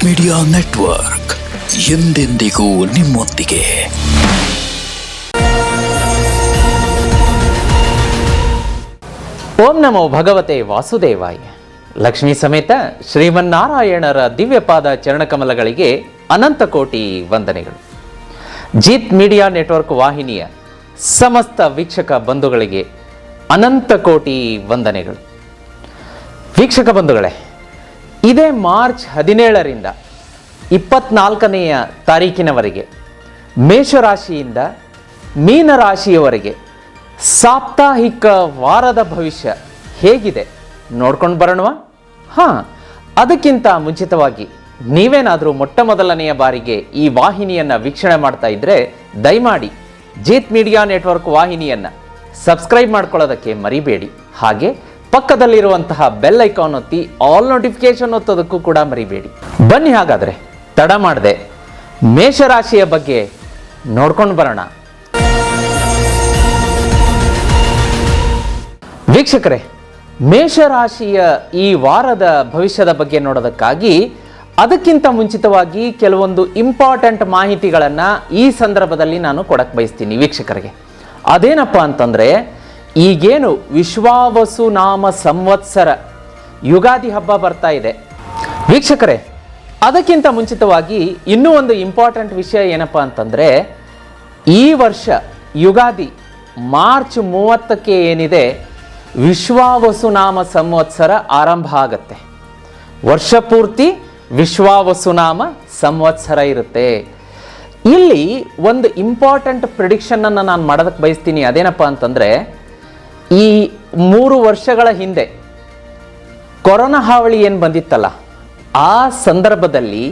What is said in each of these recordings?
Media network ಎಂದೆಂದಿಗೂ ನಿಮ್ಮೊಂದಿಗೆ. ಓಂ ನಮೋ ಭಗವತೆ ವಾಸುದೇವಾಯ. ಲಕ್ಷ್ಮೀ ಸಮೇತ ಶ್ರೀಮನ್ನಾರಾಯಣರ ದಿವ್ಯಪಾದ ಚರಣಕಮಲಗಳಿಗೆ ಅನಂತ ಕೋಟಿ ವಂದನೆಗಳು. ಜೀತ್ ಮೀಡಿಯಾ ನೆಟ್ವರ್ಕ್ ವಾಹಿನಿಯ ಸಮಸ್ತ ವೀಕ್ಷಕ ಬಂಧುಗಳಿಗೆ ಅನಂತ ಕೋಟಿ ವಂದನೆಗಳು. ವೀಕ್ಷಕ ಬಂಧುಗಳೇ, ಇದೇ ಮಾರ್ಚ್ 17ರಿಂದ 24ನೆಯ ತಾರೀಕಿನವರೆಗೆ ಮೇಷರಾಶಿಯಿಂದ ಮೀನರಾಶಿಯವರೆಗೆ ಸಾಪ್ತಾಹಿಕ ವಾರದ ಭವಿಷ್ಯ ಹೇಗಿದೆ ನೋಡ್ಕೊಂಡು ಬರೋಣವಾ? ಅದಕ್ಕಿಂತ ಮುಂಚಿತವಾಗಿ ನೀವೇನಾದರೂ ಮೊಟ್ಟ ಮೊದಲನೆಯ ಬಾರಿಗೆ ಈ ವಾಹಿನಿಯನ್ನು ವೀಕ್ಷಣೆ ಮಾಡ್ತಾ ಇದ್ದರೆ ದಯಮಾಡಿ ಜೀತ್ ಮೀಡಿಯಾ ನೆಟ್ವರ್ಕ್ ವಾಹಿನಿಯನ್ನು ಸಬ್ಸ್ಕ್ರೈಬ್ ಮಾಡ್ಕೊಳ್ಳೋದಕ್ಕೆ ಮರಿಬೇಡಿ. ಹಾಗೆ ಪಕ್ಕದಲ್ಲಿರುವಂತಹ ಬೆಲ್ ಐಕಾನ್ ಒತ್ತಿ ಆಲ್ ನೋಟಿಫಿಕೇಶನ್ ಒತ್ತೋದಕ್ಕೂ ಕೂಡ ಮರಿಬೇಡಿ. ಬನ್ನಿ ಹಾಗಾದರೆ ತಡ ಮಾಡದೆ ಮೇಷರಾಶಿಯ ಬಗ್ಗೆ ನೋಡ್ಕೊಂಡು ಬರೋಣ. ವೀಕ್ಷಕರೇ, ಮೇಷರಾಶಿಯ ಈ ವಾರದ ಭವಿಷ್ಯದ ಬಗ್ಗೆ ನೋಡೋದಕ್ಕಾಗಿ ಅದಕ್ಕಿಂತ ಮುಂಚಿತವಾಗಿ ಕೆಲವೊಂದು ಇಂಪಾರ್ಟೆಂಟ್ ಮಾಹಿತಿಗಳನ್ನು ಈ ಸಂದರ್ಭದಲ್ಲಿ ನಾನು ಕೊಡಕ್ಕೆ ಬಯಸ್ತೀನಿ ವೀಕ್ಷಕರಿಗೆ. ಅದೇನಪ್ಪ ಅಂತಂದರೆ, ಈಗೇನು ವಿಶ್ವಾವಸು ನಾಮ ಸಂವತ್ಸರ ಯುಗಾದಿ ಹಬ್ಬ ಬರ್ತಾ ಇದೆ ವೀಕ್ಷಕರೇ, ಅದಕ್ಕಿಂತ ಮುಂಚಿತವಾಗಿ ಇನ್ನೂ ಒಂದು ಇಂಪಾರ್ಟೆಂಟ್ ವಿಷಯ ಏನಪ್ಪ ಅಂತಂದರೆ, ಈ ವರ್ಷ ಯುಗಾದಿ ಮಾರ್ಚ್ 30ಕ್ಕೆ ಏನಿದೆ ವಿಶ್ವಾವಸುನಾಮ ಸಂವತ್ಸರ ಆರಂಭ ಆಗತ್ತೆ. ವರ್ಷ ಪೂರ್ತಿ ವಿಶ್ವಾವಸುನಾಮ ಸಂವತ್ಸರ ಇರುತ್ತೆ. ಇಲ್ಲಿ ಒಂದು ಇಂಪಾರ್ಟೆಂಟ್ ಪ್ರಿಡಿಕ್ಷನನ್ನು ನಾನು ಮಾಡೋದಕ್ಕೆ ಬಯಸ್ತೀನಿ. ಅದೇನಪ್ಪ ಅಂತಂದರೆ, ಈ 3 ವರ್ಷಗಳ ಹಿಂದೆ ಕೊರೋನಾ ಹಾವಳಿ ಏನು ಬಂದಿತ್ತಲ್ಲ, ಆ ಸಂದರ್ಭದಲ್ಲಿ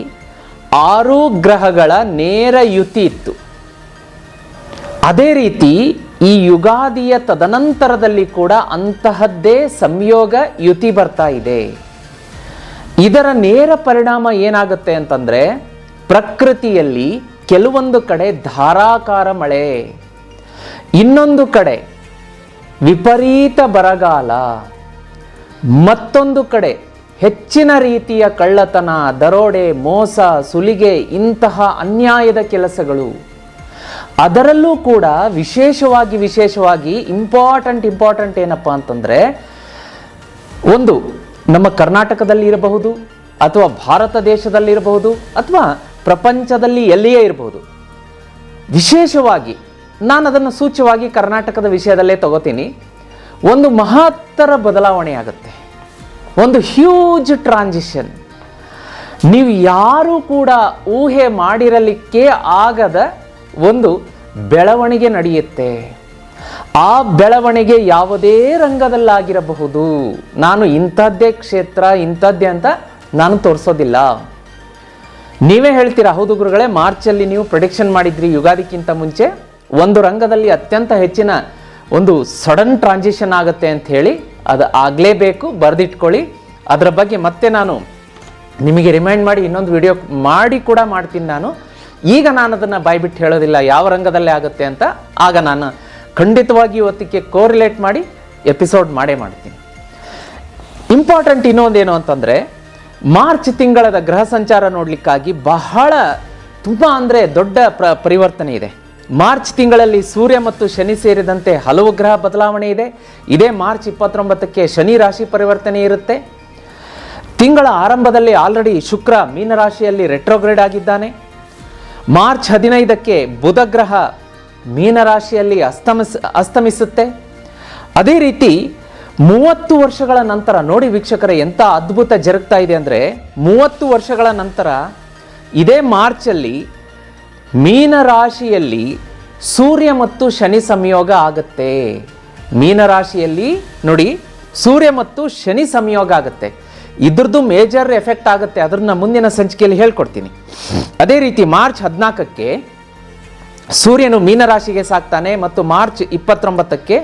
6 ಗ್ರಹಗಳ ನೇರ ಯುತಿ ಇತ್ತು. ಅದೇ ರೀತಿ ಈ ಯುಗಾದಿಯ ತದನಂತರದಲ್ಲಿ ಕೂಡ ಅಂತಹದ್ದೇ ಸಂಯೋಗ ಯುತಿ ಬರ್ತಾ ಇದೆ. ಇದರ ನೇರ ಪರಿಣಾಮ ಏನಾಗುತ್ತೆ ಅಂತಂದರೆ, ಪ್ರಕೃತಿಯಲ್ಲಿ ಕೆಲವೊಂದು ಕಡೆ ಧಾರಾಕಾರ ಮಳೆ, ಇನ್ನೊಂದು ಕಡೆ ವಿಪರೀತ ಬರಗಾಲ, ಮತ್ತೊಂದು ಕಡೆ ಹೆಚ್ಚಿನ ರೀತಿಯ ಕಳ್ಳತನ, ದರೋಡೆ, ಮೋಸ, ಸುಲಿಗೆ, ಇಂತಹ ಅನ್ಯಾಯದ ಕೆಲಸಗಳು. ಅದರಲ್ಲೂ ಕೂಡ ವಿಶೇಷವಾಗಿ ಇಂಪಾರ್ಟೆಂಟ್ ಏನಪ್ಪ ಅಂತಂದರೆ, ಒಂದು ನಮ್ಮ ಕರ್ನಾಟಕದಲ್ಲಿ ಇರಬಹುದು, ಅಥವಾ ಭಾರತ ದೇಶದಲ್ಲಿರಬಹುದು, ಅಥವಾ ಪ್ರಪಂಚದಲ್ಲಿ ಎಲ್ಲಿಯೇ ಇರಬಹುದು. ವಿಶೇಷವಾಗಿ ನಾನು ಅದನ್ನು ಸೂಚ್ಯವಾಗಿ ಕರ್ನಾಟಕದ ವಿಷಯದಲ್ಲೇ ತಗೋತೀನಿ. ಒಂದು ಮಹತ್ತರ ಬದಲಾವಣೆ ಆಗುತ್ತೆ, ಒಂದು ಹ್ಯೂಜ್ ಟ್ರಾನ್ಸಿಷನ್. ನೀವು ಯಾರೂ ಕೂಡ ಊಹೆ ಮಾಡಿರಲಿಕ್ಕೆ ಆಗದ ಒಂದು ಬೆಳವಣಿಗೆ ನಡೆಯುತ್ತೆ. ಆ ಬೆಳವಣಿಗೆ ಯಾವುದೇ ರಂಗದಲ್ಲಾಗಿರಬಹುದು. ನಾನು ಇಂಥದ್ದೇ ಕ್ಷೇತ್ರ, ಇಂಥದ್ದೇ ಅಂತ ನಾನು ತೋರಿಸೋದಿಲ್ಲ. ನೀವೇ ಹೇಳ್ತೀರಾ, ಹೌದು ಗುರುಗಳೇ, ಮಾರ್ಚಲ್ಲಿ ನೀವು ಪ್ರಿಡಿಕ್ಷನ್ ಮಾಡಿದ್ರಿ ಯುಗಾದಿಕ್ಕಿಂತ ಮುಂಚೆ ಒಂದು ರಂಗದಲ್ಲಿ ಅತ್ಯಂತ ಹೆಚ್ಚಿನ ಒಂದು ಸಡನ್ ಟ್ರಾನ್ಸಿಷನ್ ಆಗುತ್ತೆ ಅಂತ ಹೇಳಿ. ಅದು ಆಗಲೇಬೇಕು, ಬರೆದಿಟ್ಕೊಳ್ಳಿ. ಅದರ ಬಗ್ಗೆ ಮತ್ತೆ ನಾನು ನಿಮಗೆ ರಿಮೈಂಡ್ ಮಾಡಿ ಇನ್ನೊಂದು ವಿಡಿಯೋ ಮಾಡಿ ಕೂಡ ಮಾಡ್ತೀನಿ ನಾನು. ಈಗ ನಾನು ಅದನ್ನು ಬಾಯ್ಬಿಟ್ಟು ಹೇಳೋದಿಲ್ಲ ಯಾವ ರಂಗದಲ್ಲೇ ಆಗುತ್ತೆ ಅಂತ. ಆಗ ನಾನು ಖಂಡಿತವಾಗಿ ಇವತ್ತಿಗೆ ಕೋರಿಲೇಟ್ ಮಾಡಿ ಎಪಿಸೋಡ್ ಮಾಡ್ತೀನಿ. ಇಂಪಾರ್ಟೆಂಟ್ ಇನ್ನೊಂದೇನು ಅಂತಂದರೆ, ಮಾರ್ಚ್ ತಿಂಗಳದ ಗ್ರಹ ಸಂಚಾರ ನೋಡಲಿಕ್ಕಾಗಿ ತುಂಬ ಅಂದರೆ ದೊಡ್ಡ ಪರಿವರ್ತನೆ ಇದೆ. ಮಾರ್ಚ್ ತಿಂಗಳಲ್ಲಿ ಸೂರ್ಯ ಮತ್ತು ಶನಿ ಸೇರಿದಂತೆ ಹಲವು ಗ್ರಹ ಬದಲಾವಣೆ ಇದೆ. ಇದೇ ಮಾರ್ಚ್ 29ಕ್ಕೆ ಶನಿ ರಾಶಿ ಪರಿವರ್ತನೆ ಇರುತ್ತೆ. ತಿಂಗಳ ಆರಂಭದಲ್ಲಿ ಆಲ್ರೆಡಿ ಶುಕ್ರ ಮೀನರಾಶಿಯಲ್ಲಿ ರೆಟ್ರೋಗ್ರೇಡ್ ಆಗಿದ್ದಾನೆ. ಮಾರ್ಚ್ 15ಕ್ಕೆ ಬುಧ ಗ್ರಹ ಮೀನರಾಶಿಯಲ್ಲಿ ಅಸ್ತಮಿಸುತ್ತೆ. ಅದೇ ರೀತಿ 30 ವರ್ಷಗಳ ನಂತರ ನೋಡಿ ವೀಕ್ಷಕರೇ, ಎಂಥ ಅದ್ಭುತ ಜರುಗ್ತಾ ಇದೆ ಅಂದರೆ, 30 ವರ್ಷಗಳ ನಂತರ ಇದೇ ಮಾರ್ಚಲ್ಲಿ ಮೀನರಾಶಿಯಲ್ಲಿ ಸೂರ್ಯ ಮತ್ತು ಶನಿ ಸಂಯೋಗ ಆಗುತ್ತೆ. ಮೀನರಾಶಿಯಲ್ಲಿ ನೋಡಿ ಸೂರ್ಯ ಮತ್ತು ಶನಿ ಸಂಯೋಗ ಆಗುತ್ತೆ. ಇದ್ರದ್ದು ಮೇಜರ್ ಎಫೆಕ್ಟ್ ಆಗುತ್ತೆ. ಅದನ್ನ ಮುಂದಿನ ಸಂಚಿಕೆಯಲ್ಲಿ ಹೇಳ್ಕೊಡ್ತೀನಿ. ಅದೇ ರೀತಿ ಮಾರ್ಚ್ 14ಕ್ಕೆ ಸೂರ್ಯನು ಮೀನರಾಶಿಗೆ ಸಾಕ್ತಾನೆ ಮತ್ತು ಮಾರ್ಚ್ 29ಕ್ಕೆ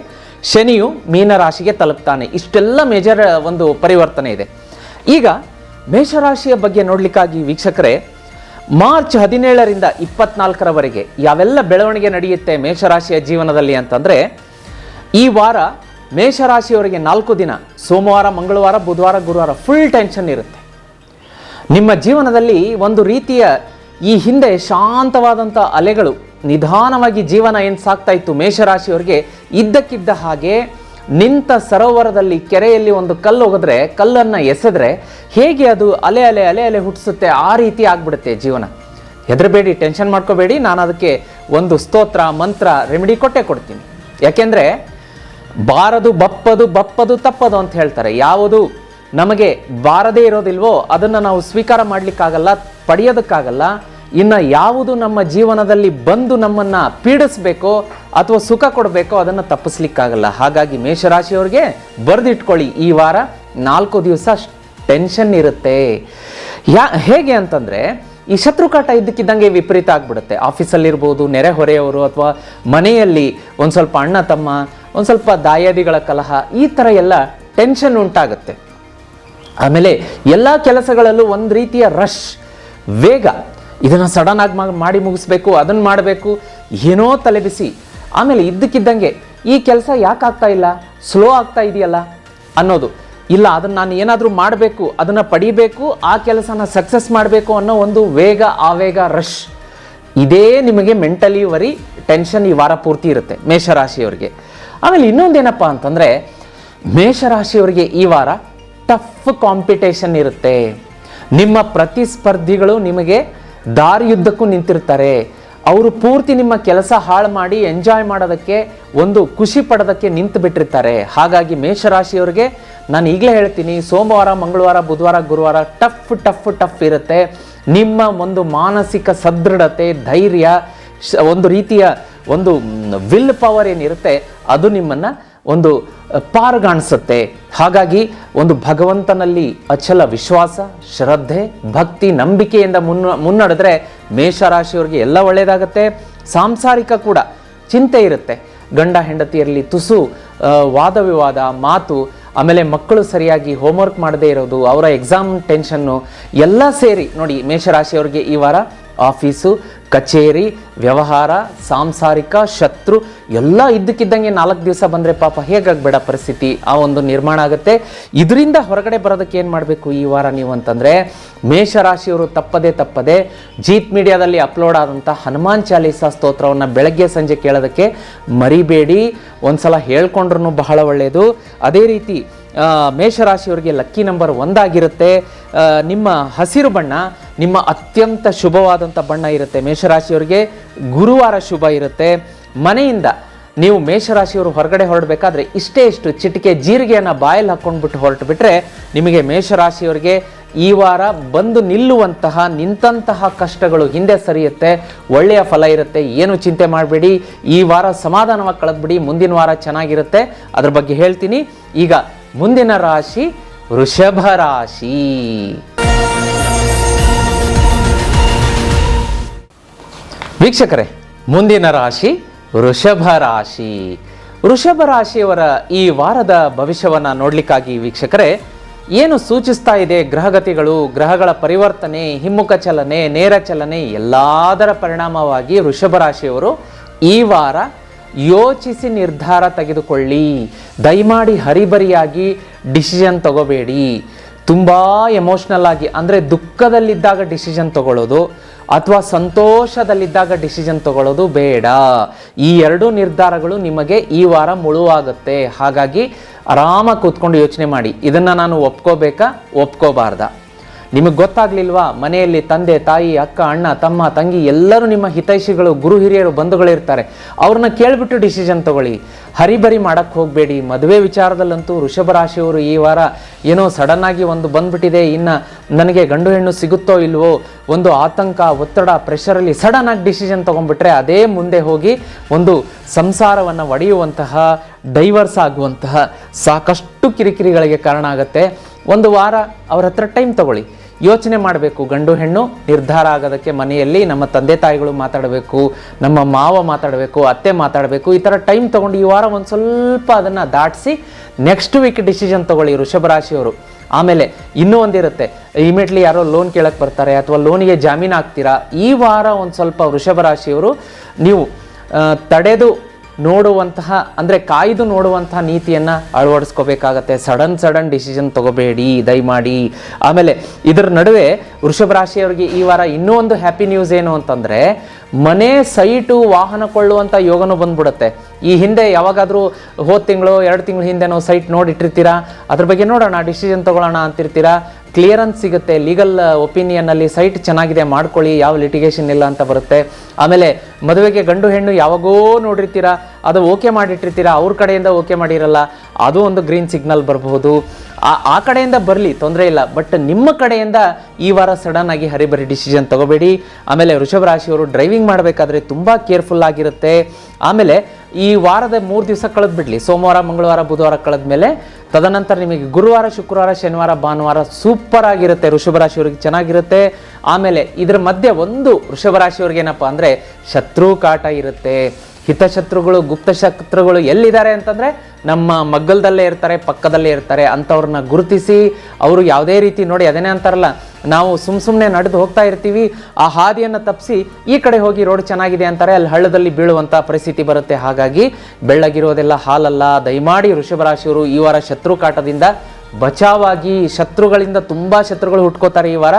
ಶನಿಯು ಮೀನರಾಶಿಗೆ ತಲುಪ್ತಾನೆ. ಇಷ್ಟೆಲ್ಲ ಮೇಜರ್ ಒಂದು ಪರಿವರ್ತನೆ ಇದೆ. ಈಗ ಮೇಷರಾಶಿಯ ಬಗ್ಗೆ ನೋಡಲಿಕ್ಕಾಗಿ ವೀಕ್ಷಕರೇ, ಮಾರ್ಚ್ 17ರಿಂದ 24ರವರೆಗೆ ಯಾವೆಲ್ಲ ಬೆಳವಣಿಗೆ ನಡೆಯುತ್ತೆ ಮೇಷರಾಶಿಯ ಜೀವನದಲ್ಲಿ ಅಂತಂದರೆ, ಈ ವಾರ ಮೇಷರಾಶಿಯವರಿಗೆ 4 ದಿನ, ಸೋಮವಾರ, ಮಂಗಳವಾರ, ಬುಧವಾರ, ಗುರುವಾರ ಫುಲ್ ಟೆನ್ಷನ್ ಇರುತ್ತೆ. ನಿಮ್ಮ ಜೀವನದಲ್ಲಿ ಒಂದು ರೀತಿಯ ಈ ಹಿಂದೆ ಶಾಂತವಾದಂಥ ಅಲೆಗಳು ನಿಧಾನವಾಗಿ ಜೀವನ ಏನು ಸಾಗ್ತಾ ಇತ್ತು ಮೇಷರಾಶಿಯವರಿಗೆ, ಇದ್ದಕ್ಕಿದ್ದ ಹಾಗೆ ನಿಂತ ಸರೋವರದಲ್ಲಿ ಕೆರೆಯಲ್ಲಿ ಒಂದು ಕಲ್ಲು ಹೋಗಿದ್ರೆ, ಕಲ್ಲನ್ನು ಎಸೆದ್ರೆ ಹೇಗೆ ಅದು ಅಲೆ ಅಲೆ ಅಲೆ ಅಲೆ ಹುಟ್ಟಿಸುತ್ತೆ, ಆ ರೀತಿ ಆಗ್ಬಿಡುತ್ತೆ ಜೀವನ. ಹೆದರಬೇಡಿ, ಟೆನ್ಷನ್ ಮಾಡ್ಕೋಬೇಡಿ. ನಾನು ಅದಕ್ಕೆ ಒಂದು ಸ್ತೋತ್ರ, ಮಂತ್ರ, ರೆಮಿಡಿ ಕೊಡ್ತೀನಿ. ಯಾಕೆಂದರೆ ಬಾರದು ಬಪ್ಪದು ಬಪ್ಪದು ತಪ್ಪದು ಅಂತ ಹೇಳ್ತಾರೆ. ಯಾವುದು ನಮಗೆ ಬಾರದೇ ಇರೋದಿಲ್ವೋ ಅದನ್ನು ನಾವು ಸ್ವೀಕಾರ ಮಾಡಲಿಕ್ಕಾಗಲ್ಲ, ಪಡೆಯೋದಕ್ಕಾಗಲ್ಲ. ಇನ್ನು ಯಾವುದು ನಮ್ಮ ಜೀವನದಲ್ಲಿ ಬಂದು ನಮ್ಮನ್ನು ಪೀಡಿಸ್ಬೇಕೋ ಅಥವಾ ಸುಖ ಕೊಡಬೇಕೋ ಅದನ್ನು ತಪ್ಪಿಸ್ಲಿಕ್ಕಾಗಲ್ಲ. ಹಾಗಾಗಿ ಮೇಷರಾಶಿಯವ್ರಿಗೆ ಬರೆದಿಟ್ಕೊಳ್ಳಿ, ಈ ವಾರ 4 ದಿವಸ ಟೆನ್ಷನ್ ಇರುತ್ತೆ. ಹೇಗೆ ಅಂತಂದರೆ, ಈ ಶತ್ರುಕಾಟ ಇದ್ದಕ್ಕಿದ್ದಂಗೆ ವಿಪರೀತ ಆಗಿಬಿಡುತ್ತೆ. ಆಫೀಸಲ್ಲಿರ್ಬೋದು, ನೆರೆಹೊರೆಯವರು, ಅಥವಾ ಮನೆಯಲ್ಲಿ ಒಂದು ಸ್ವಲ್ಪ ಅಣ್ಣ ತಮ್ಮ, ಒಂದು ಸ್ವಲ್ಪ ದಾಯಾದಿಗಳ ಕಲಹ, ಈ ಥರ ಎಲ್ಲ ಟೆನ್ಷನ್ ಉಂಟಾಗುತ್ತೆ. ಆಮೇಲೆ ಎಲ್ಲ ಕೆಲಸಗಳಲ್ಲೂ ಒಂದು ರೀತಿಯ ರಶ್, ವೇಗ, ಇದನ್ನು ಸಡನ್ ಆಗಿ ಮಾಡಿ ಮುಗಿಸ್ಬೇಕು, ಅದನ್ನು ಮಾಡಬೇಕು, ಏನೋ ತಲೆಬಿಸಿ. ಆಮೇಲೆ ಇದ್ದಕ್ಕಿದ್ದಂಗೆ ಈ ಕೆಲಸ ಯಾಕೆ ಆಗ್ತಾ ಇಲ್ಲ, ಸ್ಲೋ ಆಗ್ತಾ ಇದೆಯಲ್ಲ ಅನ್ನೋದು, ಇಲ್ಲ ಅದನ್ನು ನಾನು ಏನಾದರೂ ಮಾಡಬೇಕು, ಅದನ್ನು ಪಡಿಬೇಕು, ಆ ಕೆಲಸನ ಸಕ್ಸಸ್ ಮಾಡಬೇಕು ಅನ್ನೋ ಒಂದು ವೇಗ, ಆವೇಗ, ರಶ್, ಇದೇ ನಿಮಗೆ ಮೆಂಟಲಿ ವರಿ, ಟೆನ್ಷನ್ ಈ ವಾರ ಪೂರ್ತಿ ಇರುತ್ತೆ ಮೇಷರಾಶಿಯವರಿಗೆ. ಆಮೇಲೆ ಇನ್ನೊಂದೇನಪ್ಪ ಅಂತಂದರೆ, ಮೇಷರಾಶಿಯವರಿಗೆ ಈ ವಾರ ಟಫ್ ಕಾಂಪಿಟೇಷನ್ ಇರುತ್ತೆ. ನಿಮ್ಮ ಪ್ರತಿಸ್ಪರ್ಧಿಗಳು ನಿಮಗೆ ದಾರಿಯುದ್ದಕ್ಕೂ ನಿಂತಿರ್ತಾರೆ. ಅವರು ಪೂರ್ತಿ ನಿಮ್ಮ ಕೆಲಸ ಹಾಳು ಮಾಡಿ ಎಂಜಾಯ್ ಮಾಡೋದಕ್ಕೆ, ಒಂದು ಖುಷಿ ಪಡೋದಕ್ಕೆ ನಿಂತು ಬಿಟ್ಟಿರ್ತಾರೆ. ಹಾಗಾಗಿ ಮೇಷರಾಶಿಯವರಿಗೆ ನಾನು ಈಗಲೇ ಹೇಳ್ತೀನಿ, ಸೋಮವಾರ, ಮಂಗಳವಾರ, ಬುಧವಾರ, ಗುರುವಾರ ಟಫ್ ಟಫ್ ಟಫ್ ಇರುತ್ತೆ. ನಿಮ್ಮ ಒಂದು ಮಾನಸಿಕ ಸದೃಢತೆ, ಧೈರ್ಯ, ಒಂದು ರೀತಿಯ ಒಂದು ವಿಲ್ ಪವರ್ ಏನಿರುತ್ತೆ ಅದು ನಿಮ್ಮನ್ನು ಒಂದು ಪಾರುಗಾಣಿಸುತ್ತೆ. ಹಾಗಾಗಿ ಒಂದು ಭಗವಂತನಲ್ಲಿ ಅಚಲ ವಿಶ್ವಾಸ, ಶ್ರದ್ಧೆ, ಭಕ್ತಿ, ನಂಬಿಕೆಯಿಂದ ಮುನ್ನಡೆದ್ರೆ ಮೇಷರಾಶಿಯವರಿಗೆ ಎಲ್ಲ ಒಳ್ಳೆಯದಾಗತ್ತೆ. ಸಾಂಸಾರಿಕ ಕೂಡ ಚಿಂತೆ ಇರುತ್ತೆ. ಗಂಡ ಹೆಂಡತಿಯರಲ್ಲಿ ತುಸು ವಾದ ವಿವಾದ, ಮಾತು, ಆಮೇಲೆ ಮಕ್ಕಳು ಸರಿಯಾಗಿ ಹೋಮ್ವರ್ಕ್ ಮಾಡದೇ ಇರೋದು, ಅವರ ಎಕ್ಸಾಮ್ ಟೆನ್ಷನ್ನು ಎಲ್ಲ ಸೇರಿ ನೋಡಿ ಮೇಷರಾಶಿಯವರಿಗೆ ಈ ವಾರ ಆಫೀಸು, ಕಚೇರಿ, ವ್ಯವಹಾರ, ಸಾಂಸಾರಿಕ, ಶತ್ರು ಎಲ್ಲ ಇದ್ದಕ್ಕಿದ್ದಂಗೆ 4 ದಿವಸ ಬಂದರೆ ಪಾಪ ಹೇಗಾಗಬೇಡ ಪರಿಸ್ಥಿತಿ, ಆ ಒಂದು ನಿರ್ಮಾಣ ಆಗುತ್ತೆ. ಇದರಿಂದ ಹೊರಗಡೆ ಬರೋದಕ್ಕೆ ಏನು ಮಾಡಬೇಕು ಈ ವಾರ ನೀವು ಅಂತಂದರೆ, ಮೇಷರಾಶಿಯವರು ತಪ್ಪದೆ ಜೀತ್ ಮೀಡಿಯಾದಲ್ಲಿ ಅಪ್ಲೋಡ್ ಆದಂಥ ಹನುಮಾನ್ ಚಾಲೀಸಾ ಸ್ತೋತ್ರವನ್ನು ಬೆಳಗ್ಗೆ ಸಂಜೆ ಕೇಳೋದಕ್ಕೆ ಮರಿಬೇಡಿ. ಒಂದು ಸಲ ಹೇಳ್ಕೊಂಡ್ರೂ ಬಹಳ ಒಳ್ಳೆಯದು. ಅದೇ ರೀತಿ ಮೇಷರಾಶಿಯವರಿಗೆ ಲಕ್ಕಿ ನಂಬರ್ 1 ಆಗಿರುತ್ತೆ. ನಿಮ್ಮ ಹಸಿರು ಬಣ್ಣ ನಿಮ್ಮ ಅತ್ಯಂತ ಶುಭವಾದಂಥ ಬಣ್ಣ ಇರುತ್ತೆ. ಮೇಷರಾಶಿಯವರಿಗೆ ಗುರುವಾರ ಶುಭ ಇರುತ್ತೆ. ಮನೆಯಿಂದ ನೀವು ಮೇಷರಾಶಿಯವರು ಹೊರಗಡೆ ಹೊರಡಬೇಕಾದ್ರೆ ಇಷ್ಟು ಚಿಟಿಕೆ ಜೀರಿಗೆಯನ್ನು ಬಾಯಲ್ಲಿ ಹಾಕ್ಕೊಂಡ್ಬಿಟ್ಟು ಹೊರಟು ಬಿಟ್ಟರೆ ನಿಮಗೆ ಮೇಷರಾಶಿಯವರಿಗೆ ಈ ವಾರ ಬಂದು ನಿಂತಹ ಕಷ್ಟಗಳು ಹಿಂದೆ ಸರಿಯುತ್ತೆ. ಒಳ್ಳೆಯ ಫಲ ಇರುತ್ತೆ. ಏನು ಚಿಂತೆ ಮಾಡಬೇಡಿ. ಈ ವಾರ ಸಮಾಧಾನವಾಗಿ ಕಳೆದ್ಬಿಡಿ. ಮುಂದಿನ ವಾರ ಚೆನ್ನಾಗಿರುತ್ತೆ. ಅದ್ರ ಬಗ್ಗೆ ಹೇಳ್ತೀನಿ. ಈಗ ಮುಂದಿನ ರಾಶಿ ವೃಷಭ ರಾಶಿ. ವೀಕ್ಷಕರೇ, ಮುಂದಿನ ರಾಶಿ ವೃಷಭ ರಾಶಿ. ವೃಷಭ ರಾಶಿಯವರ ಈ ವಾರದ ಭವಿಷ್ಯವನ್ನು ನೋಡಲಿಕ್ಕಾಗಿ ವೀಕ್ಷಕರೇ, ಏನು ಸೂಚಿಸ್ತಾ ಇದೆ ಗ್ರಹಗತಿಗಳು, ಗ್ರಹಗಳ ಪರಿವರ್ತನೆ, ಹಿಮ್ಮುಖ ಚಲನೆ, ನೇರ ಚಲನೆ ಎಲ್ಲದರ ಪರಿಣಾಮವಾಗಿ ವೃಷಭ ರಾಶಿಯವರು ಈ ವಾರ ಯೋಚಿಸಿ ನಿರ್ಧಾರ ತೆಗೆದುಕೊಳ್ಳಿ. ದಯಮಾಡಿ ಹರಿಬರಿಯಾಗಿ ಡಿಸಿಷನ್ ತಗೋಬೇಡಿ. ತುಂಬ ಎಮೋಷ್ನಲ್ ಆಗಿ, ಅಂದರೆ ದುಃಖದಲ್ಲಿದ್ದಾಗ ಡಿಸಿಷನ್ ತಗೊಳ್ಳೋದು ಅಥವಾ ಸಂತೋಷದಲ್ಲಿದ್ದಾಗ ಡಿಸಿಷನ್ ತಗೊಳ್ಳೋದು ಬೇಡ. ಈ 2 ನಿರ್ಧಾರಗಳು ನಿಮಗೆ ಈ ವಾರ ಮುಳುವಾಗುತ್ತೆ. ಹಾಗಾಗಿ ಆರಾಮಾಗಿ ಕೂತ್ಕೊಂಡು ಯೋಚನೆ ಮಾಡಿ, ಇದನ್ನು ನಾನು ಒಪ್ಕೋಬೇಕಾ ಒಪ್ಕೋಬಾರ್ದಾ? ನಿಮಗೆ ಗೊತ್ತಾಗ್ಲಿಲ್ವಾ? ಮನೆಯಲ್ಲಿ ತಂದೆ, ತಾಯಿ, ಅಕ್ಕ, ಅಣ್ಣ, ತಮ್ಮ, ತಂಗಿ ಎಲ್ಲರೂ ನಿಮ್ಮ ಹಿತೈಷಿಗಳು, ಗುರು ಹಿರಿಯರು, ಬಂಧುಗಳಿರ್ತಾರೆ. ಅವ್ರನ್ನ ಕೇಳಿಬಿಟ್ಟು ಡಿಸಿಷನ್ ತಗೊಳ್ಳಿ. ಹರಿಬರಿ ಮಾಡೋಕ್ಕೆ ಹೋಗಬೇಡಿ. ಮದುವೆ ವಿಚಾರದಲ್ಲಂತೂ ವೃಷಭ ರಾಶಿಯವರು ಈ ವಾರ ಏನೋ ಸಡನ್ನಾಗಿ ಒಂದು ಬಂದ್ಬಿಟ್ಟಿದೆ, ಇನ್ನು ನನಗೆ ಗಂಡು ಹೆಣ್ಣು ಸಿಗುತ್ತೋ ಇಲ್ವೋ, ಒಂದು ಆತಂಕ, ಒತ್ತಡ, ಪ್ರೆಷರಲ್ಲಿ ಸಡನ್ನಾಗಿ ಡಿಸಿಷನ್ ತೊಗೊಂಡ್ಬಿಟ್ರೆ ಅದೇ ಮುಂದೆ ಹೋಗಿ ಒಂದು ಸಂಸಾರವನ್ನು ಒಡೆಯುವಂತಹ, ಡೈವರ್ಸ್ ಆಗುವಂತಹ ಸಾಕಷ್ಟು ಕಿರಿಕಿರಿಗಳಿಗೆ ಕಾರಣ ಆಗುತ್ತೆ. ಒಂದು ವಾರ ಅವ್ರ ಹತ್ರ ಟೈಮ್ ತಗೊಳ್ಳಿ. ಯೋಚನೆ ಮಾಡಬೇಕು. ಗಂಡು ಹೆಣ್ಣು ನಿರ್ಧಾರ ಆಗೋದಕ್ಕೆ ಮನೆಯಲ್ಲಿ ನಮ್ಮ ತಂದೆ ತಾಯಿಗಳು ಮಾತಾಡಬೇಕು, ನಮ್ಮ ಮಾವ ಮಾತಾಡಬೇಕು, ಅತ್ತೆ ಮಾತಾಡಬೇಕು. ಈ ಥರ ಟೈಮ್ ತೊಗೊಂಡು ಈ ವಾರ ಒಂದು ಸ್ವಲ್ಪ ಅದನ್ನು ದಾಟಿಸಿ ನೆಕ್ಸ್ಟ್ ವೀಕ್ ಡಿಸಿಷನ್ ತೊಗೊಳ್ಳಿ ವೃಷಭ ರಾಶಿಯವರು. ಆಮೇಲೆ ಇನ್ನೂ ಒಂದಿರುತ್ತೆ, ಇಮಿಡಿಯೇಟ್ಲಿ ಯಾರೋ ಲೋನ್ ಕೇಳಕ್ಕೆ ಬರ್ತಾರೆ ಅಥವಾ ಲೋನಿಗೆ ಜಾಮೀನು ಹಾಕ್ತೀರಾ. ಈ ವಾರ ಒಂದು ಸ್ವಲ್ಪ ವೃಷಭ ರಾಶಿಯವರು ನೀವು ತಡೆದು ನೋಡುವಂತಹ ಅಂದರೆ ಕಾಯ್ದು ನೋಡುವಂತಹ ನೀತಿಯನ್ನು ಅಳವಡಿಸ್ಕೋಬೇಕಾಗತ್ತೆ. ಸಡನ್ ಡಿಸಿಷನ್ ತಗೋಬೇಡಿ ದಯಮಾಡಿ. ಆಮೇಲೆ ಇದರ ನಡುವೆ ವೃಷಭ ರಾಶಿಯವರಿಗೆ ಈ ವಾರ ಇನ್ನೂ ಒಂದು ಹ್ಯಾಪಿ ನ್ಯೂಸ್ ಏನು ಅಂತಂದರೆ, ಮನೆ ಸೈಟು ವಾಹನ ಕೊಳ್ಳುವಂಥ ಯೋಗನೂ ಬಂದ್ಬಿಡುತ್ತೆ. ಈ ಹಿಂದೆ ಯಾವಾಗಾದರೂ ಹೋದ ತಿಂಗಳು 2 ತಿಂಗಳ ಹಿಂದೆನೋ ಸೈಟ್ ನೋಡಿಟ್ಟಿರ್ತೀರಾ, ಅದ್ರ ಬಗ್ಗೆ ನೋಡೋಣ ಡಿಸಿಷನ್ ತಗೊಳ್ಳೋಣ ಅಂತಿರ್ತೀರಾ, ಕ್ಲಿಯರೆನ್ಸ್ ಸಿಗುತ್ತೆ, ಲೀಗಲ್ ಒಪಿನಿಯನ್ನಲ್ಲಿ ಸೈಟ್ ಚೆನ್ನಾಗಿದೆ ಮಾಡ್ಕೊಳ್ಳಿ, ಯಾವ ಲಿಟಿಗೇಷನ್ ಇಲ್ಲ ಅಂತ ಬರುತ್ತೆ. ಆಮೇಲೆ ಮದುವೆಗೆ ಗಂಡು ಹೆಣ್ಣು ಯಾವಾಗೋ ನೋಡಿರ್ತೀರಾ, ಅದು ಓಕೆ ಮಾಡಿಟ್ಟಿರ್ತೀರಾ, ಅವ್ರ ಕಡೆಯಿಂದ ಓಕೆ ಮಾಡಿರಲ್ಲ, ಅದು ಒಂದು ಗ್ರೀನ್ ಸಿಗ್ನಲ್ ಬರಬಹುದು. ಆ ಕಡೆಯಿಂದ ಬರಲಿ, ತೊಂದರೆ ಇಲ್ಲ, ಬಟ್ ನಿಮ್ಮ ಕಡೆಯಿಂದ ಈ ವಾರ ಸಡನ್ ಆಗಿ ಹರಿಬರಿ ಡಿಸಿಷನ್ ತಗೋಬೇಡಿ. ಆಮೇಲೆ ವೃಷಭ ರಾಶಿಯವರು ಡ್ರೈವಿಂಗ್ ಮಾಡಬೇಕಾದ್ರೆ ತುಂಬ ಕೇರ್ಫುಲ್ ಆಗಿರುತ್ತೆ. ಆಮೇಲೆ ಈ ವಾರದ 3 ದಿವಸ ಕಳೆದು ಬಿಡಲಿ, ಸೋಮವಾರ ಮಂಗಳವಾರ ಬುಧವಾರ ಕಳೆದ ಮೇಲೆ ತದನಂತರ ನಿಮಗೆ ಗುರುವಾರ ಶುಕ್ರವಾರ ಶನಿವಾರ ಭಾನುವಾರ ಸೂಪರ್ ಆಗಿರುತ್ತೆ, ವೃಷಭ ರಾಶಿಯವರಿಗೆ ಚೆನ್ನಾಗಿರುತ್ತೆ. ಆಮೇಲೆ ಇದರ ಮಧ್ಯೆ ಒಂದು ವೃಷಭ ರಾಶಿಯವ್ರಿಗೆ ಏನಪ್ಪ ಅಂದರೆ ಶತ್ರು ಕಾಟ ಇರುತ್ತೆ. ಹಿತಶತ್ರುಗಳು ಗುಪ್ತ ಶತ್ರುಗಳು ಎಲ್ಲಿದ್ದಾರೆ ಅಂತಂದರೆ ನಮ್ಮ ಮಗ್ಗಲದಲ್ಲೇ ಇರ್ತಾರೆ, ಪಕ್ಕದಲ್ಲೇ ಇರ್ತಾರೆ. ಅಂಥವ್ರನ್ನ ಗುರುತಿಸಿ ಅವರು ಯಾವುದೇ ರೀತಿ ನೋಡಿ, ಅದನ್ನೇ ಅಂತಾರಲ್ಲ, ನಾವು ಸುಮ್ಮನೆ ನಡೆದು ಹೋಗ್ತಾ ಇರ್ತೀವಿ, ಆ ಹಾದಿಯನ್ನು ತಪ್ಪಿಸಿ ಈ ಕಡೆ ಹೋಗಿ ರೋಡ್ ಚೆನ್ನಾಗಿದೆ ಅಂತಾರೆ, ಅಲ್ಲಿ ಹಳ್ಳದಲ್ಲಿ ಬೀಳುವಂಥ ಪರಿಸ್ಥಿತಿ ಬರುತ್ತೆ. ಹಾಗಾಗಿ ಬೆಳ್ಳಗಿರೋದೆಲ್ಲ ಹಾಲಲ್ಲ. ದಯಮಾಡಿ ವೃಷಭ ರಾಶಿಯವರು ಈ ವಾರ ಶತ್ರು ಕಾಟದಿಂದ ಬಚಾವಾಗಿ, ಶತ್ರುಗಳಿಂದ ತುಂಬ ಶತ್ರುಗಳು ಹುಟ್ಕೋತಾರೆ ಈ ವಾರ,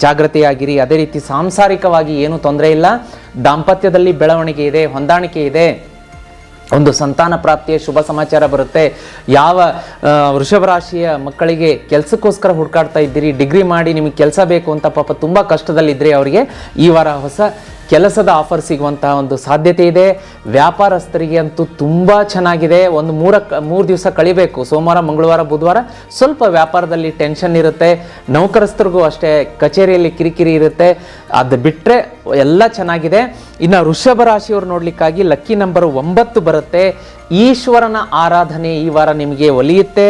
ಜಾಗೃತಿಯಾಗಿರಿ. ಅದೇ ರೀತಿ ಸಾಂಸಾರಿಕವಾಗಿ ಏನೂ ತೊಂದರೆ ಇಲ್ಲ, ದಾಂಪತ್ಯದಲ್ಲಿ ಬೆಳವಣಿಗೆ ಇದೆ, ಹೊಂದಾಣಿಕೆ ಇದೆ, ಒಂದು ಸಂತಾನ ಪ್ರಾಪ್ತಿಯ ಶುಭ ಸಮಾಚಾರ ಬರುತ್ತೆ. ಯಾವ ವೃಷಭ ರಾಶಿಯ ಮಕ್ಕಳಿಗೆ ಕೆಲಸಕ್ಕೋಸ್ಕರ ಹುಡುಕಾಡ್ತಾ ಇದ್ದೀರಿ, ಡಿಗ್ರಿ ಮಾಡಿ ನಿಮಗೆ ಕೆಲಸ ಬೇಕು ಅಂತ ಪಾಪ ತುಂಬ ಕಷ್ಟದಲ್ಲಿದ್ದರೆ ಅವರಿಗೆ ಈ ವಾರ ಹೊಸ ಕೆಲಸದ ಆಫರ್ ಸಿಗುವಂತಹ ಒಂದು ಸಾಧ್ಯತೆ ಇದೆ. ವ್ಯಾಪಾರಸ್ಥರಿಗೆ ಅಂತೂ ತುಂಬ ಚೆನ್ನಾಗಿದೆ. ಒಂದು 3 ದಿವಸ ಕಳಿಬೇಕು, ಸೋಮವಾರ ಮಂಗಳವಾರ ಬುಧವಾರ ಸ್ವಲ್ಪ ವ್ಯಾಪಾರದಲ್ಲಿ ಟೆನ್ಷನ್ ಇರುತ್ತೆ. ನೌಕರಸ್ಥರಿಗೂ ಅಷ್ಟೇ ಕಚೇರಿಯಲ್ಲಿ ಕಿರಿಕಿರಿ ಇರುತ್ತೆ. ಅದು ಬಿಟ್ಟರೆ ಎಲ್ಲ ಚೆನ್ನಾಗಿದೆ. ಇನ್ನು ವೃಷಭ ರಾಶಿಯವರು ನೋಡಲಿಕ್ಕಾಗಿ ಲಕ್ಕಿ ನಂಬರ್ 9 ಬರುತ್ತೆ. ಈಶ್ವರನ ಆರಾಧನೆ ಈ ವಾರ ನಿಮಗೆ ಒಲಿಯುತ್ತೆ.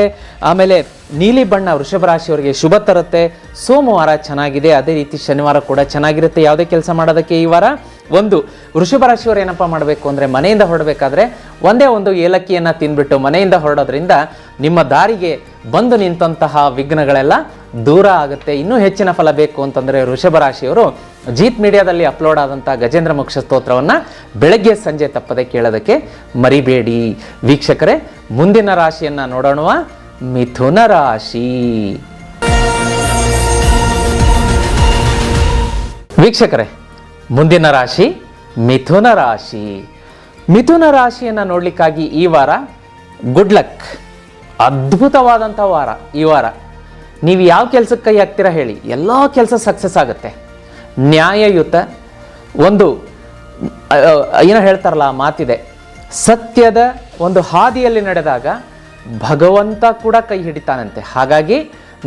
ಆಮೇಲೆ ನೀಲಿ ಬಣ್ಣ ವೃಷಭ ರಾಶಿಯವರಿಗೆ ಶುಭ ತರುತ್ತೆ. ಸೋಮವಾರ ಚೆನ್ನಾಗಿದೆ, ಅದೇ ರೀತಿ ಶನಿವಾರ ಕೂಡ ಚೆನ್ನಾಗಿರುತ್ತೆ ಯಾವುದೇ ಕೆಲಸ ಮಾಡೋದಕ್ಕೆ ಈ ವಾರ. ಒಂದು ವೃಷಭ ರಾಶಿಯವರು ಏನಪ್ಪ ಮಾಡಬೇಕು ಅಂದರೆ, ಮನೆಯಿಂದ ಹೊರಡಬೇಕಾದ್ರೆ ಒಂದೇ ಒಂದು ಏಲಕ್ಕಿಯನ್ನು ತಿಂದ್ಬಿಟ್ಟು ಮನೆಯಿಂದ ಹೊರಡೋದ್ರಿಂದ ನಿಮ್ಮ ದಾರಿಗೆ ಬಂದು ನಿಂತಹ ವಿಘ್ನಗಳೆಲ್ಲ ದೂರ ಆಗುತ್ತೆ. ಇನ್ನೂ ಹೆಚ್ಚಿನ ಫಲ ಬೇಕು ಅಂತಂದರೆ ವೃಷಭ ರಾಶಿಯವರು ಜೀತ್ ಮೀಡಿಯಾದಲ್ಲಿ ಅಪ್ಲೋಡ್ ಆದಂಥ ಗಜೇಂದ್ರ ಮೋಕ್ಷ ಸ್ತೋತ್ರವನ್ನು ಬೆಳಗ್ಗೆ ಸಂಜೆ ತಪ್ಪದೆ ಕೇಳೋದಕ್ಕೆ ಮರಿಬೇಡಿ. ವೀಕ್ಷಕರೇ, ಮುಂದಿನ ರಾಶಿಯನ್ನು ನೋಡೋಣ. ಮಿಥುನ ರಾಶಿ. ವೀಕ್ಷಕರೇ, ಮುಂದಿನ ರಾಶಿ ಮಿಥುನ ರಾಶಿ. ಮಿಥುನ ರಾಶಿಯನ್ನು ನೋಡಲಿಕ್ಕಾಗಿ ಈ ವಾರ ಗುಡ್ ಲಕ್, ಅದ್ಭುತವಾದಂಥ ವಾರ ಈ ವಾರ. ನೀವು ಯಾವ ಕೆಲಸಕ್ಕೆ ಕೈ ಹಾಕ್ತೀರಾ ಹೇಳಿ, ಎಲ್ಲ ಕೆಲಸ ಸಕ್ಸಸ್ ಆಗುತ್ತೆ. ನ್ಯಾಯಯುತ ಒಂದು ಏನೋ ಹೇಳ್ತಾರಲ್ಲ, ಮಾತಿದೆ, ಸತ್ಯದ ಒಂದು ಹಾದಿಯಲ್ಲಿ ನಡೆದಾಗ ಭಗವಂತ ಕೂಡ ಕೈ ಹಿಡಿತಾನಂತೆ. ಹಾಗಾಗಿ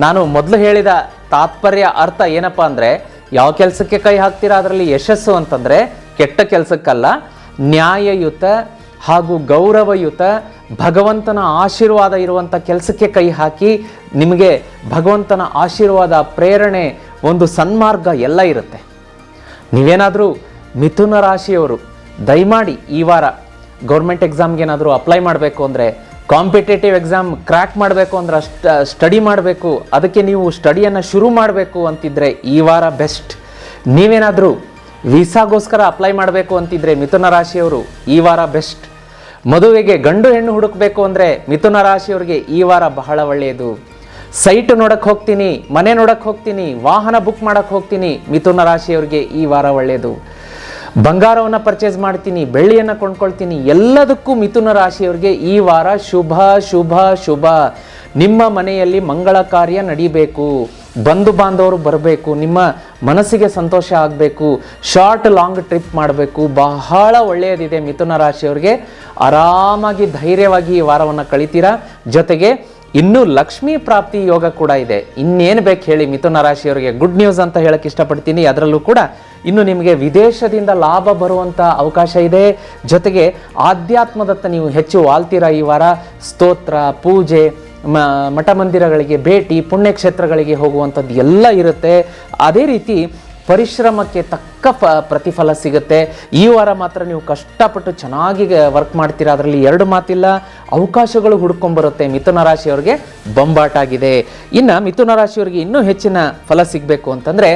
ನಾನು ಮೊದಲು ಹೇಳಿದ ತಾತ್ಪರ್ಯ ಅರ್ಥ ಏನಪ್ಪ ಅಂದರೆ, ಯಾವ ಕೆಲಸಕ್ಕೆ ಕೈ ಹಾಕ್ತೀರಾ ಅದರಲ್ಲಿ ಯಶಸ್ಸು ಅಂತಂದರೆ ಕೆಟ್ಟ ಕೆಲಸಕ್ಕಲ್ಲ, ನ್ಯಾಯಯುತ ಹಾಗೂ ಗೌರವಯುತ ಭಗವಂತನ ಆಶೀರ್ವಾದ ಇರುವಂಥ ಕೆಲಸಕ್ಕೆ ಕೈ ಹಾಕಿ ನಿಮಗೆ ಭಗವಂತನ ಆಶೀರ್ವಾದ, ಪ್ರೇರಣೆ, ಒಂದು ಸನ್ಮಾರ್ಗ ಎಲ್ಲ ಇರುತ್ತೆ. ನೀವೇನಾದರೂ ಮಿಥುನ ರಾಶಿಯವರು ದಯಮಾಡಿ ಈ ವಾರ ಗೌರ್ಮೆಂಟ್ ಎಕ್ಸಾಮ್ಗೆ ಏನಾದರೂ ಅಪ್ಲೈ ಮಾಡಬೇಕು ಅಂದರೆ, ಕಾಂಪಿಟೇಟಿವ್ ಎಕ್ಸಾಮ್ ಕ್ರ್ಯಾಕ್ ಮಾಡಬೇಕು ಅಂದ್ರೆ ಸ್ಟಡಿ ಮಾಡಬೇಕು, ಅದಕ್ಕೆ ನೀವು ಸ್ಟಡಿಯನ್ನು ಶುರು ಮಾಡಬೇಕು ಅಂತಿದ್ರೆ ಈ ವಾರ ಬೆಸ್ಟ್. ನೀವೇನಾದರೂ ವೀಸಾಗೋಸ್ಕರ ಅಪ್ಲೈ ಮಾಡಬೇಕು ಅಂತಿದ್ರೆ ಮಿಥುನ ರಾಶಿಯವರು ಈ ವಾರ ಬೆಸ್ಟ್. ಮದುವೆಗೆ ಗಂಡು ಹೆಣ್ಣು ಹುಡುಕಬೇಕು ಅಂದರೆ ಮಿಥುನ ರಾಶಿಯವರಿಗೆ ಈ ವಾರ ಬಹಳ ಒಳ್ಳೆಯದು. ಸೈಟ್ ನೋಡಕ್ಕೆ ಹೋಗ್ತೀನಿ, ಮನೆ ನೋಡಕ್ಕೆ ಹೋಗ್ತೀನಿ, ವಾಹನ ಬುಕ್ ಮಾಡಕ್ಕೆ ಹೋಗ್ತೀನಿ, ಮಿಥುನ ರಾಶಿಯವರಿಗೆ ಈ ವಾರ ಒಳ್ಳೆಯದು. ಬಂಗಾರವನ್ನು ಪರ್ಚೇಸ್ ಮಾಡ್ತೀನಿ, ಬೆಳ್ಳಿಯನ್ನು ಕೊಂಡ್ಕೊಳ್ತೀನಿ, ಎಲ್ಲದಕ್ಕೂ ಮಿಥುನ ರಾಶಿಯವರಿಗೆ ಈ ವಾರ ಶುಭ ಶುಭ ಶುಭ. ನಿಮ್ಮ ಮನೆಯಲ್ಲಿ ಮಂಗಳ ಕಾರ್ಯ ನಡೀಬೇಕು, ಬಂಧು ಬಾಂಧವರು ಬರಬೇಕು, ನಿಮ್ಮ ಮನಸ್ಸಿಗೆ ಸಂತೋಷ ಆಗಬೇಕು, ಶಾರ್ಟ್ ಲಾಂಗ್ ಟ್ರಿಪ್ ಮಾಡಬೇಕು, ಬಹಳ ಒಳ್ಳೆಯದಿದೆ ಮಿಥುನ ರಾಶಿಯವರಿಗೆ. ಆರಾಮಾಗಿ ಧೈರ್ಯವಾಗಿ ಈ ವಾರವನ್ನು ಕಳಿತೀರಾ. ಜೊತೆಗೆ ಇನ್ನೂ ಲಕ್ಷ್ಮೀ ಪ್ರಾಪ್ತಿ ಯೋಗ ಕೂಡ ಇದೆ. ಇನ್ನೇನು ಬೇಕು ಹೇಳಿ ಮಿಥುನ ರಾಶಿಯವರಿಗೆ. ಗುಡ್ ನ್ಯೂಸ್ ಅಂತ ಹೇಳಕ್ಕೆ ಇಷ್ಟಪಡ್ತೀನಿ. ಅದರಲ್ಲೂ ಕೂಡ ಇನ್ನು ನಿಮಗೆ ವಿದೇಶದಿಂದ ಲಾಭ ಬರುವಂಥ ಅವಕಾಶ ಇದೆ. ಜೊತೆಗೆ ಆಧ್ಯಾತ್ಮದತ್ತ ನೀವು ಹೆಚ್ಚು ವಾಲ್ತೀರಾ ಈ ವಾರ. ಸ್ತೋತ್ರ, ಪೂಜೆ, ಮಠ ಮಂದಿರಗಳಿಗೆ ಭೇಟಿ, ಪುಣ್ಯಕ್ಷೇತ್ರಗಳಿಗೆ ಹೋಗುವಂಥದ್ದು ಎಲ್ಲ ಇರುತ್ತೆ. ಅದೇ ರೀತಿ ಪರಿಶ್ರಮಕ್ಕೆ ತಕ್ಕ ಪ್ರತಿಫಲ ಸಿಗುತ್ತೆ. ಈ ವಾರ ಮಾತ್ರ ನೀವು ಕಷ್ಟಪಟ್ಟು ಚೆನ್ನಾಗಿ ವರ್ಕ್ ಮಾಡ್ತೀರಾ, ಅದರಲ್ಲಿ ಎರಡು ಮಾತಿಲ್ಲ. ಅವಕಾಶಗಳು ಹುಡ್ಕೊಂಬರುತ್ತೆ. ಮಿಥುನ ರಾಶಿಯವರಿಗೆ ಬೊಂಬಾಟಾಗಿದೆ. ಇನ್ನು ಮಿಥುನ ರಾಶಿಯವರಿಗೆ ಇನ್ನೂ ಹೆಚ್ಚಿನ ಫಲ ಸಿಗಬೇಕು ಅಂತಂದರೆ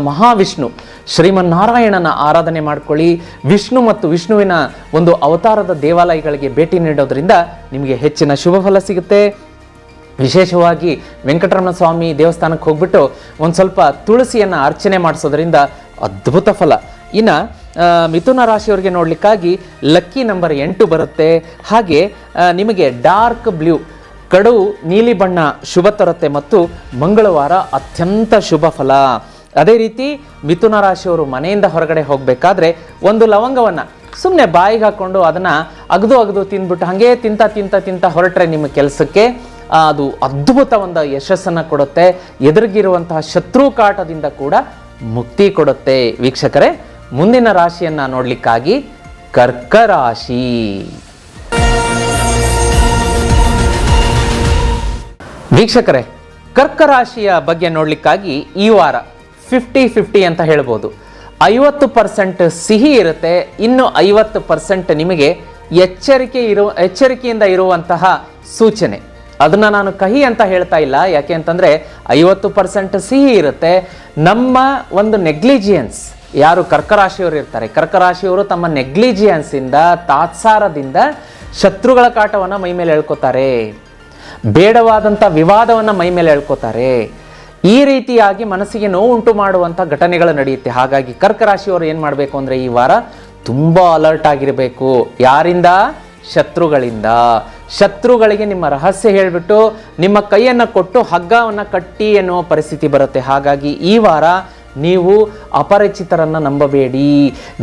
ಮಹಾವಿಷ್ಣು ಶ್ರೀಮನ್ನಾರಾಯಣನ ಆರಾಧನೆ ಮಾಡ್ಕೊಳ್ಳಿ. ವಿಷ್ಣು ಮತ್ತು ವಿಷ್ಣುವಿನ ಒಂದು ಅವತಾರದ ದೇವಾಲಯಗಳಿಗೆ ಭೇಟಿ ನೀಡೋದ್ರಿಂದ ನಿಮಗೆ ಹೆಚ್ಚಿನ ಶುಭ ಫಲ ಸಿಗುತ್ತೆ. ವಿಶೇಷವಾಗಿ ವೆಂಕಟರಮಣ ಸ್ವಾಮಿ ದೇವಸ್ಥಾನಕ್ಕೆ ಹೋಗ್ಬಿಟ್ಟು ಒಂದು ಸ್ವಲ್ಪ ತುಳಸಿಯನ್ನು ಅರ್ಚನೆ ಮಾಡಿಸೋದ್ರಿಂದ ಅದ್ಭುತ ಫಲ. ಇನ್ನು ಮಿಥುನ ರಾಶಿಯವರಿಗೆ ನೋಡಲಿಕ್ಕಾಗಿ ಲಕ್ಕಿ ನಂಬರ್ 8 ಬರುತ್ತೆ. ಹಾಗೆ ನಿಮಗೆ ಡಾರ್ಕ್ ಬ್ಲೂ ಕಡು ನೀಲಿ ಬಣ್ಣ ಶುಭ ತರುತ್ತೆ ಮತ್ತು ಮಂಗಳವಾರ ಅತ್ಯಂತ ಶುಭ ಫಲ. ಅದೇ ರೀತಿ ಮಿಥುನ ರಾಶಿಯವರು ಮನೆಯಿಂದ ಹೊರಗಡೆ ಹೋಗಬೇಕಾದ್ರೆ ಒಂದು ಲವಂಗವನ್ನು ಸುಮ್ಮನೆ ಬಾಯಿಗೆ ಹಾಕ್ಕೊಂಡು ಅದನ್ನು ಅಗದು ತಿಂದ್ಬಿಟ್ಟು ಹಾಗೇ ತಿಂತ ಹೊರಟ್ರೆ ನಿಮ್ಮ ಕೆಲಸಕ್ಕೆ ಅದು ಅದ್ಭುತ ಒಂದು ಯಶಸ್ಸನ್ನು ಕೊಡುತ್ತೆ. ಎದುರಿಗಿರುವಂತಹ ಶತ್ರು ಕಾಟದಿಂದ ಕೂಡ ಮುಕ್ತಿ ಕೊಡುತ್ತೆ. ವೀಕ್ಷಕರೇ, ಮುಂದಿನ ರಾಶಿಯನ್ನು ನೋಡಲಿಕ್ಕಾಗಿ ಕರ್ಕ ರಾಶಿ. ವೀಕ್ಷಕರೇ, ಕರ್ಕ ರಾಶಿಯ ಬಗ್ಗೆ ನೋಡಲಿಕ್ಕಾಗಿ ಈ ವಾರ 50-50 ಅಂತ ಹೇಳ್ಬೋದು. 50% ಸಿಹಿ ಇರುತ್ತೆ, ಇನ್ನು 50% ನಿಮಗೆ ಎಚ್ಚರಿಕೆಯಿಂದ ಇರುವಂತಹ ಸೂಚನೆ. ಅದನ್ನು ನಾನು ಕಹಿ ಅಂತ ಹೇಳ್ತಾ ಇಲ್ಲ, ಯಾಕೆ ಅಂತಂದರೆ 50% ಸಿಹಿ ಇರುತ್ತೆ. ನಮ್ಮ ಒಂದು ನೆಗ್ಲಿಜಿಯನ್ಸ್, ಯಾರು ಕರ್ಕರಾಶಿಯವರು ಇರ್ತಾರೆ, ಕರ್ಕರಾಶಿಯವರು ತಮ್ಮ ನೆಗ್ಲಿಜಿಯನ್ಸಿಂದ, ತಾತ್ಸಾರದಿಂದ ಶತ್ರುಗಳ ಕಾಟವನ್ನು ಮೈ ಮೇಲೆ ಎಳ್ಕೋತಾರೆ, ಬೇಡವಾದಂಥ ವಿವಾದವನ್ನು ಮೈ ಮೇಲೆ ಎಳ್ಕೋತಾರೆ. ಈ ರೀತಿಯಾಗಿ ಮನಸ್ಸಿಗೆ ನೋವುಂಟು ಮಾಡುವಂಥ ಘಟನೆಗಳು ನಡೆಯುತ್ತೆ. ಹಾಗಾಗಿ ಕರ್ಕರಾಶಿಯವರು ಏನು ಮಾಡಬೇಕು ಅಂದರೆ ಈ ವಾರ ತುಂಬ ಅಲರ್ಟ್ ಆಗಿರಬೇಕು. ಯಾರಿಂದ? ಶತ್ರುಗಳಿಂದ. ಶತ್ರುಗಳಿಗೆ ನಿಮ್ಮ ರಹಸ್ಯ ಹೇಳಿಬಿಟ್ಟು ನಿಮ್ಮ ಕೈಯನ್ನು ಕೊಟ್ಟು ಹಗ್ಗವನ್ನು ಕಟ್ಟಿ ಎನ್ನುವ ಪರಿಸ್ಥಿತಿ ಬರುತ್ತೆ. ಹಾಗಾಗಿ ಈ ವಾರ ನೀವು ಅಪರಿಚಿತರನ್ನು ನಂಬಬೇಡಿ.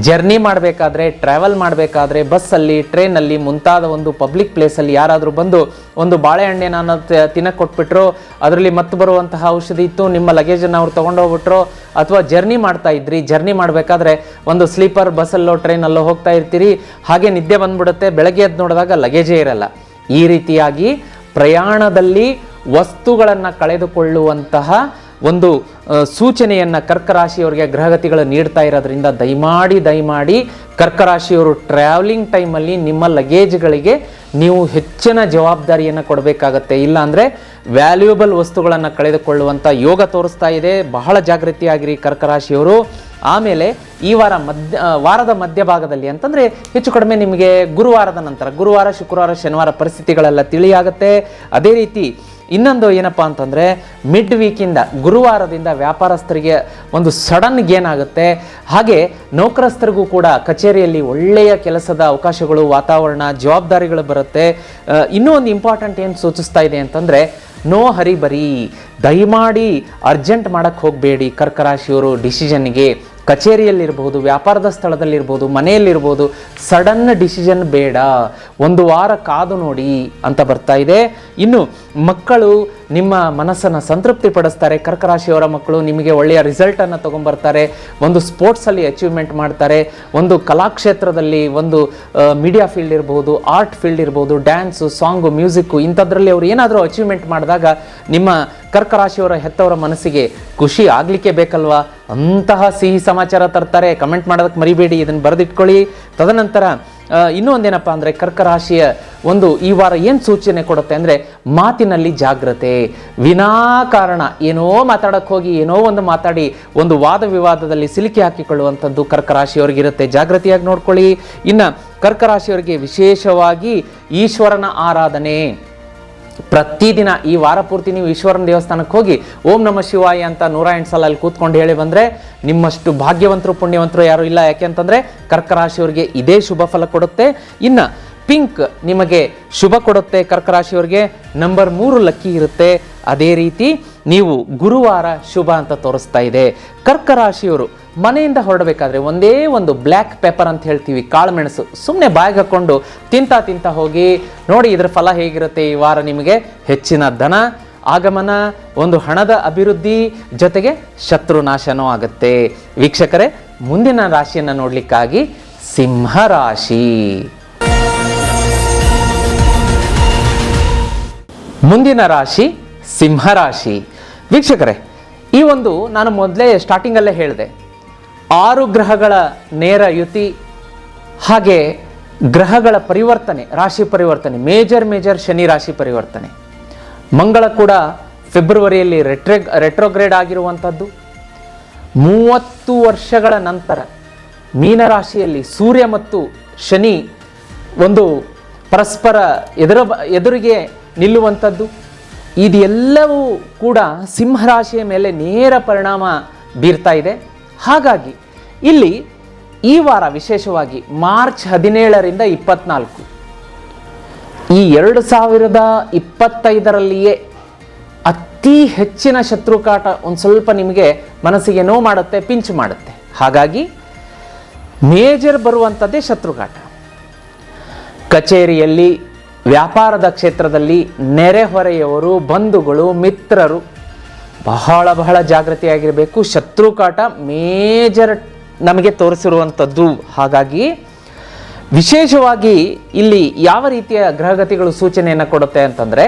ಜರ್ನಿ ಮಾಡಬೇಕಾದ್ರೆ, ಟ್ರಾವೆಲ್ ಮಾಡಬೇಕಾದ್ರೆ, ಬಸ್ಸಲ್ಲಿ, ಟ್ರೈನಲ್ಲಿ ಮುಂತಾದ ಒಂದು ಪಬ್ಲಿಕ್ ಪ್ಲೇಸಲ್ಲಿ ಯಾರಾದರೂ ಬಂದು ಒಂದು ಬಾಳೆಹಣ್ಣೆನ ತಿನ್ನಕ್ಕೆ ಕೊಟ್ಬಿಟ್ರು, ಅದರಲ್ಲಿ ಮತ್ತೆ ಬರುವಂತಹ ಔಷಧಿ ಇತ್ತು, ನಿಮ್ಮ ಲಗೇಜನ್ನು ಅವ್ರು ತೊಗೊಂಡೋಗ್ಬಿಟ್ರು, ಅಥವಾ ಜರ್ನಿ ಮಾಡ್ತಾ ಇದ್ರಿ, ಜರ್ನಿ ಮಾಡಬೇಕಾದ್ರೆ ಒಂದು ಸ್ಲೀಪರ್ ಬಸ್ಸಲ್ಲೋ ಟ್ರೈನಲ್ಲೋ ಹೋಗ್ತಾ ಇರ್ತೀರಿ, ಹಾಗೆ ನಿದ್ದೆ ಬಂದ್ಬಿಡುತ್ತೆ, ಬೆಳಗ್ಗೆ ಎದ್ದು ನೋಡಿದಾಗ ಲಗೇಜೇ ಇರಲ್ಲ. ಈ ರೀತಿಯಾಗಿ ಪ್ರಯಾಣದಲ್ಲಿ ವಸ್ತುಗಳನ್ನು ಕಳೆದುಕೊಳ್ಳುವಂತಹ ಒಂದು ಸೂಚನೆಯನ್ನು ಕರ್ಕರಾಶಿಯವರಿಗೆ ಗ್ರಹಗತಿಗಳು ನೀಡ್ತಾ ಇರೋದ್ರಿಂದ ದಯಮಾಡಿ ಕರ್ಕರಾಶಿಯವರು ಟ್ರಾವೆಲಿಂಗ್ ಟೈಮಲ್ಲಿ ನಿಮ್ಮ ಲಗೇಜ್ಗಳಿಗೆ ನೀವು ಹೆಚ್ಚಿನ ಜವಾಬ್ದಾರಿಯನ್ನು ಕೊಡಬೇಕಾಗತ್ತೆ. ಇಲ್ಲಾಂದರೆ ವ್ಯಾಲ್ಯೂಯಬಲ್ ವಸ್ತುಗಳನ್ನು ಕಳೆದುಕೊಳ್ಳುವಂಥ ಯೋಗ ತೋರಿಸ್ತಾ ಇದೆ. ಬಹಳ ಜಾಗೃತಿಯಾಗಿರಿ ಕರ್ಕರಾಶಿಯವರು. ಆಮೇಲೆ ಈ ವಾರದ ಮಧ್ಯಭಾಗದಲ್ಲಿ ಅಂತಂದರೆ ಹೆಚ್ಚು ಕಡಿಮೆ ನಿಮಗೆ ಗುರುವಾರದ ನಂತರ, ಗುರುವಾರ, ಶುಕ್ರವಾರ, ಶನಿವಾರ ಪರಿಸ್ಥಿತಿಗಳೆಲ್ಲ ತಿಳಿಯಾಗುತ್ತೆ. ಅದೇ ರೀತಿ ಇನ್ನೊಂದು ಏನಪ್ಪ ಅಂತಂದರೆ ಮಿಡ್ ವೀಕಿಂದ, ಗುರುವಾರದಿಂದ ವ್ಯಾಪಾರಸ್ಥರಿಗೆ ಒಂದು ಸಡನ್ ಗೇನ್ ಆಗುತ್ತೆ. ಹಾಗೆ ನೌಕರಸ್ಥರಿಗೂ ಕೂಡ ಕಚೇರಿಯಲ್ಲಿ ಒಳ್ಳೆಯ ಕೆಲಸದ ಅವಕಾಶಗಳು, ವಾತಾವರಣ, ಜವಾಬ್ದಾರಿಗಳು ಬರುತ್ತೆ. ಇನ್ನೂ ಒಂದು ಇಂಪಾರ್ಟೆಂಟ್ ಏನು ಸೂಚಿಸ್ತಾ ಇದೆ ಅಂತಂದರೆ ನೋ ಹರಿಬರಿ. ದಯಮಾಡಿ ಅರ್ಜೆಂಟ್ ಮಾಡೋಕ್ಕೆ ಹೋಗಬೇಡಿ ಕರ್ಕರಾಶಿಯವರು ಡಿಸಿಷನ್ಗೆ. ಕಚೇರಿಯಲ್ಲಿರ್ಬೋದು, ವ್ಯಾಪಾರದ ಸ್ಥಳದಲ್ಲಿರ್ಬೋದು, ಮನೆಯಲ್ಲಿರ್ಬೋದು, ಸಡನ್ ಡಿಸಿಷನ್ ಬೇಡ. ಒಂದು ವಾರ ಕಾದು ನೋಡಿ ಅಂತ ಬರ್ತಾ ಇದೆ. ಇನ್ನು ಮಕ್ಕಳು ನಿಮ್ಮ ಮನಸ್ಸನ್ನು ಸಂತೃಪ್ತಿ ಪಡಿಸ್ತಾರೆ. ಕರ್ಕರಾಶಿಯವರ ಮಕ್ಕಳು ನಿಮಗೆ ಒಳ್ಳೆಯ ರಿಸಲ್ಟನ್ನು ತೊಗೊಂಬರ್ತಾರೆ. ಒಂದು ಸ್ಪೋರ್ಟ್ಸಲ್ಲಿ ಅಚೀವ್ಮೆಂಟ್ ಮಾಡ್ತಾರೆ. ಒಂದು ಕಲಾಕ್ಷೇತ್ರದಲ್ಲಿ, ಒಂದು ಮೀಡಿಯಾ ಫೀಲ್ಡ್ ಇರ್ಬೋದು, ಆರ್ಟ್ ಫೀಲ್ಡ್ ಇರ್ಬೋದು, ಡ್ಯಾನ್ಸು, ಸಾಂಗು, ಮ್ಯೂಸಿಕ್ಕು ಇಂಥದ್ರಲ್ಲಿ ಅವರು ಏನಾದರೂ ಅಚೀವ್ಮೆಂಟ್ ಮಾಡಿದಾಗ ನಿಮ್ಮ ಕರ್ಕರಾಶಿಯವರ ಹೆತ್ತವರ ಮನಸ್ಸಿಗೆ ಖುಷಿ ಆಗಲಿಕ್ಕೆ ಬೇಕಲ್ವಾ? ಅಂತಹ ಸಿಹಿ ಸಮಾಚಾರ ತರ್ತಾರೆ. ಕಮೆಂಟ್ ಮಾಡೋದಕ್ಕೆ ಮರಿಬೇಡಿ, ಇದನ್ನು ಬರೆದಿಟ್ಕೊಳ್ಳಿ. ತದನಂತರ ಇನ್ನೂ ಒಂದೇನಪ್ಪ ಅಂದರೆ ಕರ್ಕರಾಶಿಯ ಒಂದು ಈ ವಾರ ಏನು ಸೂಚನೆ ಕೊಡುತ್ತೆ ಅಂದರೆ ಮಾತಿನಲ್ಲಿ ಜಾಗ್ರತೆ. ವಿನಾಕಾರಣ ಏನೋ ಮಾತಾಡೋಕ್ಕೆ ಹೋಗಿ ಏನೋ ಒಂದು ಮಾತಾಡಿ ಒಂದು ವಾದ ವಿವಾದದಲ್ಲಿ ಸಿಲುಕಿ ಹಾಕಿಕೊಳ್ಳುವಂಥದ್ದು ಕರ್ಕರಾಶಿಯವರಿಗಿರುತ್ತೆ. ಜಾಗೃತಿಯಾಗಿ ನೋಡ್ಕೊಳ್ಳಿ. ಇನ್ನು ಕರ್ಕರಾಶಿಯವರಿಗೆ ವಿಶೇಷವಾಗಿ ಈಶ್ವರನ ಆರಾಧನೆ. ಪ್ರತಿದಿನ ಈ ವಾರ ಪೂರ್ತಿ ನೀವು ಈಶ್ವರನ ದೇವಸ್ಥಾನಕ್ಕೆ ಹೋಗಿ ಓಂ ನಮಃ ಶಿವಾಯ ಅಂತ 108 ಸಲ ಅಲ್ಲಿ ಕೂತ್ಕೊಂಡು ಹೇಳಿ ಬಂದರೆ ನಿಮ್ಮಷ್ಟು ಭಾಗ್ಯವಂತರು, ಪುಣ್ಯವಂತರು ಯಾರು ಇಲ್ಲ. ಯಾಕೆ ಅಂತಂದರೆ ಕರ್ಕರಾಶಿಯವರಿಗೆ ಇದೇ ಶುಭ ಫಲ ಕೊಡುತ್ತೆ. ಇನ್ನು ಪಿಂಕ್ ನಿಮಗೆ ಶುಭ ಕೊಡುತ್ತೆ. ಕರ್ಕರಾಶಿಯವರಿಗೆ ನಂಬರ್ 3 ಲಕ್ಕಿ ಇರುತ್ತೆ. ಅದೇ ರೀತಿ ನೀವು ಗುರುವಾರ ಶುಭ ಅಂತ ತೋರಿಸ್ತಾ ಇದೆ. ಕರ್ಕರಾಶಿಯವರು ಮನೆಯಿಂದ ಹೊರಡಬೇಕಾದ್ರೆ ಒಂದೇ ಒಂದು ಬ್ಲ್ಯಾಕ್ ಪೆಪ್ಪರ್ ಅಂತ ಹೇಳ್ತೀವಿ, ಕಾಳುಮೆಣಸು, ಸುಮ್ಮನೆ ಬಾಯಿಗೆ ಹಾಕ್ಕೊಂಡು ತಿಂತ ಹೋಗಿ ನೋಡಿ ಇದರ ಫಲ ಹೇಗಿರುತ್ತೆ. ಈ ವಾರ ನಿಮಗೆ ಹೆಚ್ಚಿನ ಧನ ಆಗಮನ, ಒಂದು ಹಣದ ಅಭಿವೃದ್ಧಿ, ಜೊತೆಗೆ ಶತ್ರುನಾಶನೂ ಆಗುತ್ತೆ. ವೀಕ್ಷಕರೇ, ಮುಂದಿನ ರಾಶಿಯನ್ನು ನೋಡಲಿಕ್ಕಾಗಿ ಸಿಂಹರಾಶಿ. ಮುಂದಿನ ರಾಶಿ ಸಿಂಹರಾಶಿ. ವೀಕ್ಷಕರೇ, ಈ ಒಂದು ನಾನು ಮೊದಲೇ ಸ್ಟಾರ್ಟಿಂಗಲ್ಲೇ ಹೇಳಿದೆ, 6 ಗ್ರಹಗಳ ನೇರ ಯುತಿ, ಹಾಗೆ ಗ್ರಹಗಳ ಪರಿವರ್ತನೆ, ರಾಶಿ ಪರಿವರ್ತನೆ, ಮೇಜರ್ ಶನಿ ರಾಶಿ ಪರಿವರ್ತನೆ. ಮಂಗಳ ಕೂಡ ಫೆಬ್ರವರಿಯಲ್ಲಿ ರೆಟ್ರೋಗ್ರೇಡ್ ಆಗಿರುವಂಥದ್ದು. 30 ವರ್ಷಗಳ ನಂತರ ಮೀನರಾಶಿಯಲ್ಲಿ ಸೂರ್ಯ ಮತ್ತು ಶನಿ ಒಂದು ಪರಸ್ಪರ ಎದುರಿಗೆ ನಿಲ್ಲುವಂಥದ್ದು, ಇದೆಲ್ಲವೂ ಕೂಡ ಸಿಂಹರಾಶಿಯ ಮೇಲೆ ನೇರ ಪರಿಣಾಮ ಬೀರ್ತಾ ಇದೆ. ಹಾಗಾಗಿ ಇಲ್ಲಿ ಈ ವಾರ ವಿಶೇಷವಾಗಿ ಮಾರ್ಚ್ 17ರಿಂದ 24 ಈ 2025ರಲ್ಲಿಯೇ ಅತಿ ಹೆಚ್ಚಿನ ಶತ್ರುಕಾಟ ಒಂದು ಸ್ವಲ್ಪ ನಿಮಗೆ ಮನಸ್ಸಿಗೆ ನೋವು ಮಾಡುತ್ತೆ, ಪಿಂಚ್ ಮಾಡುತ್ತೆ. ಹಾಗಾಗಿ ಮೇಜರ್ ಬರುವಂಥದ್ದೇ ಶತ್ರುಕಾಟ. ಕಚೇರಿಯಲ್ಲಿ, ವ್ಯಾಪಾರದ ಕ್ಷೇತ್ರದಲ್ಲಿ ನೆರೆಹೊರೆಯವರು, ಬಂಧುಗಳು, ಮಿತ್ರರು ಬಹಳ ಜಾಗೃತಿಯಾಗಿರಬೇಕು. ಶತ್ರುಕಾಟ ಮೇಜರ್ ನಮಗೆ ತೋರಿಸಿರುವಂಥದ್ದು. ಹಾಗಾಗಿ ವಿಶೇಷವಾಗಿ ಇಲ್ಲಿ ಯಾವ ರೀತಿಯ ಗ್ರಹಗತಿಗಳು ಸೂಚನೆಯನ್ನು ಕೊಡುತ್ತೆ ಅಂತಂದರೆ,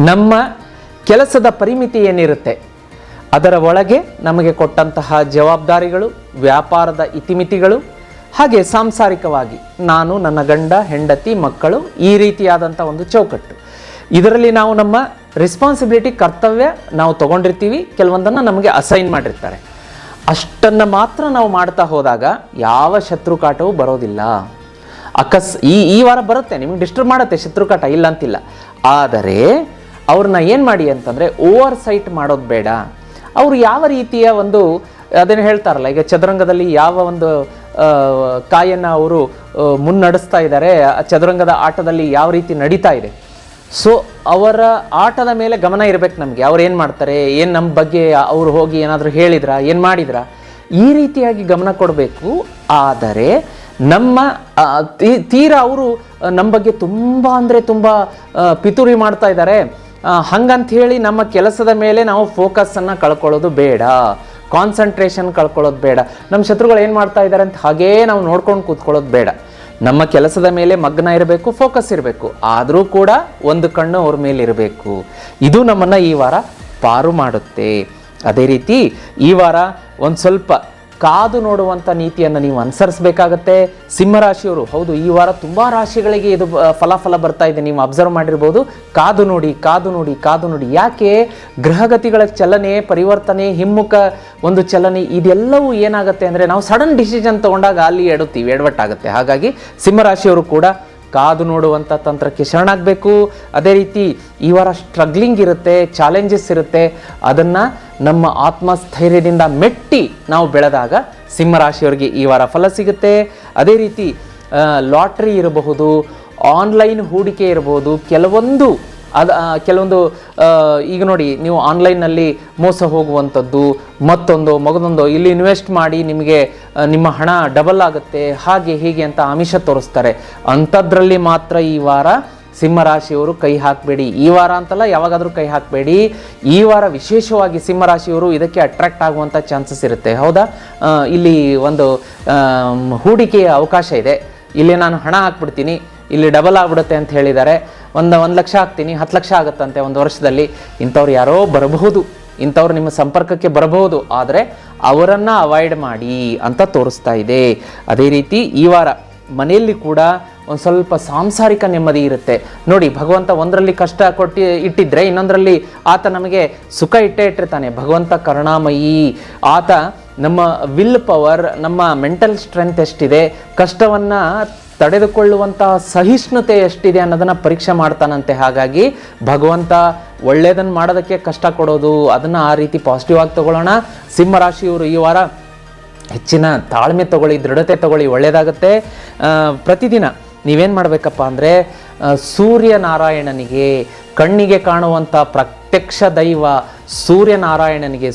ನಮ್ಮ ಕೆಲಸದ ಪರಿಮಿತಿ ಏನಿರುತ್ತೆ ಅದರ ಒಳಗೆ ನಮಗೆ ಕೊಟ್ಟಂತಹ ಜವಾಬ್ದಾರಿಗಳು, ವ್ಯಾಪಾರದ ಇತಿಮಿತಿಗಳು, ಹಾಗೆ ಸಾಂಸಾರಿಕವಾಗಿ ನಾನು, ನನ್ನ ಗಂಡ, ಹೆಂಡತಿ, ಮಕ್ಕಳು, ಈ ರೀತಿಯಾದಂಥ ಒಂದು ಚೌಕಟ್ಟು, ಇದರಲ್ಲಿ ನಾವು ನಮ್ಮ ರೆಸ್ಪಾನ್ಸಿಬಿಲಿಟಿ, ಕರ್ತವ್ಯ ನಾವು ತಗೊಂಡಿರ್ತೀವಿ. ಕೆಲವೊಂದನ್ನು ನಮಗೆ ಅಸೈನ್ ಮಾಡಿರ್ತಾರೆ. ಅಷ್ಟನ್ನು ಮಾತ್ರ ನಾವು ಮಾಡ್ತಾ ಹೋದಾಗ ಯಾವ ಶತ್ರುಕಾಟವೂ ಬರೋದಿಲ್ಲ. ಈ ವಾರ ಬರುತ್ತೆ, ನಿಮಗೆ ಡಿಸ್ಟರ್ಬ್ ಮಾಡುತ್ತೆ ಶತ್ರುಕಾಟ, ಇಲ್ಲ ಅಂತಿಲ್ಲ. ಆದರೆ ಅವ್ರನ್ನ ಏನು ಮಾಡಿ ಅಂತಂದರೆ ಓವರ್ ಸೈಟ್ ಮಾಡೋದು ಬೇಡ. ಅವರು ಯಾವ ರೀತಿಯ ಒಂದು ಅದೇನು ಹೇಳ್ತಾರಲ್ಲ, ಈಗ ಚದುರಂಗದಲ್ಲಿ ಯಾವ ಒಂದು ಕಾಯನ್ನು ಅವರು ಮುನ್ನಡೆಸ್ತಾ ಇದ್ದಾರೆ, ಆ ಚದುರಂಗದ ಆಟದಲ್ಲಿ ಯಾವ ರೀತಿ ನಡೀತಾ ಇದೆ, ಸೊ ಅವರ ಆಟದ ಮೇಲೆ ಗಮನ ಇರಬೇಕು ನಮಗೆ. ಅವ್ರು ಏನು ಮಾಡ್ತಾರೆ, ಏನು ನಮ್ಮ ಬಗ್ಗೆ ಅವರು ಹೋಗಿ ಏನಾದರೂ ಹೇಳಿದ್ರಾ, ಏನು ಮಾಡಿದ್ರಾ, ಈ ರೀತಿಯಾಗಿ ಗಮನ ಕೊಡಬೇಕು. ಆದರೆ ನಮ್ಮ ತೀರಾ ಅವರು ನಮ್ಮ ಬಗ್ಗೆ ತುಂಬ ಅಂದರೆ ತುಂಬ ಪಿತೂರಿ ಮಾಡ್ತಾ ಇದ್ದಾರೆ, ಹಂಗಂತ ಹೇಳಿ ನಮ್ಮ ಕೆಲಸದ ಮೇಲೆ ನಾವು ಫೋಕಸನ್ನು ಕಳ್ಕೊಳ್ಳೋದು ಬೇಡ, ಕಾನ್ಸಂಟ್ರೇಷನ್ ಕಳ್ಕೊಳ್ಳೋದು ಬೇಡ. ನಮ್ಮ ಶತ್ರುಗಳು ಏನು ಮಾಡ್ತಾ ಇದ್ದಾರೆ ಅಂತ ಹಾಗೇ ನಾವು ನೋಡ್ಕೊಂಡು ಕೂತ್ಕೊಳ್ಳೋದು ಬೇಡ. ನಮ್ಮ ಕೆಲಸದ ಮೇಲೆ ಮಗ್ನ ಇರಬೇಕು, ಫೋಕಸ್ ಇರಬೇಕು. ಆದರೂ ಕೂಡ ಒಂದು ಕಣ್ಣು ಅವ್ರ ಮೇಲೆ ಇರಬೇಕು. ಇದು ನಮ್ಮನ್ನು ಈ ವಾರ ಪಾರು ಮಾಡುತ್ತೆ. ಅದೇ ರೀತಿ ಈ ವಾರ ಒಂದು ಸ್ವಲ್ಪ ಕಾದು ನೋಡುವಂಥ ನೀತಿಯನ್ನು ನೀವು ಅನುಸರಿಸಬೇಕಾಗತ್ತೆ ಸಿಂಹರಾಶಿಯವರು. ಹೌದು, ಈ ವಾರ ತುಂಬ ರಾಶಿಗಳಿಗೆ ಇದು ಫಲಾಫಲ ಬರ್ತಾ ಇದೆ, ನೀವು ಅಬ್ಸರ್ವ್ ಮಾಡಿರ್ಬೋದು. ಕಾದು ನೋಡಿ, ಕಾದು ನೋಡಿ, ಕಾದು ನೋಡಿ. ಯಾಕೆ? ಗ್ರಹಗತಿಗಳ ಚಲನೆ, ಪರಿವರ್ತನೆ, ಹಿಮ್ಮುಖ ಒಂದು ಚಲನೆ, ಇದೆಲ್ಲವೂ ಏನಾಗುತ್ತೆ ಅಂದರೆ ನಾವು ಸಡನ್ ಡಿಸಿಷನ್ ತೊಗೊಂಡಾಗ ಅಲ್ಲಿ ಎಡವಟ್ಟಾಗುತ್ತೆ. ಹಾಗಾಗಿ ಸಿಂಹರಾಶಿಯವರು ಕೂಡ ಕಾದು ನೋಡುವಂಥ ತಂತ್ರಕ್ಕೆ ಶರಣಾಗಬೇಕು. ಅದೇ ರೀತಿ ಈ ವಾರ ಸ್ಟ್ರಗ್ಲಿಂಗ್ ಇರುತ್ತೆ, ಚಾಲೆಂಜಸ್ ಇರುತ್ತೆ. ಅದನ್ನು ನಮ್ಮ ಆತ್ಮಸ್ಥೈರ್ಯದಿಂದ ಮೆಟ್ಟಿ ನಾವು ಬೆಳೆದಾಗ ಸಿಂಹರಾಶಿಯವರಿಗೆ ಈ ವಾರ ಫಲ ಸಿಗುತ್ತೆ. ಅದೇ ರೀತಿ ಲಾಟ್ರಿ ಇರಬಹುದು, ಆನ್ಲೈನ್ ಹೂಡಿಕೆ ಇರಬಹುದು, ಕೆಲವೊಂದು ಈಗ ನೋಡಿ, ನೀವು ಆನ್ಲೈನ್ನಲ್ಲಿ ಮೋಸ ಹೋಗುವಂಥದ್ದು, ಮಗದೊಂದು ಇಲ್ಲಿ ಇನ್ವೆಸ್ಟ್ ಮಾಡಿ ನಿಮಗೆ ನಿಮ್ಮ ಹಣ ಡಬಲ್ ಆಗುತ್ತೆ, ಹಾಗೆ ಹೀಗೆ ಅಂತ ಆಮಿಷ ತೋರಿಸ್ತಾರೆ. ಅಂಥದ್ರಲ್ಲಿ ಮಾತ್ರ ಈ ವಾರ ಸಿಂಹರಾಶಿಯವರು ಕೈ ಹಾಕಬೇಡಿ. ಈ ವಾರ ಅಂತಲ್ಲ, ಯಾವಾಗಾದರೂ ಕೈ ಹಾಕಬೇಡಿ. ಈ ವಾರ ವಿಶೇಷವಾಗಿ ಸಿಂಹರಾಶಿಯವರು ಇದಕ್ಕೆ ಅಟ್ರಾಕ್ಟ್ ಆಗುವಂಥ ಚಾನ್ಸಸ್ ಇರುತ್ತೆ. ಹೌದಾ, ಇಲ್ಲಿ ಒಂದು ಹೂಡಿಕೆಯ ಅವಕಾಶ ಇದೆ, ಇಲ್ಲಿ ನಾನು ಹಣ ಹಾಕ್ಬಿಡ್ತೀನಿ, ಇಲ್ಲಿ ಡಬಲ್ ಆಗಿಬಿಡುತ್ತೆ ಅಂತ ಹೇಳಿದ್ದಾರೆ, 1 ಲಕ್ಷ ಹಾಕ್ತೀನಿ, 10 ಲಕ್ಷ ಆಗುತ್ತಂತೆ ಒಂದು ವರ್ಷದಲ್ಲಿ. ಇಂಥವ್ರು ಯಾರೋ ಬರಬಹುದು, ಇಂಥವ್ರು ನಿಮ್ಮ ಸಂಪರ್ಕಕ್ಕೆ ಬರಬಹುದು, ಆದರೆ ಅವರನ್ನು ಅವಾಯ್ಡ್ ಮಾಡಿ ಅಂತ ತೋರಿಸ್ತಾ ಇದೆ. ಅದೇ ರೀತಿ ಈ ವಾರ ಮನೆಯಲ್ಲಿ ಕೂಡ ಒಂದು ಸ್ವಲ್ಪ ಸಾಂಸಾರಿಕ ನೆಮ್ಮದಿ ಇರುತ್ತೆ. ನೋಡಿ, ಭಗವಂತ ಒಂದರಲ್ಲಿ ಕಷ್ಟ ಇಟ್ಟಿದ್ರೆ ಇನ್ನೊಂದರಲ್ಲಿ ಆತ ನಮಗೆ ಸುಖ ಇಟ್ಟಿರ್ತಾನೆ. ಭಗವಂತ ಕರುಣಾಮಯಿ. ಆತ ನಮ್ಮ ವಿಲ್ ಪವರ್, ನಮ್ಮ ಮೆಂಟಲ್ ಸ್ಟ್ರೆಂತ್ ಎಷ್ಟಿದೆ, ಕಷ್ಟವನ್ನು ತಡೆದುಕೊಳ್ಳುವಂತಹ ಸಹಿಷ್ಣುತೆ ಎಷ್ಟಿದೆ ಅನ್ನೋದನ್ನು ಪರೀಕ್ಷೆ ಮಾಡ್ತಾನಂತೆ. ಹಾಗಾಗಿ ಭಗವಂತ ಒಳ್ಳೆಯದನ್ನು ಮಾಡೋದಕ್ಕೆ ಕಷ್ಟ ಕೊಡೋದು, ಅದನ್ನು ಆ ರೀತಿ ಪಾಸಿಟಿವ್ ಆಗಿ ತಗೊಳ್ಳೋಣ. ಸಿಂಹರಾಶಿಯವರು ಈ ವಾರ ಹೆಚ್ಚಿನ ತಾಳ್ಮೆ ತಗೊಳ್ಳಿ, ದೃಢತೆ ತಗೊಳ್ಳಿ, ಒಳ್ಳೆಯದಾಗುತ್ತೆ. ಪ್ರತಿದಿನ ನೀವೇನು ಮಾಡಬೇಕಪ್ಪ ಅಂದರೆ ಸೂರ್ಯನಾರಾಯಣನಿಗೆ, ಕಣ್ಣಿಗೆ ಕಾಣುವಂಥ ಪ್ರತ್ಯಕ್ಷ ದೈವ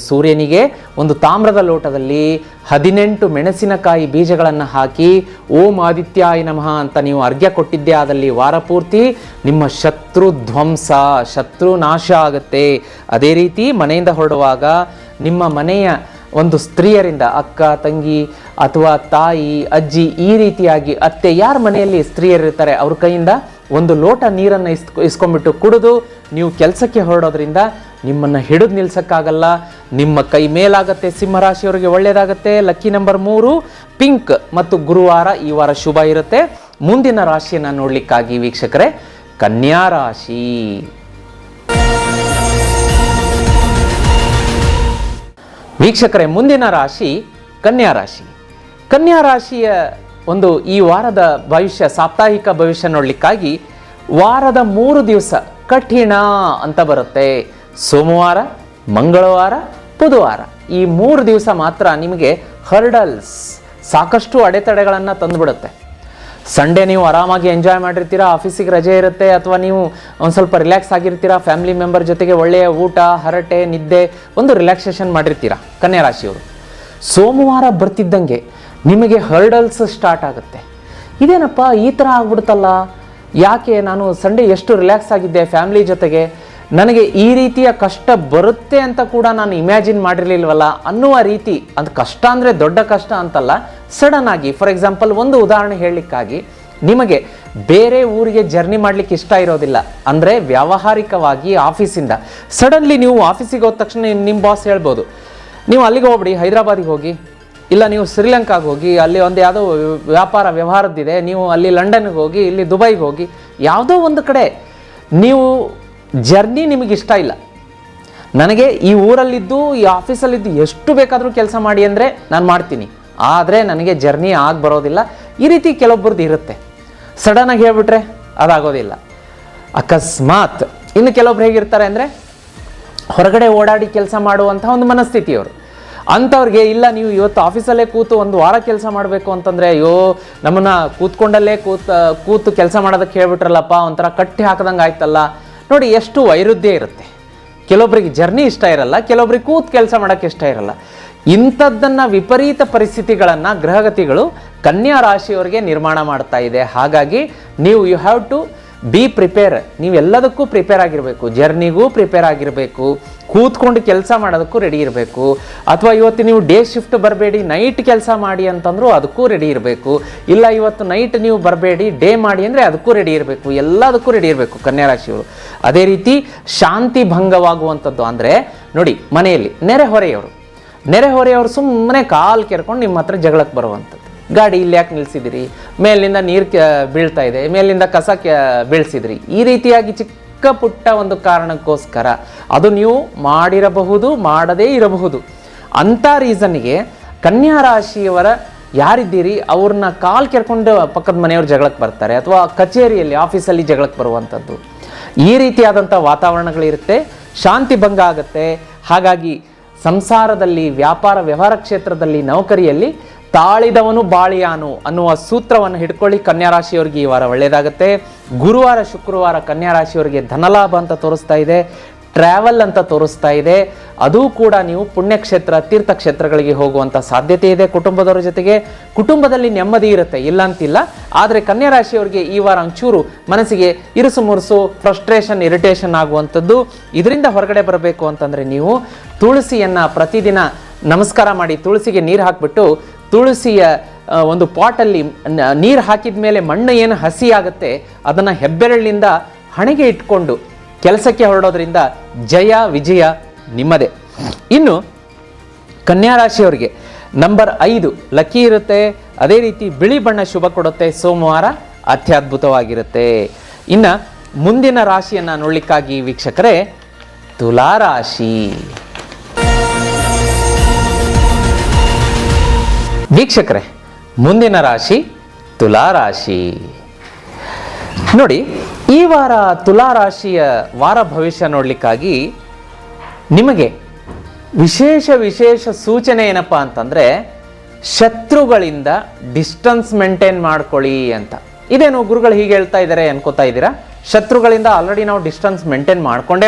ಸೂರ್ಯನಿಗೆ ಒಂದು ತಾಮ್ರದ ಲೋಟದಲ್ಲಿ 18 ಮೆಣಸಿನಕಾಯಿ ಬೀಜಗಳನ್ನು ಹಾಕಿ ಓಂ ಆದಿತ್ಯಾಯ ನಮಃ ಅಂತ ನೀವು ಅರ್ಘ್ಯ ಕೊಟ್ಟಿದ್ದೇ ಆದಲ್ಲಿ ವಾರ ಪೂರ್ತಿ ನಿಮ್ಮ ಶತ್ರು ಧ್ವಂಸ, ಶತ್ರು ನಾಶ ಆಗುತ್ತೆ. ಅದೇ ರೀತಿ ಮನೆಯಿಂದ ಹೊರಡುವಾಗ ನಿಮ್ಮ ಮನೆಯ ಒಂದು ಸ್ತ್ರೀಯರಿಂದ, ಅಕ್ಕ, ತಂಗಿ ಅಥವಾ ತಾಯಿ, ಅಜ್ಜಿ, ಈ ರೀತಿಯಾಗಿ ಅತ್ತೆ, ಯಾರ ಮನೆಯಲ್ಲಿ ಸ್ತ್ರೀಯರಿರ್ತಾರೆ ಅವ್ರ ಕೈಯಿಂದ ಒಂದು ಲೋಟ ನೀರನ್ನು ಇಸ್ಕೊಂಡ್ಬಿಟ್ಟು ಕುಡಿದು ನೀವು ಕೆಲಸಕ್ಕೆ ಹೊರಡೋದ್ರಿಂದ ನಿಮ್ಮನ್ನು ಹಿಡಿದು ನಿಲ್ಸೋಕ್ಕಾಗಲ್ಲ. ನಿಮ್ಮ ಕೈ ಮೇಲಾಗತ್ತೆ. ಸಿಂಹರಾಶಿಯವರಿಗೆ ಒಳ್ಳೆಯದಾಗತ್ತೆ. ಲಕ್ಕಿ ನಂಬರ್ 3 ಪಿಂಕ್ ಮತ್ತು ಗುರುವಾರ ಈ ವಾರ ಶುಭ ಇರುತ್ತೆ. ಮುಂದಿನ ರಾಶಿಯನ್ನು ನೋಡಲಿಕ್ಕಾಗಿ ವೀಕ್ಷಕರೇ, ಕನ್ಯಾ ರಾಶಿ. ವೀಕ್ಷಕರೇ, ಮುಂದಿನ ರಾಶಿ ಕನ್ಯಾ ರಾಶಿ. ಕನ್ಯಾ ರಾಶಿಯ ಒಂದು ಈ ವಾರದ ಭವಿಷ್ಯ, ಸಾಪ್ತಾಹಿಕ ಭವಿಷ್ಯ ನೋಡ್ಲಿಕ್ಕಾಗಿ ವಾರದ 3 ದಿವಸ ಕಠಿಣ ಅಂತ ಬರುತ್ತೆ. ಸೋಮವಾರ, ಮಂಗಳವಾರ, ಬುಧವಾರ, ಈ 3 ದಿವಸ ಮಾತ್ರ ನಿಮಗೆ ಹರ್ಡಲ್ಸ್, ಸಾಕಷ್ಟು ಅಡೆತಡೆಗಳನ್ನು ತಂದುಬಿಡುತ್ತೆ. ಸಂಡೇ ನೀವು ಆರಾಮಾಗಿ ಎಂಜಾಯ್ ಮಾಡಿರ್ತೀರಾ, ಆಫೀಸಿಗೆ ರಜೆ ಇರುತ್ತೆ, ಅಥವಾ ನೀವು ಒಂದು ಸ್ವಲ್ಪ ರಿಲ್ಯಾಕ್ಸ್ ಆಗಿರ್ತೀರಾ, ಫ್ಯಾಮಿಲಿ ಮೆಂಬರ್ ಜೊತೆಗೆ ಒಳ್ಳೆಯ ಊಟ, ಹರಟೆ, ನಿದ್ದೆ, ಒಂದು ರಿಲ್ಯಾಕ್ಸೇಷನ್ ಮಾಡಿರ್ತೀರಾ ಕನ್ಯಾ ರಾಶಿಯವರು. ಸೋಮವಾರ ಬರ್ತಿದ್ದಂಗೆ ನಿಮಗೆ ಹರ್ಡಲ್ಸ್ ಸ್ಟಾರ್ಟ್ ಆಗುತ್ತೆ. ಇದೇನಪ್ಪ ಈ ಥರ ಆಗ್ಬಿಡುತ್ತಲ್ಲ, ಯಾಕೆ ನಾನು ಸಂಡೇ ಎಷ್ಟು ರಿಲ್ಯಾಕ್ಸ್ ಆಗಿದ್ದೆ ಫ್ಯಾಮಿಲಿ ಜೊತೆಗೆ, ನನಗೆ ಈ ರೀತಿಯ ಕಷ್ಟ ಬರುತ್ತೆ ಅಂತ ಕೂಡ ನಾನು ಇಮ್ಯಾಜಿನ್ ಮಾಡಿರಲಿಲ್ವಲ್ಲ ಅನ್ನುವ ರೀತಿ. ಅದು ಕಷ್ಟ ಅಂದರೆ ದೊಡ್ಡ ಕಷ್ಟ ಅಂತಲ್ಲ, ಸಡನ್ ಆಗಿ. ಫಾರ್ ಎಕ್ಸಾಂಪಲ್, ಒಂದು ಉದಾಹರಣೆ ಹೇಳಲಿಕ್ಕಾಗಿ, ನಿಮಗೆ ಬೇರೆ ಊರಿಗೆ ಜರ್ನಿ ಮಾಡಲಿಕ್ಕೆ ಇಷ್ಟ ಇರೋದಿಲ್ಲ ಅಂದರೆ ವ್ಯಾವಹಾರಿಕವಾಗಿ ಆಫೀಸಿಂದ ಸಡನ್ಲಿ ನೀವು ಆಫೀಸಿಗೆ ಹೋದ ತಕ್ಷಣ ನಿಮ್ಮ ಬಾಸ್ ಹೇಳ್ಬೋದು, ನೀವು ಅಲ್ಲಿಗೆ ಹೋಗ್ಬಿಡಿ, ಹೈದರಾಬಾದಿಗೆ ಹೋಗಿ, ಇಲ್ಲ ನೀವು ಶ್ರೀಲಂಕಾಗೆ ಹೋಗಿ, ಅಲ್ಲಿ ಒಂದು ಯಾವುದೋ ವ್ಯವಹಾರದ್ದಿದೆ, ನೀವು ಅಲ್ಲಿ ಲಂಡನ್ಗೆ ಹೋಗಿ, ಇಲ್ಲಿ ದುಬೈಗೆ ಹೋಗಿ, ಯಾವುದೋ ಒಂದು ಕಡೆ ನೀವು ಜರ್ನಿ ನಿಮಗೆ ಇಷ್ಟ ಇಲ್ಲ. ನನಗೆ ಈ ಊರಲ್ಲಿದ್ದು, ಈ ಆಫೀಸಲ್ಲಿದ್ದು ಎಷ್ಟು ಬೇಕಾದರೂ ಕೆಲಸ ಮಾಡಿ ಅಂದರೆ ನಾನು ಮಾಡ್ತೀನಿ, ಆದರೆ ನನಗೆ ಜರ್ನಿ ಆಗಿ ಬರೋದಿಲ್ಲ. ಈ ರೀತಿ ಕೆಲವೊಬ್ಬರದ್ದು ಇರುತ್ತೆ. ಸಡನ್ನಾಗಿ ಹೇಳ್ಬಿಟ್ರೆ ಅದಾಗೋದಿಲ್ಲ, ಅಕಸ್ಮಾತ್. ಇನ್ನು ಕೆಲವೊಬ್ರು ಹೇಗಿರ್ತಾರೆ ಅಂದರೆ, ಹೊರಗಡೆ ಓಡಾಡಿ ಕೆಲಸ ಮಾಡುವಂಥ ಒಂದು ಮನಸ್ಥಿತಿಯವರು. ಅಂಥವ್ರಿಗೆ ಇಲ್ಲ, ನೀವು ಇವತ್ತು ಆಫೀಸಲ್ಲೇ ಕೂತು ಒಂದು ವಾರ ಕೆಲಸ ಮಾಡಬೇಕು ಅಂತಂದರೆ, ಅಯ್ಯೋ ನಮ್ಮನ್ನು ಕೂತ್ಕೊಂಡಲ್ಲೇ ಕೂತು ಕೆಲಸ ಮಾಡೋದಕ್ಕೆ ಹೇಳ್ಬಿಟ್ರಲ್ಲಪ್ಪ, ಒಂಥರ ಕಟ್ಟಿ ಹಾಕಿದಂಗೆ ಆಯ್ತಲ್ಲ. ನೋಡಿ, ಎಷ್ಟು ವೈರುಧ್ಯ ಇರುತ್ತೆ. ಕೆಲವೊಬ್ಬರಿಗೆ ಜರ್ನಿ ಇಷ್ಟ ಇರಲ್ಲ, ಕೆಲವೊಬ್ರಿಗೆ ಕೂತು ಕೆಲಸ ಮಾಡೋಕ್ಕೆ ಇಷ್ಟ ಇರಲ್ಲ. ಇಂಥದ್ದನ್ನು, ವಿಪರೀತ ಪರಿಸ್ಥಿತಿಗಳನ್ನು ಗ್ರಹಗತಿಗಳು ಕನ್ಯಾ ರಾಶಿಯವರಿಗೆ ನಿರ್ಮಾಣ ಮಾಡ್ತಾ ಇದೆ. ಹಾಗಾಗಿ ನೀವು you have to be prepare. ನೀವೆಲ್ಲದಕ್ಕೂ ಪ್ರಿಪೇರ್ ಆಗಿರಬೇಕು. ಜರ್ನಿಗೂ ಪ್ರಿಪೇರ್ ಆಗಿರಬೇಕು, ಕೂತ್ಕೊಂಡು ಕೆಲಸ ಮಾಡೋದಕ್ಕೂ ರೆಡಿ ಇರಬೇಕು. ಅಥವಾ ಇವತ್ತು ನೀವು ಡೇ ಶಿಫ್ಟ್ ಬರಬೇಡಿ, ನೈಟ್ ಕೆಲಸ ಮಾಡಿ ಅಂತಂದರೂ ಅದಕ್ಕೂ ರೆಡಿ ಇರಬೇಕು. ಇಲ್ಲ ಇವತ್ತು ನೈಟ್ ನೀವು ಬರಬೇಡಿ, ಡೇ ಮಾಡಿ ಅಂದರೆ ಅದಕ್ಕೂ ರೆಡಿ ಇರಬೇಕು. ಎಲ್ಲದಕ್ಕೂ ರೆಡಿ ಇರಬೇಕು ಕನ್ಯಾ ರಾಶಿಯವರು. ಅದೇ ರೀತಿ ಶಾಂತಿ ಭಂಗವಾಗುವಂಥದ್ದು ಅಂದರೆ ನೋಡಿ, ಮನೆಯಲ್ಲಿ ನೆರೆಹೊರೆಯವರು ಸುಮ್ಮನೆ ಕಾಲು ಕೆರ್ಕೊಂಡು ನಿಮ್ಮ ಹತ್ರ ಜಗಳಕ್ಕೆ ಬರುವಂಥದ್ದು. ಗಾಡಿ ಇಲ್ಲಿ ಯಾಕೆ ನಿಲ್ಲಿಸಿದಿರಿ, ಮೇಲಿಂದ ನೀರು ಬೀಳ್ತಾ ಇದೆ, ಮೇಲಿಂದ ಕಸ ಬೀಳ್ಸಿದ್ರಿ, ಈ ರೀತಿಯಾಗಿ ಚಿಕ್ಕ ಪುಟ್ಟ ಒಂದು ಕಾರಣಕ್ಕೋಸ್ಕರ ಅದು ನೀವು ಮಾಡಿರಬಹುದು, ಮಾಡದೇ ಇರಬಹುದು. ಅಂಥ ರೀಸನ್ಗೆ ಕನ್ಯಾ ರಾಶಿಯವರ ಯಾರಿದ್ದೀರಿ ಅವ್ರನ್ನ ಕಾಲು ಕೆರ್ಕೊಂಡು ಪಕ್ಕದ ಮನೆಯವ್ರು ಜಗಳಕ್ಕೆ ಬರ್ತಾರೆ, ಅಥವಾ ಕಚೇರಿಯಲ್ಲಿ ಆಫೀಸಲ್ಲಿ ಜಗಳಕ್ಕೆ ಬರುವಂಥದ್ದು. ಈ ರೀತಿಯಾದಂಥ ವಾತಾವರಣಗಳಿರುತ್ತೆ. ಶಾಂತಿ ಭಂಗ ಆಗುತ್ತೆ. ಹಾಗಾಗಿ ಸಂಸಾರದಲ್ಲಿ, ವ್ಯಾಪಾರ ಕ್ಷೇತ್ರದಲ್ಲಿ, ನೌಕರಿಯಲ್ಲಿ ತಾಳಿದವನು ಬಾಳಿಯಾನು ಅನ್ನುವ ಸೂತ್ರವನ್ನು ಹಿಡ್ಕೊಳ್ಳಿ. ಕನ್ಯಾ ರಾಶಿಯವರಿಗೆ ಈ ವಾರ ಒಳ್ಳೆಯದಾಗುತ್ತೆ. ಗುರುವಾರ, ಶುಕ್ರವಾರ ಕನ್ಯಾ ರಾಶಿಯವರಿಗೆ ಧನಲಾಭ ಅಂತ ತೋರಿಸ್ತಾ ಇದೆ, ಟ್ರಾವೆಲ್ ಅಂತ ತೋರಿಸ್ತಾ ಇದೆ. ಅದೂ ಕೂಡ ನೀವು ಪುಣ್ಯಕ್ಷೇತ್ರ, ತೀರ್ಥಕ್ಷೇತ್ರಗಳಿಗೆ ಹೋಗುವಂಥ ಸಾಧ್ಯತೆ ಇದೆ ಕುಟುಂಬದವರ ಜೊತೆಗೆ. ಕುಟುಂಬದಲ್ಲಿ ನೆಮ್ಮದಿ ಇರುತ್ತೆ, ಇಲ್ಲ ಅಂತಿಲ್ಲ. ಆದರೆ ಕನ್ಯಾ ರಾಶಿಯವರಿಗೆ ಈ ವಾರ ಒಂಚೂರು ಮನಸ್ಸಿಗೆ ಇರುಸು ಮುರುಸು, ಫ್ರಸ್ಟ್ರೇಷನ್, ಇರಿಟೇಷನ್ ಆಗುವಂಥದ್ದು. ಇದರಿಂದ ಹೊರಗಡೆ ಬರಬೇಕು ಅಂತಂದರೆ ನೀವು ತುಳಸಿಯನ್ನು ಪ್ರತಿದಿನ ನಮಸ್ಕಾರ ಮಾಡಿ, ತುಳಸಿಗೆ ನೀರು ಹಾಕಿಬಿಟ್ಟು, ತುಳಸಿಯ ಒಂದು ಪಾಟಲ್ಲಿ ನೀರು ಹಾಕಿದ ಮೇಲೆ ಮಣ್ಣು ಏನು ಹಸಿ ಆಗುತ್ತೆ ಅದನ್ನು ಹೆಬ್ಬೆರಳಿನಿಂದ ಹಣೆಗೆ ಇಟ್ಕೊಂಡು ಕೆಲಸಕ್ಕೆ ಹೊರಡೋದ್ರಿಂದ ಜಯ ವಿಜಯ ನಿಮ್ಮದೇ. ಇನ್ನು ಕನ್ಯಾ ರಾಶಿಯವರಿಗೆ ನಂಬರ್ 5 ಲಕ್ಕಿ ಇರುತ್ತೆ. ಅದೇ ರೀತಿ ಬಿಳಿ ಬಣ್ಣ ಶುಭ ಕೊಡುತ್ತೆ. ಸೋಮವಾರ ಅತ್ಯದ್ಭುತವಾಗಿರುತ್ತೆ. ಇನ್ನು ಮುಂದಿನ ರಾಶಿಯನ್ನು ನೋಡಲಿಕ್ಕಾಗಿ ವೀಕ್ಷಕರೇ, ತುಲಾರಾಶಿ. ವೀಕ್ಷಕರೇ, ಮುಂದಿನ ರಾಶಿ ತುಲಾರಾಶಿ. ನೋಡಿ, ಈ ವಾರ ತುಲಾರಾಶಿಯ ವಾರ ಭವಿಷ್ಯ ನೋಡಲಿಕ್ಕಾಗಿ ನಿಮಗೆ ವಿಶೇಷ ಸೂಚನೆ ಏನಪ್ಪ ಅಂತಂದರೆ, ಶತ್ರುಗಳಿಂದ ಡಿಸ್ಟನ್ಸ್ ಮೇಂಟೈನ್ ಮಾಡ್ಕೊಳ್ಳಿ ಅಂತ. ಇದೇನು ಗುರುಗಳು ಹೀಗೆ ಹೇಳ್ತಾ ಇದ್ದಾರೆ ಅನ್ಕೋತಾ ಇದ್ದೀರಾ? ಶತ್ರುಗಳಿಂದ ಆಲ್ರೆಡಿ ನಾವು ಡಿಸ್ಟನ್ಸ್ ಮೇಂಟೈನ್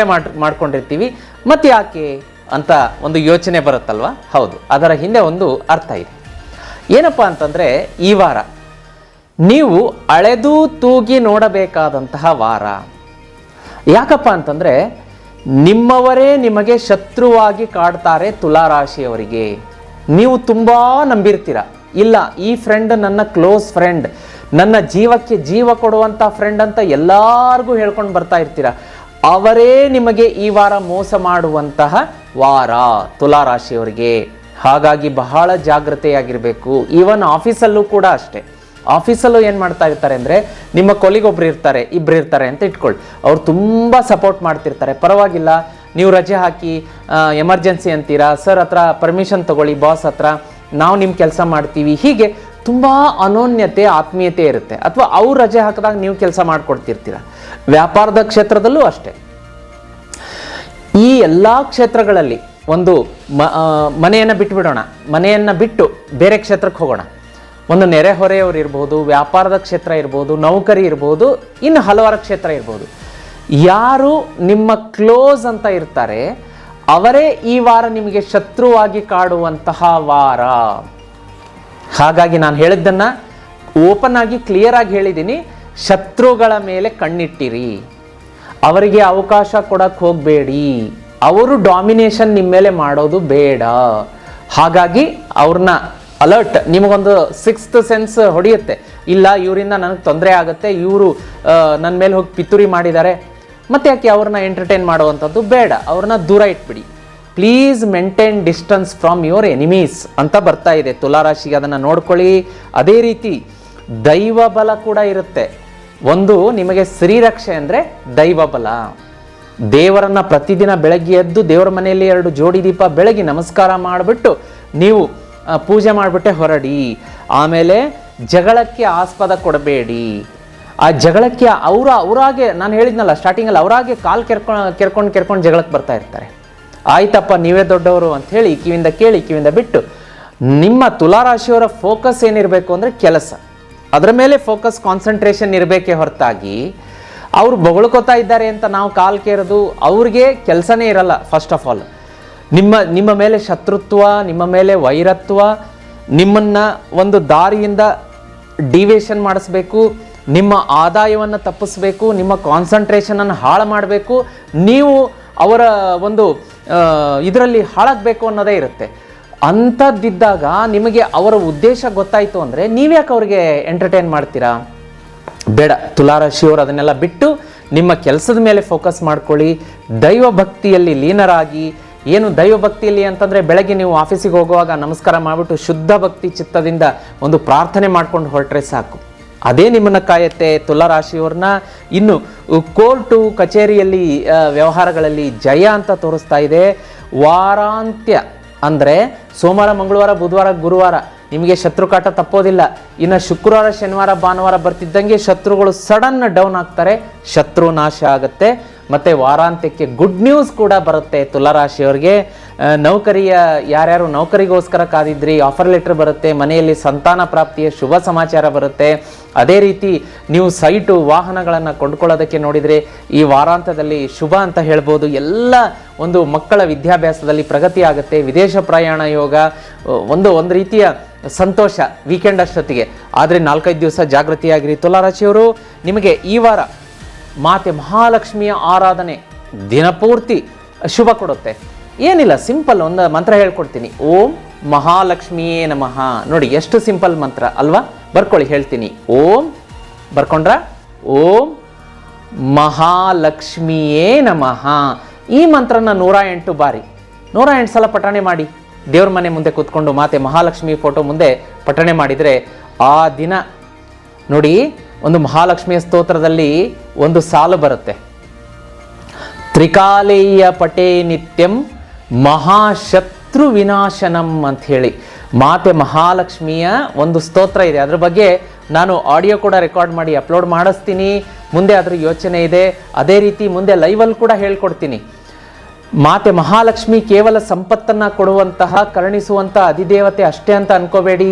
ಮಾಡ್ಕೊಂಡಿರ್ತೀವಿ, ಮತ್ತೆ ಯಾಕೆ ಅಂತ ಒಂದು ಯೋಚನೆ ಬರುತ್ತಲ್ವ? ಹೌದು, ಅದರ ಹಿಂದೆ ಒಂದು ಅರ್ಥ ಇದೆ. ಏನಪ್ಪ ಅಂತಂದರೆ, ಈ ವಾರ ನೀವು ಅಳೆದು ತೂಗಿ ನೋಡಬೇಕಾದಂತಹ ವಾರ. ಯಾಕಪ್ಪ ಅಂತಂದರೆ, ನಿಮ್ಮವರೇ ನಿಮಗೆ ಶತ್ರುವಾಗಿ ಕಾಡ್ತಾರೆ ತುಲಾರಾಶಿಯವರಿಗೆ. ನೀವು ತುಂಬ ನಂಬಿರ್ತೀರ, ಇಲ್ಲ ಈ ಫ್ರೆಂಡ್ ನನ್ನ ಕ್ಲೋಸ್ ಫ್ರೆಂಡ್, ನನ್ನ ಜೀವಕ್ಕೆ ಜೀವ ಕೊಡುವಂಥ ಫ್ರೆಂಡ್ ಅಂತ ಎಲ್ಲರಿಗೂ ಹೇಳ್ಕೊಂಡು ಬರ್ತಾ ಇರ್ತೀರ. ಅವರೇ ನಿಮಗೆ ಈ ವಾರ ಮೋಸ ಮಾಡುವಂತಹ ವಾರ ತುಲಾರಾಶಿಯವರಿಗೆ. ಹಾಗಾಗಿ ಬಹಳ ಜಾಗೃತೆಯಾಗಿರಬೇಕು. ಈವನ್ ಆಫೀಸಲ್ಲೂ ಕೂಡ ಅಷ್ಟೇ. ಆಫೀಸಲ್ಲೂ ಏನು ಮಾಡ್ತಾ ಇರ್ತಾರೆ ಅಂದರೆ, ನಿಮ್ಮ ಕೊಲಿಗೊಬ್ರು ಇರ್ತಾರೆ, ಇಬ್ಬರು ಇರ್ತಾರೆ ಅಂತ ಇಟ್ಕೊಳ್ಳಿ, ಅವ್ರು ತುಂಬ ಸಪೋರ್ಟ್ ಮಾಡ್ತಿರ್ತಾರೆ. ಪರವಾಗಿಲ್ಲ, ನೀವು ರಜೆ ಹಾಕಿ ಎಮರ್ಜೆನ್ಸಿ ಅಂತೀರಾ, ಸರ್ ಹತ್ರ ಪರ್ಮಿಷನ್ ತಗೊಳ್ಳಿ, ಬಾಸ್ ಹತ್ರ, ನಾವು ನಿಮ್ಮ ಕೆಲಸ ಮಾಡ್ತೀವಿ. ಹೀಗೆ ತುಂಬ ಅನೋನ್ಯತೆ, ಆತ್ಮೀಯತೆ ಇರುತ್ತೆ. ಅಥವಾ ಅವ್ರು ರಜೆ ಹಾಕಿದಾಗ ನೀವು ಕೆಲಸ ಮಾಡಿಕೊಡ್ತಿರ್ತೀರ. ವ್ಯಾಪಾರದ ಕ್ಷೇತ್ರದಲ್ಲೂ ಅಷ್ಟೇ. ಈ ಎಲ್ಲ ಕ್ಷೇತ್ರಗಳಲ್ಲಿ ಒಂದು ಮನೆಯನ್ನು ಬಿಟ್ಟುಬಿಡೋಣ, ಮನೆಯನ್ನು ಬಿಟ್ಟು ಬೇರೆ ಕ್ಷೇತ್ರಕ್ಕೆ ಹೋಗೋಣ. ಒಂದು ನೆರೆಹೊರೆಯವರು ಇರ್ಬೋದು, ವ್ಯಾಪಾರದ ಕ್ಷೇತ್ರ ಇರ್ಬೋದು, ನೌಕರಿ ಇರ್ಬೋದು, ಇನ್ನು ಹಲವಾರು ಕ್ಷೇತ್ರ ಇರ್ಬೋದು. ಯಾರು ನಿಮ್ಮ ಕ್ಲೋಸ್ ಅಂತ ಇರ್ತಾರೆ ಅವರೇ ಈ ವಾರ ನಿಮಗೆ ಶತ್ರುವಾಗಿ ಕಾಡುವಂತಹ ವಾರ. ಹಾಗಾಗಿ ನಾನು ಹೇಳಿದ್ದನ್ನು ಓಪನ್ ಆಗಿ ಕ್ಲಿಯರ್ ಆಗಿ ಹೇಳಿದ್ದೀನಿ. ಶತ್ರುಗಳ ಮೇಲೆ ಕಣ್ಣಿಟ್ಟಿರಿ, ಅವರಿಗೆ ಅವಕಾಶ ಕೊಡಕ್ಕೆ ಹೋಗಬೇಡಿ, ಅವರು ಡಾಮಿನೇಷನ್ ನಿಮ್ಮ ಮೇಲೆ ಮಾಡೋದು ಬೇಡ. ಹಾಗಾಗಿ ಅವ್ರನ್ನ ಅಲರ್ಟ್, ನಿಮಗೊಂದು ಸಿಕ್ಸ್ತ್ ಸೆನ್ಸ್ ಹೊಡೆಯುತ್ತೆ, ಇಲ್ಲ ಇವರಿಂದ ನನಗೆ ತೊಂದರೆ ಆಗುತ್ತೆ, ಇವರು ನನ್ನ ಮೇಲೆ ಹೋಗಿ ಪಿತೂರಿ ಮಾಡಿದ್ದಾರೆ, ಮತ್ತೆ ಯಾಕೆ ಅವ್ರನ್ನ ಎಂಟರ್ಟೈನ್ ಮಾಡುವಂಥದ್ದು ಬೇಡ, ಅವ್ರನ್ನ ದೂರ ಇಟ್ಬಿಡಿ. Please maintain distance from your enemies ಅಂತ ಬರ್ತಾ ಇದೆ ತುಲಾರಾಶಿಗೆ, ಅದನ್ನು ನೋಡ್ಕೊಳ್ಳಿ. ಅದೇ ರೀತಿ ದೈವ ಬಲ ಕೂಡ ಇರುತ್ತೆ. ಒಂದು ನಿಮಗೆ ಶ್ರೀರಕ್ಷೆ ಅಂದರೆ ದೈವ ಬಲ. ದೇವರನ್ನ ಪ್ರತಿದಿನ ಬೆಳಗ್ಗೆ ಎದ್ದು ದೇವರ ಮನೆಯಲ್ಲಿ 2 ಜೋಡಿ ದೀಪ ಬೆಳಗಿ ನಮಸ್ಕಾರ ಮಾಡಿಬಿಟ್ಟು ನೀವು ಪೂಜೆ ಮಾಡಿಬಿಟ್ಟೆ ಹೊರಡಿ. ಆಮೇಲೆ ಜಗಳಕ್ಕೆ ಆಸ್ಪದ ಕೊಡಬೇಡಿ. ಆ ಜಗಳಕ್ಕೆ ಅವರಾಗೆ, ನಾನು ಹೇಳಿದ್ನಲ್ಲ ಸ್ಟಾರ್ಟಿಂಗಲ್ಲಿ, ಅವರಾಗೆ ಕಾಲು ಕೆರ್ಕೊಂಡು ಜಗಳಕ್ಕೆ ಬರ್ತಾ ಇರ್ತಾರೆ. ಆಯ್ತಪ್ಪ ನೀವೇ ದೊಡ್ಡವರು ಅಂಥೇಳಿ ಕಿವಿಯಿಂದ ಕೇಳಿ ಕಿವಿಯಿಂದ ಬಿಟ್ಟು, ನಿಮ್ಮ ತುಲಾರಾಶಿಯವರ ಫೋಕಸ್ ಏನಿರಬೇಕು ಅಂದರೆ ಕೆಲಸ, ಅದರ ಮೇಲೆ ಫೋಕಸ್, ಕಾನ್ಸಂಟ್ರೇಷನ್ ಇರಬೇಕೇ ಹೊರತಾಗಿ ಅವರು ಬೊಗಳ್ಕೋತಾ ಇದ್ದಾರೆ ಅಂತ ನಾವು ಕಾಲು ಕೇರೋದು, ಅವ್ರಿಗೆ ಕೆಲಸನೇ ಇರಲ್ಲ. ಫಸ್ಟ್ ಆಫ್ ಆಲ್ ನಿಮ್ಮ ಮೇಲೆ ಶತ್ರುತ್ವ, ನಿಮ್ಮ ಮೇಲೆ ವೈರತ್ವ, ನಿಮ್ಮನ್ನು ಒಂದು ದಾರಿಯಿಂದ ಡಿವೇಷನ್ ಮಾಡಿಸ್ಬೇಕು, ನಿಮ್ಮ ಆದಾಯವನ್ನು ತಪ್ಪಿಸ್ಬೇಕು, ನಿಮ್ಮ ಕಾನ್ಸಂಟ್ರೇಷನನ್ನು ಹಾಳು ಮಾಡಬೇಕು, ನೀವು ಅವರ ಒಂದು ಇದರಲ್ಲಿ ಹಾಳಾಗಬೇಕು ಅನ್ನೋದೇ ಇರುತ್ತೆ. ಅಂಥದ್ದಿದ್ದಾಗ ನಿಮಗೆ ಅವರ ಉದ್ದೇಶ ಗೊತ್ತಾಯಿತು ಅಂದರೆ ನೀವ್ಯಾಕೆ ಅವ್ರಿಗೆ ಎಂಟರ್ಟೈನ್ ಮಾಡ್ತೀರಾ? ಬೇಡ. ತುಲಾರಾಶಿಯವರು ಅದನ್ನೆಲ್ಲ ಬಿಟ್ಟು ನಿಮ್ಮ ಕೆಲಸದ ಮೇಲೆ ಫೋಕಸ್ ಮಾಡ್ಕೊಳ್ಳಿ. ದೈವ ಭಕ್ತಿಯಲ್ಲಿ ಲೀನರಾಗಿ. ಏನು ದೈವ ಭಕ್ತಿಯಲ್ಲಿ ಅಂತಂದರೆ, ಬೆಳಗ್ಗೆ ನೀವು ಆಫೀಸಿಗೆ ಹೋಗುವಾಗ ನಮಸ್ಕಾರ ಮಾಡಿಬಿಟ್ಟು ಶುದ್ಧ ಭಕ್ತಿ ಚಿತ್ತದಿಂದ ಒಂದು ಪ್ರಾರ್ಥನೆ ಮಾಡ್ಕೊಂಡು ಹೊರಟ್ರೆ ಸಾಕು. ಅದೇ ನಿಮ್ಮನ್ನು ಕಾಯುತ್ತೆ ತುಲಾರಾಶಿಯವ್ರನ್ನ. ಇನ್ನು ಕೋರ್ಟು ಕಚೇರಿಯಲ್ಲಿ ವ್ಯವಹಾರಗಳಲ್ಲಿ ಜಯ ಅಂತ ತೋರಿಸ್ತಾ ಇದೆ. ವಾರಾಂತ್ಯ ಅಂದರೆ ಸೋಮವಾರ, ಮಂಗಳವಾರ, ಬುಧವಾರ, ಗುರುವಾರ ನಿಮಗೆ ಶತ್ರುಕಾಟ ತಪ್ಪೋದಿಲ್ಲ. ಇನ್ನು ಶುಕ್ರವಾರ, ಶನಿವಾರ, ಭಾನುವಾರ ಬರ್ತಿದ್ದಂಗೆ ಶತ್ರುಗಳು ಸಡನ್ ಡೌನ್ ಆಗ್ತಾರೆ, ಶತ್ರು ನಾಶ ಆಗುತ್ತೆ. ಮತ್ತು ವಾರಾಂತ್ಯಕ್ಕೆ ಗುಡ್ ನ್ಯೂಸ್ ಕೂಡ ಬರುತ್ತೆ ತುಲಾರಾಶಿಯವರಿಗೆ. ನೌಕರಿಯ ಯಾರ್ಯಾರು ನೌಕರಿಗೋಸ್ಕರ ಕಾದಿದ್ರಿ, ಆಫರ್ ಲೆಟರ್ ಬರುತ್ತೆ. ಮನೆಯಲ್ಲಿ ಸಂತಾನ ಪ್ರಾಪ್ತಿಯ ಶುಭ ಸಮಾಚಾರ ಬರುತ್ತೆ. ಅದೇ ರೀತಿ ನೀವು ಸೈಟು, ವಾಹನಗಳನ್ನು ಕೊಂಡ್ಕೊಳ್ಳೋದಕ್ಕೆ ನೋಡಿದರೆ ಈ ವಾರಾಂತ್ಯದಲ್ಲಿ ಶುಭ ಅಂತ ಹೇಳ್ಬೋದು. ಎಲ್ಲ ಒಂದು ಮಕ್ಕಳ ವಿದ್ಯಾಭ್ಯಾಸದಲ್ಲಿ ಪ್ರಗತಿ ಆಗುತ್ತೆ. ವಿದೇಶ ಪ್ರಯಾಣ ಯೋಗ, ಒಂದು ರೀತಿಯ ಸಂತೋಷ ವೀಕೆಂಡ್ ಅಷ್ಟೊತ್ತಿಗೆ. ಆದರೆ 4-5 ದಿವಸ ಜಾಗೃತಿಯಾಗಿರಿ ತುಲಾರಾಶಿಯವರು. ನಿಮಗೆ ಈ ವಾರ ಮಾತೆ ಮಹಾಲಕ್ಷ್ಮಿಯ ಆರಾಧನೆ ದಿನಪೂರ್ತಿ ಶುಭ ಕೊಡುತ್ತೆ. ಏನಿಲ್ಲ, ಸಿಂಪಲ್ ಒಂದು ಮಂತ್ರ ಹೇಳ್ಕೊಡ್ತೀನಿ. ಓಂ ಮಹಾಲಕ್ಷ್ಮಿಯೇ ನಮಃ. ನೋಡಿ ಎಷ್ಟು ಸಿಂಪಲ್ ಮಂತ್ರ ಅಲ್ವಾ? ಬರ್ಕೊಳ್ಳಿ, ಹೇಳ್ತೀನಿ. ಓಂ ಬರ್ಕೊಂಡ್ರ? ಓಂ ಮಹಾಲಕ್ಷ್ಮಿಯೇ ನಮಃ. ಈ ಮಂತ್ರನ 108 ಬಾರಿ 108 ಸಲ ಪಠಣೆ ಮಾಡಿ. ದೇವ್ರ ಮನೆ ಮುಂದೆ ಕೂತ್ಕೊಂಡು ಮಾತೆ ಮಹಾಲಕ್ಷ್ಮಿ ಫೋಟೋ ಮುಂದೆ ಪಠಣೆ ಮಾಡಿದರೆ ಆ ದಿನ ನೋಡಿ, ಒಂದು ಮಹಾಲಕ್ಷ್ಮಿಯ ಸ್ತೋತ್ರದಲ್ಲಿ ಒಂದು ಸಾಲು ಬರುತ್ತೆ. ತ್ರಿಕಾಲೇಯ ಪಟೇ ನಿತ್ಯಂ ಮಹಾಶತ್ರು ವಿನಾಶನಂ ಅಂತ ಹೇಳಿ ಮಾತೆ ಮಹಾಲಕ್ಷ್ಮಿಯ ಒಂದು ಸ್ತೋತ್ರ ಇದೆ. ಅದ್ರ ಬಗ್ಗೆ ನಾನು ಆಡಿಯೋ ಕೂಡ ರೆಕಾರ್ಡ್ ಮಾಡಿ ಅಪ್ಲೋಡ್ ಮಾಡಿಸ್ತೀನಿ. ಮುಂದೆ ಅದ್ರ ಯೋಚನೆ ಇದೆ. ಅದೇ ರೀತಿ ಮುಂದೆ ಲೈವಲ್ಲಿ ಕೂಡ ಹೇಳ್ಕೊಡ್ತೀನಿ. ಮಾತೆ ಮಹಾಲಕ್ಷ್ಮಿ ಕೇವಲ ಸಂಪತ್ತನ್ನು ಕೊಡುವಂತಹ, ಕರುಣಿಸುವಂಥ ಅಧಿದೇವತೆ ಅಷ್ಟೇ ಅಂತ ಅನ್ಕೋಬೇಡಿ.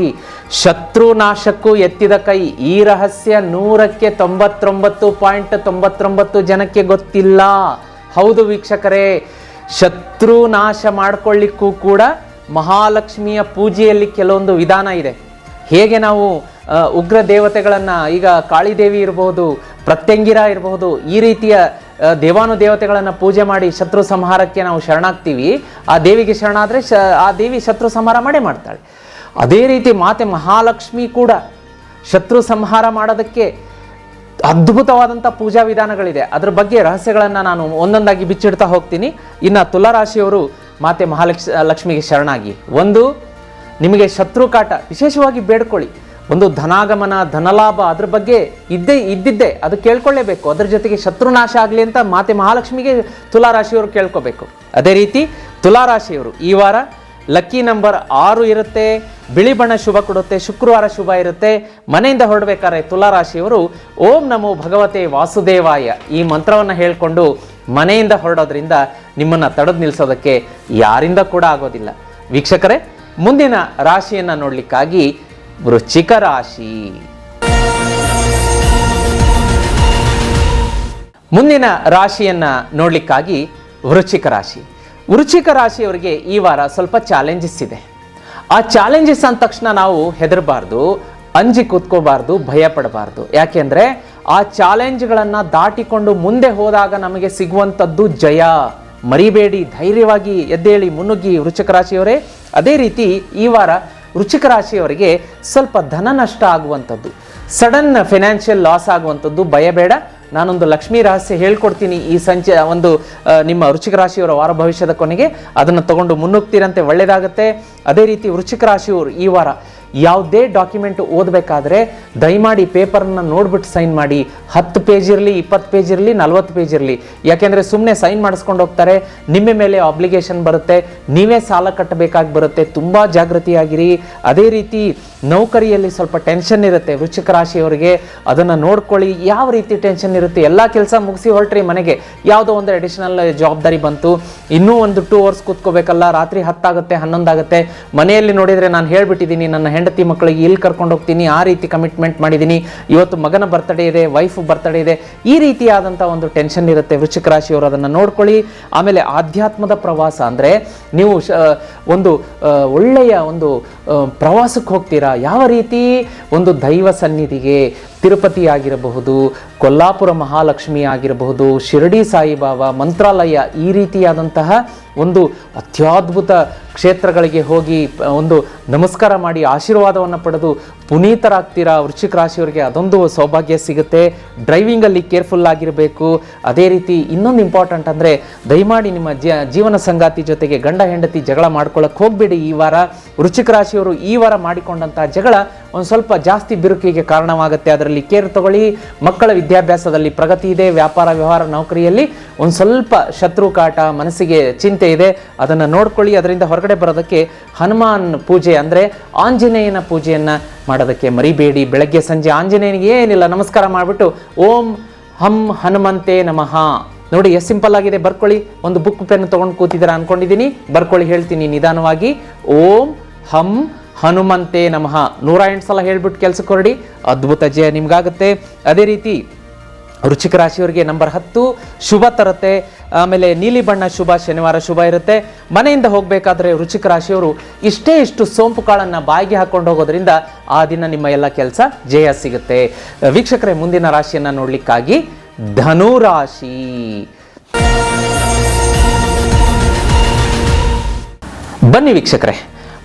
ಶತ್ರು ನಾಶಕ್ಕೂ ಎತ್ತಿದ ಕೈ. ಈ ರಹಸ್ಯ 100ಕ್ಕೆ 99.99 ಜನಕ್ಕೆ ಗೊತ್ತಿಲ್ಲ. ಹೌದು ವೀಕ್ಷಕರೇ, ಶತ್ರು ನಾಶ ಮಾಡ್ಕೊಳ್ಳಿಕ್ಕೂ ಕೂಡ ಮಹಾಲಕ್ಷ್ಮಿಯ ಪೂಜೆಯಲ್ಲಿ ಕೆಲವೊಂದು ವಿಧಾನ ಇದೆ. ಹೇಗೆ ನಾವು ಉಗ್ರ ದೇವತೆಗಳನ್ನು, ಈಗ ಕಾಳಿದೇವಿ ಇರಬಹುದು, ಪ್ರತ್ಯಂಗಿರ ಇರಬಹುದು, ಈ ರೀತಿಯ ದೇವಾನುದೇವತೆಗಳನ್ನು ಪೂಜೆ ಮಾಡಿ ಶತ್ರು ಸಂಹಾರಕ್ಕೆ ನಾವು ಶರಣಾಗ್ತೀವಿ. ಆ ದೇವಿಗೆ ಶರಣಾದರೆ ಆ ದೇವಿ ಶತ್ರು ಸಂಹಾರ ಮಾಡೇ ಮಾಡ್ತಾಳೆ. ಅದೇ ರೀತಿ ಮಾತೆ ಮಹಾಲಕ್ಷ್ಮಿ ಕೂಡ ಶತ್ರು ಸಂಹಾರ ಮಾಡೋದಕ್ಕೆ ಅದ್ಭುತವಾದಂಥ ಪೂಜಾ ವಿಧಾನಗಳಿದೆ. ಅದ್ರ ಬಗ್ಗೆ ರಹಸ್ಯಗಳನ್ನು ನಾನು ಒಂದೊಂದಾಗಿ ಬಿಚ್ಚಿಡ್ತಾ ಹೋಗ್ತೀನಿ. ಇನ್ನು ತುಲಾರಾಶಿಯವರು ಮಾತೆ ಮಹಾಲಕ್ಷ್ಮಿಗೆ ಶರಣಾಗಿ. ಒಂದು, ನಿಮಗೆ ಶತ್ರುಕಾಟ ವಿಶೇಷವಾಗಿ ಬೇಡ್ಕೊಳ್ಳಿ. ಒಂದು ಧನಾಗಮನ, ಧನಲಾಭ, ಅದ್ರ ಬಗ್ಗೆ ಇದ್ದಿದ್ದೆ ಅದು ಕೇಳ್ಕೊಳ್ಳೇಬೇಕು. ಅದ್ರ ಜೊತೆಗೆ ಶತ್ರುನಾಶ ಆಗಲಿ ಅಂತ ಮಾತೆ ಮಹಾಲಕ್ಷ್ಮಿಗೆ ತುಲಾರಾಶಿಯವರು ಕೇಳ್ಕೋಬೇಕು. ಅದೇ ರೀತಿ ತುಲಾರಾಶಿಯವರು ಈ ವಾರ ಲಕ್ಕಿ ನಂಬರ್ 6 ಇರುತ್ತೆ, ಬಿಳಿ ಬಣ್ಣ ಶುಭ ಕೊಡುತ್ತೆ, ಶುಕ್ರವಾರ ಶುಭ ಇರುತ್ತೆ. ಮನೆಯಿಂದ ಹೊರಡಬೇಕಾದ್ರೆ ತುಲಾರಾಶಿಯವರು ಓಂ ನಮೋ ಭಗವತೆ ವಾಸುದೇವಾಯ ಈ ಮಂತ್ರವನ್ನು ಹೇಳಿಕೊಂಡು ಮನೆಯಿಂದ ಹೊರಡೋದ್ರಿಂದ ನಿಮ್ಮನ್ನು ತಡೆದು ನಿಲ್ಲಿಸೋದಕ್ಕೆ ಯಾರಿಂದ ಕೂಡ ಆಗೋದಿಲ್ಲ. ವೀಕ್ಷಕರೇ, ಮುಂದಿನ ರಾಶಿಯನ್ನು ನೋಡಲಿಕ್ಕಾಗಿ ವೃಶ್ಚಿಕ ರಾಶಿ. ಮುಂದಿನ ರಾಶಿಯನ್ನ ನೋಡ್ಲಿಕ್ಕಾಗಿ ವೃಶ್ಚಿಕ ರಾಶಿ. ವೃಶ್ಚಿಕ ರಾಶಿಯವರಿಗೆ ಈ ವಾರ ಸ್ವಲ್ಪ ಚಾಲೆಂಜಸ್ ಇದೆ. ಆ ಚಾಲೆಂಜಸ್ ಅಂದ ತಕ್ಷಣ ನಾವು ಹೆದರಬಾರ್ದು, ಅಂಜಿ ಕೂತ್ಕೋಬಾರ್ದು, ಭಯ ಪಡಬಾರ್ದು. ಯಾಕೆಂದ್ರೆ ಆ ಚಾಲೆಂಜ್ಗಳನ್ನು ದಾಟಿಕೊಂಡು ಮುಂದೆ ಹೋದಾಗ ನಮಗೆ ಸಿಗುವಂಥದ್ದು ಜಯ. ಮರಿಬೇಡಿ, ಧೈರ್ಯವಾಗಿ ಎದ್ದೇಳಿ ಮುನ್ನುಗ್ಗಿ ವೃಶ್ಚಿಕ ರಾಶಿಯವರೇ. ಅದೇ ರೀತಿ ಈ ವಾರ ವೃಶ್ಚಿಕ ರಾಶಿಯವರಿಗೆ ಸ್ವಲ್ಪ ಧನ ನಷ್ಟ ಆಗುವಂಥದ್ದು, ಸಡನ್ ಫೈನಾನ್ಷಿಯಲ್ ಲಾಸ್ ಆಗುವಂಥದ್ದು ಭಯ ಬೇಡ. ನಾನೊಂದು ಲಕ್ಷ್ಮೀ ರಹಸ್ಯ ಹೇಳ್ಕೊಡ್ತೀನಿ ಈ ನಿಮ್ಮ ವೃಶ್ಚಿಕ ರಾಶಿಯವರ ವಾರ ಭವಿಷ್ಯದ ಕೊನೆಗೆ. ಅದನ್ನು ತಗೊಂಡು ಮುನ್ನುಗ್ತಿರಂತೆ ಒಳ್ಳೆಯದಾಗುತ್ತೆ. ಅದೇ ರೀತಿ ವೃಶ್ಚಿಕ ರಾಶಿಯವರು ಈ ವಾರ ಯಾವುದೇ ಡಾಕ್ಯುಮೆಂಟ್ ಓದಬೇಕಾದ್ರೆ ದಯಮಾಡಿ ಪೇಪರ್ನ ನೋಡ್ಬಿಟ್ಟು ಸೈನ್ ಮಾಡಿ. 10 ಪೇಜ್ ಇರಲಿ, 20 ಪೇಜ್ ಇರಲಿ, 40 ಪೇಜ್ ಇರಲಿ. ಯಾಕೆಂದರೆ ಸುಮ್ಮನೆ ಸೈನ್ ಮಾಡಿಸ್ಕೊಂಡು ಹೋಗ್ತಾರೆ, ನಿಮ್ಮ ಮೇಲೆ ಆಬ್ಲಿಗೇಷನ್ ಬರುತ್ತೆ, ನೀವೇ ಸಾಲ ಕಟ್ಟಬೇಕಾಗಿ ಬರುತ್ತೆ. ತುಂಬ ಜಾಗೃತಿಯಾಗಿರಿ. ಅದೇ ರೀತಿ ನೌಕರಿಯಲ್ಲಿ ಸ್ವಲ್ಪ ಟೆನ್ಷನ್ ಇರುತ್ತೆ ವೃಶ್ಚಿಕ ರಾಶಿಯವರಿಗೆ, ಅದನ್ನು ನೋಡ್ಕೊಳ್ಳಿ. ಯಾವ ರೀತಿ ಟೆನ್ಷನ್ ಇರುತ್ತೆ, ಎಲ್ಲ ಕೆಲಸ ಮುಗಿಸಿ ಹೊರಟ್ರಿ ಮನೆಗೆ, ಯಾವುದೋ ಒಂದು ಅಡಿಷನಲ್ ಜವಾಬ್ದಾರಿ ಬಂತು, ಇನ್ನೂ ಒಂದು 2 ಅವರ್ಸ್ ಕೂತ್ಕೋಬೇಕಲ್ಲ, ರಾತ್ರಿ 10 ಆಗುತ್ತೆ, 11 ಆಗುತ್ತೆ. ಮನೆಯಲ್ಲಿ ನೋಡಿದರೆ ನಾನು ಹೇಳ್ಬಿಟ್ಟಿದ್ದೀನಿ, ನನ್ನ ಹೆಂಡತಿ ಮಕ್ಕಳಿಗೆ ಇಲ್ಲಿ ಕರ್ಕೊಂಡು ಹೋಗ್ತೀನಿ, ಆ ರೀತಿ ಕಮಿಟ್ಮೆಂಟ್ ಮಾಡಿದ್ದೀನಿ, ಇವತ್ತು ಮಗನ ಬರ್ತಡೇ ಇದೆ, ವೈಫ್ ಬರ್ತಡೇ ಇದೆ, ಈ ರೀತಿಯಾದಂಥ ಒಂದು ಟೆನ್ಷನ್ ಇರುತ್ತೆ ವೃಶ್ಚಿಕ ರಾಶಿಯವರು. ಅದನ್ನು ನೋಡ್ಕೊಳ್ಳಿ. ಆಮೇಲೆ ಆಧ್ಯಾತ್ಮದ ಪ್ರವಾಸ ಅಂದರೆ ನೀವು ಒಂದು ಒಳ್ಳೆಯ ಒಂದು ಪ್ರವಾಸಕ್ಕೆ ಹೋಗ್ತೀರಾ. ಯಾವ ರೀತಿ? ಒಂದು ದೈವ ಸನ್ನಿಧಿಗೆ, ತಿರುಪತಿ ಆಗಿರಬಹುದು, ಕೊಲ್ಲಾಪುರ ಮಹಾಲಕ್ಷ್ಮಿ ಆಗಿರಬಹುದು, ಶಿರಡಿ ಸಾಯಿಬಾಬಾ, ಮಂತ್ರಾಲಯ, ಈ ರೀತಿಯಾದಂತಹ ಒಂದು ಅತ್ಯದ್ಭುತ ಕ್ಷೇತ್ರಗಳಿಗೆ ಹೋಗಿ ಒಂದು ನಮಸ್ಕಾರ ಮಾಡಿ ಆಶೀರ್ವಾದವನ್ನು ಪಡೆದು ಪುನೀತರಾಗ್ತೀರಾ ವೃಶ್ಚಿಕ ರಾಶಿಯವರಿಗೆ. ಅದೊಂದು ಸೌಭಾಗ್ಯ ಸಿಗುತ್ತೆ. ಡ್ರೈವಿಂಗಲ್ಲಿ ಕೇರ್ಫುಲ್ ಆಗಿರಬೇಕು. ಅದೇ ರೀತಿ ಇನ್ನೊಂದು ಇಂಪಾರ್ಟೆಂಟ್ ಅಂದರೆ ದಯಮಾಡಿ ನಿಮ್ಮ ಜೀವನ ಸಂಗಾತಿ ಜೊತೆಗೆ ಗಂಡ ಹೆಂಡತಿ ಜಗಳ ಮಾಡ್ಕೊಳ್ಳೋಕೆ ಹೋಗಬೇಡಿ. ಈ ವಾರ ವೃಶ್ಚಿಕ ರಾಶಿಯವರು ಈ ವಾರ ಮಾಡಿಕೊಂಡಂಥ ಜಗಳ ಒಂದು ಸ್ವಲ್ಪ ಜಾಸ್ತಿ ಬಿರುಕಿಗೆ ಕಾರಣವಾಗುತ್ತೆ. ಅದರಲ್ಲಿ ಕೇರ್ ತಗೊಳ್ಳಿ. ಮಕ್ಕಳ ವಿದ್ಯಾಭ್ಯಾಸದಲ್ಲಿ ಪ್ರಗತಿ ಇದೆ. ವ್ಯಾಪಾರ ವ್ಯವಹಾರ ನೌಕರಿಯಲ್ಲಿ ಒಂದು ಸ್ವಲ್ಪ ಶತ್ರು ಕಾಟ, ಮನಸ್ಸಿಗೆ ಚಿಂತೆ ಇದೆ, ಅದನ್ನು ನೋಡ್ಕೊಳ್ಳಿ. ಅದರಿಂದ ಹೊರಗಡೆ ಬರೋದಕ್ಕೆ ಹನುಮಾನ್ ಪೂಜೆ ಅಂದರೆ ಆಂಜನೇಯನ ಪೂಜೆಯನ್ನು ಮಾಡೋದಕ್ಕೆ ಮರಿಬೇಡಿ. ಬೆಳಗ್ಗೆ ಸಂಜೆ ಆಂಜನೇಯನಿಗೆ ಏನಿಲ್ಲ ನಮಸ್ಕಾರ ಮಾಡಿಬಿಟ್ಟು ಓಂ ಹಂ ಹನುಮಂತೆ ನಮಃ. ನೋಡಿ ಎಷ್ಟು ಸಿಂಪಲ್ ಆಗಿದೆ, ಬರ್ಕೊಳ್ಳಿ. ಒಂದು ಬುಕ್ ಪೆನ್ ತೊಗೊಂಡು ಕೂತಿದ್ದೀರಾ ಅನ್ಕೊಂಡಿದ್ದೀನಿ, ಬರ್ಕೊಳ್ಳಿ, ಹೇಳ್ತೀನಿ ನಿಧಾನವಾಗಿ. ಓಂ ಹಂ ಹನುಮಂತೆ ನಮಃ 108 ಸಲ ಹೇಳ್ಬಿಟ್ಟು ಕೆಲಸಕ್ಕೆ ಹೊರಡಿ, ಅದ್ಭುತ ಜಯ ನಿಮ್ಗಾಗುತ್ತೆ. ಅದೇ ರೀತಿ ವೃಶ್ಚಿಕ ರಾಶಿಯವರಿಗೆ ನಂಬರ್ 10 ಶುಭ ತರುತ್ತೆ. ಆಮೇಲೆ ನೀಲಿ ಬಣ್ಣ ಶುಭ, ಶನಿವಾರ ಶುಭ ಇರುತ್ತೆ. ಮನೆಯಿಂದ ಹೋಗಬೇಕಾದ್ರೆ ವೃಶ್ಚಿಕ ರಾಶಿಯವರು ಇಷ್ಟು ಸೋಂಪು ಕಾಳನ್ನು ಬಾಯಿಗೆ ಹಾಕೊಂಡು ಹೋಗೋದ್ರಿಂದ ಆ ದಿನ ನಿಮ್ಮ ಎಲ್ಲ ಕೆಲಸ ಜಯ ಸಿಗುತ್ತೆ. ವೀಕ್ಷಕರೇ, ಮುಂದಿನ ರಾಶಿಯನ್ನು ನೋಡ್ಲಿಕ್ಕಾಗಿ ಧನು ರಾಶಿ. ಬನ್ನಿ ವೀಕ್ಷಕರೇ,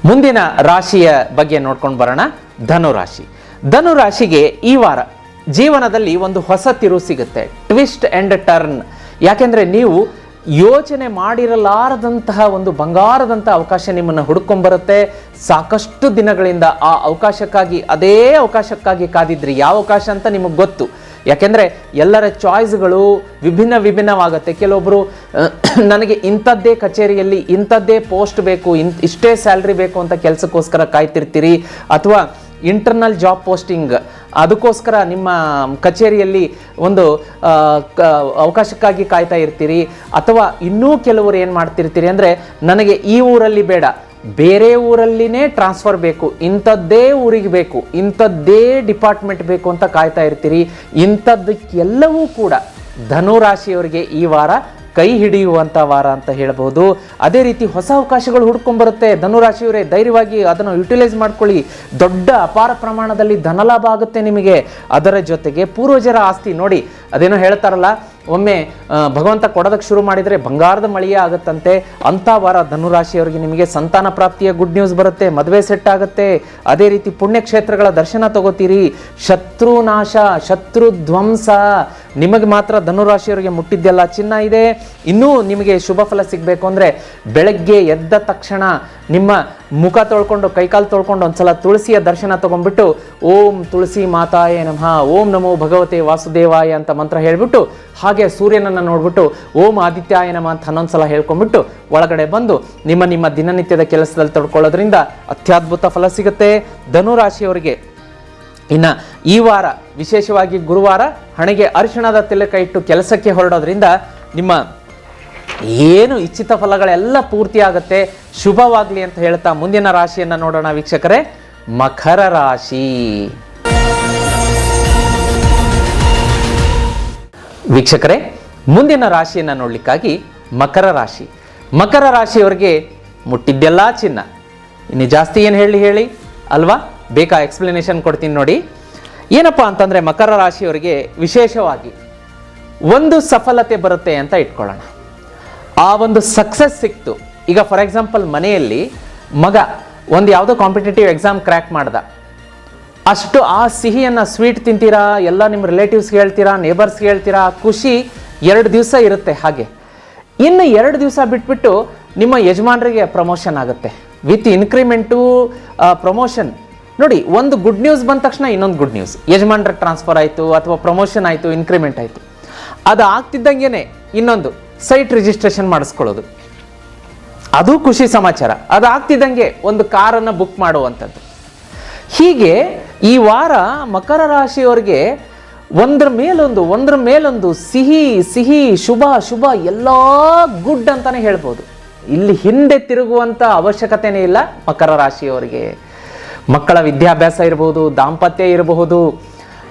ಮುಂದಿನ ರಾಶಿಯ ಬಗ್ಗೆ ನೋಡ್ಕೊಂಡು ಬರೋಣ. ಧನು ರಾಶಿ. ಧನು ರಾಶಿಗೆ ಈ ವಾರ ಜೀವನದಲ್ಲಿ ಒಂದು ಹೊಸ ತಿರುವು ಸಿಗುತ್ತೆ, ಟ್ವಿಸ್ಟ್ ಆ್ಯಂಡ್ ಟರ್ನ್. ಯಾಕೆಂದರೆ ನೀವು ಯೋಚನೆ ಮಾಡಿರಲಾರದಂತಹ ಒಂದು ಬಂಗಾರದಂಥ ಅವಕಾಶ ನಿಮ್ಮನ್ನು ಹುಡುಕೊಂಬರುತ್ತೆ. ಸಾಕಷ್ಟು ದಿನಗಳಿಂದ ಆ ಅವಕಾಶಕ್ಕಾಗಿ, ಅದೇ ಅವಕಾಶಕ್ಕಾಗಿ ಕಾದಿದ್ರಿ. ಯಾವ ಅವಕಾಶ ಅಂತ ನಿಮಗೆ ಗೊತ್ತು. ಯಾಕೆಂದರೆ ಎಲ್ಲರ ಚಾಯ್ಸ್ಗಳು ವಿಭಿನ್ನವಾಗುತ್ತೆ. ಕೆಲವೊಬ್ಬರು ನನಗೆ ಇಂಥದ್ದೇ ಕಚೇರಿಯಲ್ಲಿ ಇಂಥದ್ದೇ ಪೋಸ್ಟ್ ಬೇಕು, ಇಷ್ಟೇ ಸ್ಯಾಲ್ರಿ ಬೇಕು ಅಂತ ಕೆಲಸಕ್ಕೋಸ್ಕರ ಕಾಯ್ತಿರ್ತೀರಿ. ಅಥವಾ ಇಂಟರ್ನಲ್ ಜಾಬ್ ಪೋಸ್ಟಿಂಗ್, ಅದಕ್ಕೋಸ್ಕರ ನಿಮ್ಮ ಕಚೇರಿಯಲ್ಲಿ ಒಂದು ಅವಕಾಶಕ್ಕಾಗಿ ಕಾಯ್ತಾ ಇರ್ತೀರಿ. ಅಥವಾ ಇನ್ನೂ ಕೆಲವರು ಏನು ಮಾಡ್ತಿರ್ತೀರಿ ಅಂದರೆ, ನನಗೆ ಈ ಊರಲ್ಲಿ ಬೇಡ, ಬೇರೆ ಊರಲ್ಲಿನೇ ಟ್ರಾನ್ಸ್ಫರ್ ಬೇಕು, ಇಂಥದ್ದೇ ಊರಿಗೆ ಬೇಕು, ಇಂಥದ್ದೇ ಡಿಪಾರ್ಟ್ಮೆಂಟ್ ಬೇಕು ಅಂತ ಕಾಯ್ತಾ ಇರ್ತೀರಿ. ಇಂಥದ್ದಕ್ಕೆಲ್ಲವೂ ಕೂಡ ಧನು ರಾಶಿಯವರಿಗೆ ಈ ವಾರ ಕೈ ಹಿಡಿಯುವಂಥ ವಾರ ಅಂತ ಹೇಳ್ಬೋದು. ಅದೇ ರೀತಿ ಹೊಸ ಅವಕಾಶಗಳು ಹುಡ್ಕೊಂಡ್ಬರುತ್ತೆ. ಧನುರಾಶಿಯವರೇ, ಧೈರ್ಯವಾಗಿ ಅದನ್ನು ಯುಟಿಲೈಸ್ ಮಾಡ್ಕೊಳ್ಳಿ. ದೊಡ್ಡ ಅಪಾರ ಪ್ರಮಾಣದಲ್ಲಿ ಧನಲಾಭ ಆಗುತ್ತೆ ನಿಮಗೆ. ಅದರ ಜೊತೆಗೆ ಪೂರ್ವಜರ ಆಸ್ತಿ ನೋಡಿ, ಅದೇನೋ ಹೇಳ್ತಾರಲ್ಲ, ಒಮ್ಮೆ ಭಗವಂತ ಕೊಡೋದಕ್ಕೆ ಶುರು ಮಾಡಿದರೆ ಬಂಗಾರದ ಮಳೆಯೇ ಆಗುತ್ತಂತೆ. ಅಂಥ ವಾರ ಧನುರಾಶಿಯವರಿಗೆ ನಿಮಗೆ ಸಂತಾನ ಪ್ರಾಪ್ತಿಯ ಗುಡ್ ನ್ಯೂಸ್ ಬರುತ್ತೆ, ಮದುವೆ ಸೆಟ್ ಆಗುತ್ತೆ. ಅದೇ ರೀತಿ ಪುಣ್ಯಕ್ಷೇತ್ರಗಳ ದರ್ಶನ ತಗೋತೀರಿ. ಶತ್ರು ನಾಶ, ಶತ್ರು ಧ್ವಂಸ ನಿಮಗೆ ಮಾತ್ರ ಧನುರಾಶಿಯವರಿಗೆ ಮುಟ್ಟಿದ್ದೆಲ್ಲ ಚಿನ್ನ ಇದೆ. ಇನ್ನೂ ನಿಮಗೆ ಶುಭ ಫಲ ಸಿಗಬೇಕು ಅಂದರೆ ಬೆಳಗ್ಗೆ ಎದ್ದ ತಕ್ಷಣ ನಿಮ್ಮ ಮುಖ ತೊಳ್ಕೊಂಡು ಕೈಕಾಲು ತೊಳ್ಕೊಂಡು ಒಂದ್ಸಲ ತುಳಸಿಯ ದರ್ಶನ ತಗೊಂಡ್ಬಿಟ್ಟು ಓಂ ತುಳಸಿ ಮಾತಾಯ ನಮಃ, ಓಂ ನಮೋ ಭಗವತೆ ವಾಸುದೇವಾಯ ಅಂತ ಮಂತ್ರ ಹೇಳ್ಬಿಟ್ಟು ಹಾಗೆ ಸೂರ್ಯನನ್ನು ನೋಡ್ಬಿಟ್ಟು ಓಂ ಆದಿತ್ಯಾಯ ನಮಃ ಅಂತ 11 ಸಲ ಹೇಳ್ಕೊಂಡ್ಬಿಟ್ಟು ಒಳಗಡೆ ಬಂದು ನಿಮ್ಮ ದಿನನಿತ್ಯದ ಕೆಲಸದಲ್ಲಿ ತೊಡ್ಕೊಳ್ಳೋದ್ರಿಂದ ಅತ್ಯದ್ಭುತ ಫಲ ಸಿಗುತ್ತೆ. ಧನುರಾಶಿಯವರಿಗೆ ಇನ್ನು ಈ ವಾರ ವಿಶೇಷವಾಗಿ ಗುರುವಾರ ಹಣೆಗೆ ಅರಿಶಿಣದ ತಿಲಕ ಇಟ್ಟು ಕೆಲಸಕ್ಕೆ ಹೊರಡೋದ್ರಿಂದ ನಿಮ್ಮ ಏನು ಇಚ್ಛಿತ ಫಲಗಳೆಲ್ಲ ಪೂರ್ತಿ ಆಗುತ್ತೆ. ಶುಭವಾಗಲಿ ಅಂತ ಹೇಳ್ತಾ ಮುಂದಿನ ರಾಶಿಯನ್ನು ನೋಡೋಣ ವೀಕ್ಷಕರೇ. ಮಕರ ರಾಶಿ. ವೀಕ್ಷಕರೇ, ಮುಂದಿನ ರಾಶಿಯನ್ನು ನೋಡ್ಲಿಕ್ಕಾಗಿ ಮಕರ ರಾಶಿ. ಮಕರ ರಾಶಿಯವರಿಗೆ ಮುಟ್ಟಿದ್ದೆಲ್ಲ ಚಿನ್ನ. ಇನ್ನು ಜಾಸ್ತಿ ಏನು ಹೇಳಿ ಅಲ್ವಾ? ಬೇಕಾ ಎಕ್ಸ್ಪ್ಲನೇಷನ್ ಕೊಡ್ತೀನಿ ನೋಡಿ. ಏನಪ್ಪ ಅಂತಂದರೆ ಮಕರ ರಾಶಿಯವರಿಗೆ ವಿಶೇಷವಾಗಿ ಒಂದು ಸಫಲತೆ ಬರುತ್ತೆ ಅಂತ ಇಟ್ಕೊಳ್ಳೋಣ. ಆ ಒಂದು ಸಕ್ಸಸ್ ಸಿಕ್ತು. ಈಗ ಫಾರ್ ಎಕ್ಸಾಂಪಲ್ ಮನೆಯಲ್ಲಿ ಮಗ ಒಂದು ಯಾವುದೋ ಕಾಂಪಿಟೇಟಿವ್ ಎಕ್ಸಾಮ್ ಕ್ರ್ಯಾಕ್ ಮಾಡ್ದ, ಅಷ್ಟು ಆ ಸಿಹಿಯನ್ನು ಸ್ವೀಟ್ ತಿಂತೀರಾ, ಎಲ್ಲ ನಿಮ್ಮ ರಿಲೇಟಿವ್ಸ್ಗೆ ಹೇಳ್ತೀರಾ, ನೇಬರ್ಸ್ಗೆ ಹೇಳ್ತೀರಾ, ಖುಷಿ 2 ದಿವಸ ಇರುತ್ತೆ. ಹಾಗೆ ಇನ್ನು 2 ದಿವಸ ಬಿಟ್ಬಿಟ್ಟು ನಿಮ್ಮ ಯಜಮಾನರಿಗೆ ಪ್ರಮೋಷನ್ ಆಗುತ್ತೆ ವಿತ್ ಇನ್ಕ್ರಿಮೆಂಟು ಪ್ರಮೋಷನ್. ನೋಡಿ, ಒಂದು ಗುಡ್ ನ್ಯೂಸ್ ಬಂದ ತಕ್ಷಣ ಇನ್ನೊಂದು ಗುಡ್ ನ್ಯೂಸ್, ಯಜಮಾನ್ರ ಟ್ರಾನ್ಸ್ಫರ್ ಆಯಿತು ಅಥವಾ ಪ್ರಮೋಷನ್ ಆಯಿತು, ಇನ್ಕ್ರಿಮೆಂಟ್ ಆಯಿತು. ಅದು ಆಗ್ತಿದ್ದಂಗೆ ಇನ್ನೊಂದು ಸೈಟ್ ರಿಜಿಸ್ಟ್ರೇಷನ್ ಮಾಡಿಸ್ಕೊಳ್ಳೋದು, ಅದು ಖುಷಿ ಸಮಾಚಾರ. ಅದು ಆಗ್ತಿದ್ದಂಗೆ ಒಂದು ಕಾರನ್ನು ಬುಕ್ ಮಾಡುವಂಥದ್ದು. ಹೀಗೆ ಈ ವಾರ ಮಕರ ರಾಶಿಯವರಿಗೆ ಒಂದ್ರ ಮೇಲೊಂದು ಸಿಹಿ ಸಿಹಿ ಶುಭ ಶುಭ ಎಲ್ಲ ಗುಡ್ ಅಂತಾನೆ ಹೇಳ್ಬೋದು. ಇಲ್ಲಿ ಹಿಂದೆ ತಿರುಗುವಂಥ ಅವಶ್ಯಕತೆನೇ ಇಲ್ಲ ಮಕರ ರಾಶಿಯವರಿಗೆ. ಮಕ್ಕಳ ವಿದ್ಯಾಭ್ಯಾಸ ಇರಬಹುದು, ದಾಂಪತ್ಯ ಇರಬಹುದು,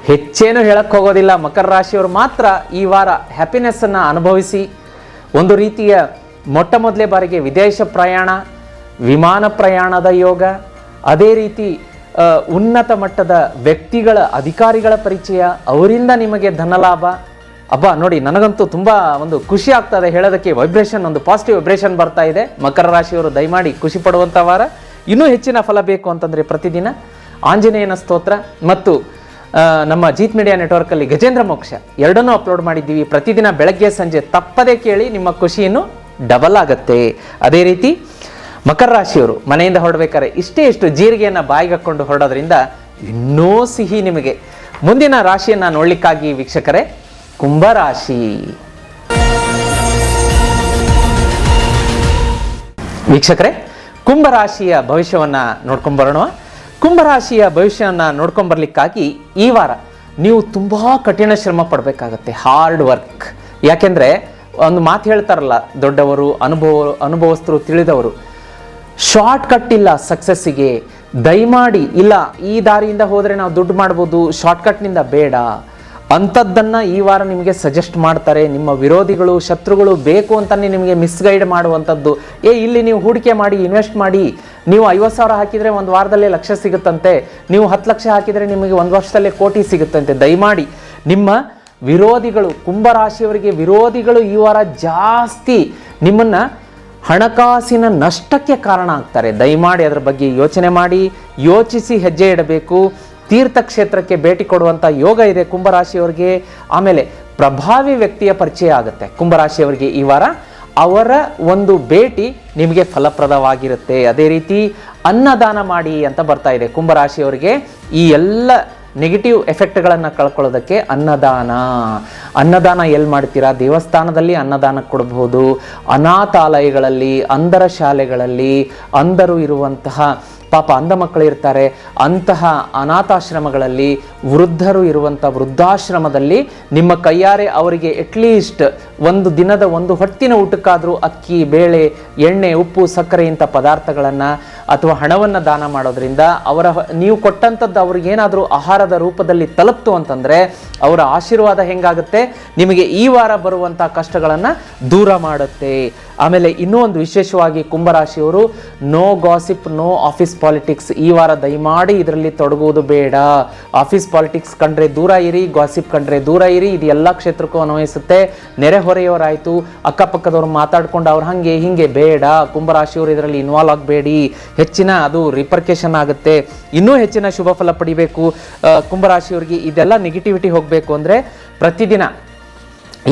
ಹೆಚ್ಚೇನು ಹೇಳಕ್ಕೆ ಹೋಗೋದಿಲ್ಲ. ಮಕರ ರಾಶಿಯವರು ಮಾತ್ರ ಈ ವಾರ ಹ್ಯಾಪಿನೆಸ್ಸನ್ನು ಅನುಭವಿಸಿ ಒಂದು ರೀತಿಯ ಮೊಟ್ಟ ಮೊದಲೇ ಬಾರಿಗೆ ವಿದೇಶ ಪ್ರಯಾಣ, ವಿಮಾನ ಪ್ರಯಾಣದ ಯೋಗ, ಅದೇ ರೀತಿ ಉನ್ನತ ಮಟ್ಟದ ವ್ಯಕ್ತಿಗಳ ಅಧಿಕಾರಿಗಳ ಪರಿಚಯ, ಅವರಿಂದ ನಿಮಗೆ ಧನಲಾಭ. ಅಬ್ಬಾ ನೋಡಿ, ನನಗಂತೂ ತುಂಬ ಒಂದು ಖುಷಿ ಆಗ್ತದೆ ಹೇಳೋದಕ್ಕೆ. ವೈಬ್ರೇಷನ್, ಒಂದು ಪಾಸಿಟಿವ್ ವೈಬ್ರೇಷನ್ ಬರ್ತಾ ಇದೆ. ಮಕರ ರಾಶಿಯವರು ದಯಮಾಡಿ ಖುಷಿ ಪಡುವಂಥ ವಾರ. ಇನ್ನೂ ಹೆಚ್ಚಿನ ಫಲ ಬೇಕು ಅಂತಂದರೆ ಪ್ರತಿದಿನ ಆಂಜನೇಯನ ಸ್ತೋತ್ರ ಮತ್ತು ನಮ್ಮ ಜೀತ್ ಮೀಡಿಯಾ ನೆಟ್ವರ್ಕಲ್ಲಿ ಗಜೇಂದ್ರ ಮೋಕ್ಷ ಎರಡನ್ನೂ ಅಪ್ಲೋಡ್ ಮಾಡಿದ್ದೀವಿ. ಪ್ರತಿದಿನ ಬೆಳಗ್ಗೆ ಸಂಜೆ ತಪ್ಪದೇ ಕೇಳಿ, ನಿಮ್ಮ ಖುಷಿಯನ್ನು ಡಬಲ್ ಆಗುತ್ತೆ. ಅದೇ ರೀತಿ ಮಕರ ರಾಶಿಯವರು ಮನೆಯಿಂದ ಹೊರಡಬೇಕಾದ್ರೆ ಇಷ್ಟು ಜೀರಿಗೆಯನ್ನು ಬಾಯಿಗೆ ಹಾಕ್ಕೊಂಡು ಹೊರಡೋದ್ರಿಂದ ಇನ್ನೂ ಸಿಹಿ ನಿಮಗೆ. ಮುಂದಿನ ರಾಶಿಯನ್ನು ನೋಡ್ಲಿಕ್ಕಾಗಿ ವೀಕ್ಷಕರೇ, ಕುಂಭರಾಶಿ. ವೀಕ್ಷಕರೇ, ಕುಂಭರಾಶಿಯ ಭವಿಷ್ಯವನ್ನು ನೋಡ್ಕೊಂಬರೋಣ. ಕುಂಭರಾಶಿಯ ಭವಿಷ್ಯವನ್ನು ನೋಡ್ಕೊಂಬರ್ಲಿಕ್ಕಾಗಿ ಈ ವಾರ ನೀವು ತುಂಬ ಕಠಿಣ ಶ್ರಮ ಪಡಬೇಕಾಗತ್ತೆ, ಹಾರ್ಡ್ ವರ್ಕ್. ಯಾಕೆಂದರೆ ಒಂದು ಮಾತು ಹೇಳ್ತಾರಲ್ಲ ದೊಡ್ಡವರು, ಅನುಭವಸ್ಥರು, ತಿಳಿದವರು, ಶಾರ್ಟ್ ಕಟ್ ಇಲ್ಲ ಸಕ್ಸಸ್ಸಿಗೆ. ದಯಮಾಡಿ ಇಲ್ಲ ಈ ದಾರಿಯಿಂದ ಹೋದರೆ ನಾವು ದುಡ್ಡು ಮಾಡ್ಬೋದು, ಶಾರ್ಟ್ಕಟ್ನಿಂದ ಬೇಡ ಅಂಥದ್ದನ್ನು ಈ ವಾರ ನಿಮಗೆ ಸಜೆಸ್ಟ್ ಮಾಡ್ತಾರೆ. ನಿಮ್ಮ ವಿರೋಧಿಗಳು, ಶತ್ರುಗಳು ಬೇಕು ಅಂತಲೇ ನಿಮಗೆ ಮಿಸ್ಗೈಡ್ ಮಾಡುವಂಥದ್ದು. ಇಲ್ಲಿ ನೀವು ಹೂಡಿಕೆ ಮಾಡಿ, ಇನ್ವೆಸ್ಟ್ ಮಾಡಿ, ನೀವು 50,000 ಹಾಕಿದರೆ 1 ವಾರದಲ್ಲೇ ಲಕ್ಷ ಸಿಗುತ್ತಂತೆ, ನೀವು 10 ಲಕ್ಷ ಹಾಕಿದರೆ ನಿಮಗೆ 1 ವರ್ಷದಲ್ಲೇ ಕೋಟಿ ಸಿಗುತ್ತಂತೆ. ದಯಮಾಡಿ ನಿಮ್ಮ ವಿರೋಧಿಗಳು, ಕುಂಭರಾಶಿಯವರಿಗೆ ವಿರೋಧಿಗಳು ಈ ವಾರ ಜಾಸ್ತಿ ನಿಮ್ಮನ್ನು ಹಣಕಾಸಿನ ನಷ್ಟಕ್ಕೆ ಕಾರಣ ಆಗ್ತಾರೆ. ದಯಮಾಡಿ ಅದರ ಬಗ್ಗೆ ಯೋಚನೆ ಮಾಡಿ, ಯೋಚಿಸಿ ಹೆಜ್ಜೆ ಇಡಬೇಕು. ತೀರ್ಥಕ್ಷೇತ್ರಕ್ಕೆ ಭೇಟಿ ಕೊಡುವಂಥ ಯೋಗ ಇದೆ ಕುಂಭರಾಶಿಯವರಿಗೆ. ಆಮೇಲೆ ಪ್ರಭಾವಿ ವ್ಯಕ್ತಿಯ ಪರಿಚಯ ಆಗುತ್ತೆ ಕುಂಭರಾಶಿಯವರಿಗೆ ಈ ವಾರ. ಅವರ ಒಂದು ಭೇಟಿ ನಿಮಗೆ ಫಲಪ್ರದವಾಗಿರುತ್ತೆ. ಅದೇ ರೀತಿ ಅನ್ನದಾನ ಮಾಡಿ ಅಂತ ಬರ್ತಾ ಇದೆ ಕುಂಭರಾಶಿಯವರಿಗೆ. ಈ ಎಲ್ಲ ನೆಗೆಟಿವ್ ಎಫೆಕ್ಟ್ಗಳನ್ನು ಕಳ್ಕೊಳ್ಳೋದಕ್ಕೆ ಅನ್ನದಾನ ಎಲ್ಲಿ ಮಾಡ್ತೀರಾ? ದೇವಸ್ಥಾನದಲ್ಲಿ ಅನ್ನದಾನ ಕೊಡಬಹುದು, ಅನಾಥಾಲಯಗಳಲ್ಲಿ, ಅಂಧರ ಶಾಲೆಗಳಲ್ಲಿ, ಅಂಧರು ಇರುವಂತಹ ಪಾಪ ಅಂಧ ಮಕ್ಕಳು ಇರ್ತಾರೆ, ಅಂತಹ ಅನಾಥಾಶ್ರಮಗಳಲ್ಲಿ, ವೃದ್ಧರು ಇರುವಂಥ ವೃದ್ಧಾಶ್ರಮದಲ್ಲಿ ನಿಮ್ಮ ಕೈಯಾರೆ ಅವರಿಗೆ ಅಟ್ಲೀಸ್ಟ್ ಒಂದು ದಿನದ ಒಂದು ಹೊತ್ತಿನ ಊಟಕ್ಕಾದರೂ ಅಕ್ಕಿ, ಬೇಳೆ, ಎಣ್ಣೆ, ಉಪ್ಪು, ಸಕ್ಕರೆ ಇಂಥ ಪದಾರ್ಥಗಳನ್ನು ಅಥವಾ ಹಣವನ್ನು ದಾನ ಮಾಡೋದ್ರಿಂದ ನೀವು ಕೊಟ್ಟಂಥದ್ದು ಅವ್ರಿಗೇನಾದರೂ ಆಹಾರದ ರೂಪದಲ್ಲಿ ತಲುಪ್ತು ಅಂತಂದರೆ ಅವರ ಆಶೀರ್ವಾದ ಹೆಂಗಾಗುತ್ತೆ, ನಿಮಗೆ ಈ ವಾರ ಬರುವಂಥ ಕಷ್ಟಗಳನ್ನು ದೂರ ಮಾಡುತ್ತೆ. ಆಮೇಲೆ ಇನ್ನೂ ಒಂದು ವಿಶೇಷವಾಗಿ ಕುಂಭರಾಶಿಯವರು, no gossip, no office politics. ಈ ವಾರ ದಯಮಾಡಿ ಇದರಲ್ಲಿ ತೊಡಗುವುದು ಬೇಡ. ಆಫೀಸ್ ಪಾಲಿಟಿಕ್ಸ್ ಕಂಡ್ರೆ ದೂರ ಇರಿ, ಗಾಸಿಪ್ ಕಂಡ್ರೆ ದೂರ ಇರಿ. ಇದು ಎಲ್ಲ ಕ್ಷೇತ್ರಕ್ಕೂ ಅನ್ವಯಿಸುತ್ತೆ. ನೆರೆಹೊರೆಯವರಾಯಿತು, ಅಕ್ಕಪಕ್ಕದವ್ರು ಮಾತಾಡ್ಕೊಂಡು ಅವ್ರು ಹಾಗೆ ಹೀಗೆ ಬೇಡ. ಕುಂಭರಾಶಿಯವರು ಇದರಲ್ಲಿ ಇನ್ವಾಲ್ವ್ ಆಗಬೇಡಿ, ಹೆಚ್ಚಿನ ಅದು ರಿಪರ್ಕೇಷನ್ ಆಗುತ್ತೆ. ಇನ್ನೂ ಹೆಚ್ಚಿನ ಶುಭ ಫಲ ಪಡಿಬೇಕು ಕುಂಭರಾಶಿಯವರಿಗೆ. ಇದೆಲ್ಲ ನೆಗೆಟಿವಿಟಿ ಹೋಗಬೇಕು ಅಂದರೆ ಪ್ರತಿದಿನ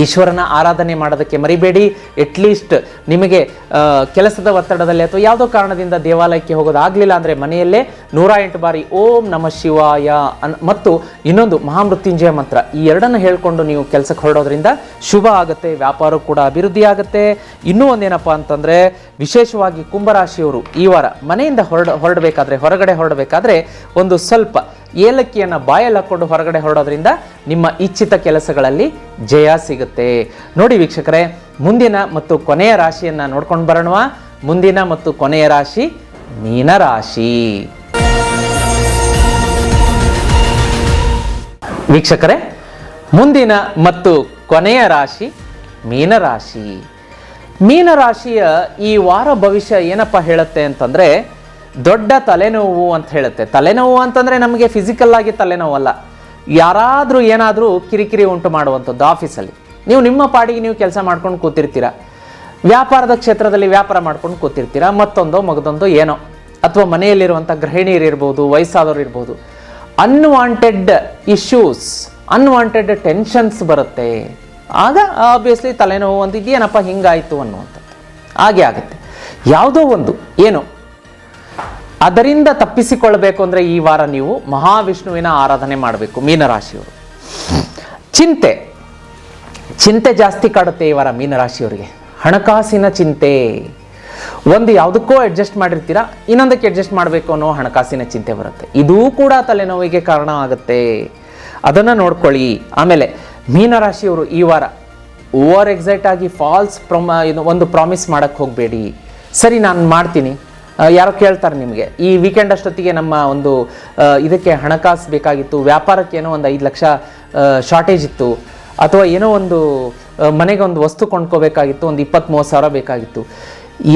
ಈಶ್ವರನ ಆರಾಧನೆ ಮಾಡೋದಕ್ಕೆ ಮರಿಬೇಡಿ. ಅಟ್ಲೀಸ್ಟ್ ನಿಮಗೆ ಕೆಲಸದ ಒತ್ತಡದಲ್ಲಿ ಅಥವಾ ಯಾವುದೋ ಕಾರಣದಿಂದ ದೇವಾಲಯಕ್ಕೆ ಹೋಗೋದಾಗಲಿಲ್ಲ ಅಂದರೆ ಮನೆಯಲ್ಲೇ 108 ಬಾರಿ ಓಂ ನಮಃ ಶಿವಾಯ ಮತ್ತು ಇನ್ನೊಂದು ಮಹಾಮೃತ್ಯುಂಜಯ ಮಂತ್ರ, ಈ ಎರಡನ್ನು ಹೇಳ್ಕೊಂಡು ನೀವು ಕೆಲಸಕ್ಕೆ ಹೊರಡೋದ್ರಿಂದ ಶುಭ ಆಗುತ್ತೆ, ವ್ಯಾಪಾರ ಕೂಡ ಅಭಿವೃದ್ಧಿ ಆಗುತ್ತೆ. ಇನ್ನೂ ಒಂದೇನಪ್ಪ ಅಂತಂದರೆ, ವಿಶೇಷವಾಗಿ ಕುಂಭರಾಶಿಯವರು ಈ ವಾರ ಮನೆಯಿಂದ ಹೊರಗಡೆ ಹೊರಡಬೇಕಾದ್ರೆ ಒಂದು ಸ್ವಲ್ಪ ಏಲಕ್ಕಿಯನ್ನು ಬಾಯಲ್ಲಿ ಹಾಕ್ಕೊಂಡು ಹೊರಗಡೆ ಹೊರಡೋದ್ರಿಂದ ನಿಮ್ಮ ಇಚ್ಛಿತ ಕೆಲಸಗಳಲ್ಲಿ ಜಯ ಸಿಗುತ್ತೆ. ನೋಡಿ ವೀಕ್ಷಕರೇ, ಮುಂದಿನ ಮತ್ತು ಕೊನೆಯ ರಾಶಿಯನ್ನು ನೋಡ್ಕೊಂಡು ಬರೋಣ. ಮುಂದಿನ ಮತ್ತು ಕೊನೆಯ ರಾಶಿ ಮೀನರಾಶಿ. ವೀಕ್ಷಕರೇ, ಮುಂದಿನ ಮತ್ತು ಕೊನೆಯ ರಾಶಿ ಮೀನರಾಶಿ. ಮೀನರಾಶಿಯ ಈ ವಾರ ಭವಿಷ್ಯ ಏನಪ್ಪ ಹೇಳುತ್ತೆ ಅಂತಂದರೆ, ದೊಡ್ಡ ತಲೆನೋವು ಅಂತ ಹೇಳುತ್ತೆ. ತಲೆನೋವು ಅಂತಂದರೆ ನಮಗೆ ಫಿಸಿಕಲ್ ಆಗಿ ತಲೆನೋವಲ್ಲ, ಯಾರಾದರೂ ಏನಾದರೂ ಕಿರಿಕಿರಿ ಉಂಟು ಮಾಡುವಂಥದ್ದು. ಆಫೀಸಲ್ಲಿ ನೀವು ನಿಮ್ಮ ಪಾಡಿಗೆ ನೀವು ಕೆಲಸ ಮಾಡ್ಕೊಂಡು ಕೂತಿರ್ತೀರ, ವ್ಯಾಪಾರದ ಕ್ಷೇತ್ರದಲ್ಲಿ ವ್ಯಾಪಾರ ಮಾಡ್ಕೊಂಡು ಕೂತಿರ್ತೀರ, ಮತ್ತೊಂದೋ ಮಗದೊಂದೋ ಏನೋ, ಅಥವಾ ಮನೆಯಲ್ಲಿರುವಂಥ ಗೃಹಿಣಿಯರು ಇರ್ಬೋದು, ವಯಸ್ಸಾದವರು ಇರ್ಬೋದು, ಅನ್ವಾಂಟೆಡ್ ಇಶ್ಯೂಸ್, ಅನ್ವಾಂಟೆಡ್ ಟೆನ್ಷನ್ಸ್ ಬರುತ್ತೆ. ಆಗ ಆಬ್ವಿಯಸ್ಲಿ ತಲೆನೋವು ಅಂತ ಇದೇನಪ್ಪ ಹಿಂಗಾಯಿತು ಅನ್ನುವಂಥದ್ದು ಹಾಗೆ ಆಗುತ್ತೆ. ಯಾವುದೋ ಒಂದು ಏನೋ ಅದರಿಂದ ತಪ್ಪಿಸಿಕೊಳ್ಬೇಕು ಅಂದರೆ ಈ ವಾರ ನೀವು ಮಹಾವಿಷ್ಣುವಿನ ಆರಾಧನೆ ಮಾಡಬೇಕು. ಮೀನರಾಶಿಯವರು ಚಿಂತೆ ಜಾಸ್ತಿ ಕಾಡುತ್ತೆ ಈ ವಾರ ಮೀನರಾಶಿಯವರಿಗೆ. ಹಣಕಾಸಿನ ಚಿಂತೆ, ಒಂದು ಯಾವುದಕ್ಕೋ ಅಡ್ಜಸ್ಟ್ ಮಾಡಿರ್ತೀರಾ, ಇನ್ನೊಂದಕ್ಕೆ ಅಡ್ಜಸ್ಟ್ ಮಾಡಬೇಕು ಅನ್ನೋ ಹಣಕಾಸಿನ ಚಿಂತೆ ಬರುತ್ತೆ. ಇದೂ ಕೂಡ ತಲೆನೋವಿಗೆ ಕಾರಣ ಆಗುತ್ತೆ, ಅದನ್ನು ನೋಡ್ಕೊಳ್ಳಿ. ಆಮೇಲೆ ಮೀನರಾಶಿಯವರು ಈ ವಾರ ಓವರ್ ಎಕ್ಸೈಟ್ ಆಗಿ ಫಾಲ್ಸ್ ಒಂದು ಪ್ರಾಮಿಸ್ ಮಾಡೋಕ್ಕೆ ಹೋಗಬೇಡಿ. ಸರಿ ನಾನು ಮಾಡ್ತೀನಿ, ಯಾರೋ ಕೇಳ್ತಾರೆ ನಿಮಗೆ ಈ ವೀಕೆಂಡ್ ಅಷ್ಟೊತ್ತಿಗೆ ನಮ್ಮ ಒಂದು ಇದಕ್ಕೆ ಹಣಕಾಸು ಬೇಕಾಗಿತ್ತು, ವ್ಯಾಪಾರಕ್ಕೆ ಏನೋ ಒಂದು 5 ಲಕ್ಷ ಶಾರ್ಟೇಜ್ ಇತ್ತು, ಅಥವಾ ಏನೋ ಒಂದು ಮನೆಗೆ ಒಂದು ವಸ್ತು ಕೊಂಡ್ಕೋಬೇಕಾಗಿತ್ತು, ಒಂದು 20-30 ಸಾವಿರ ಬೇಕಾಗಿತ್ತು.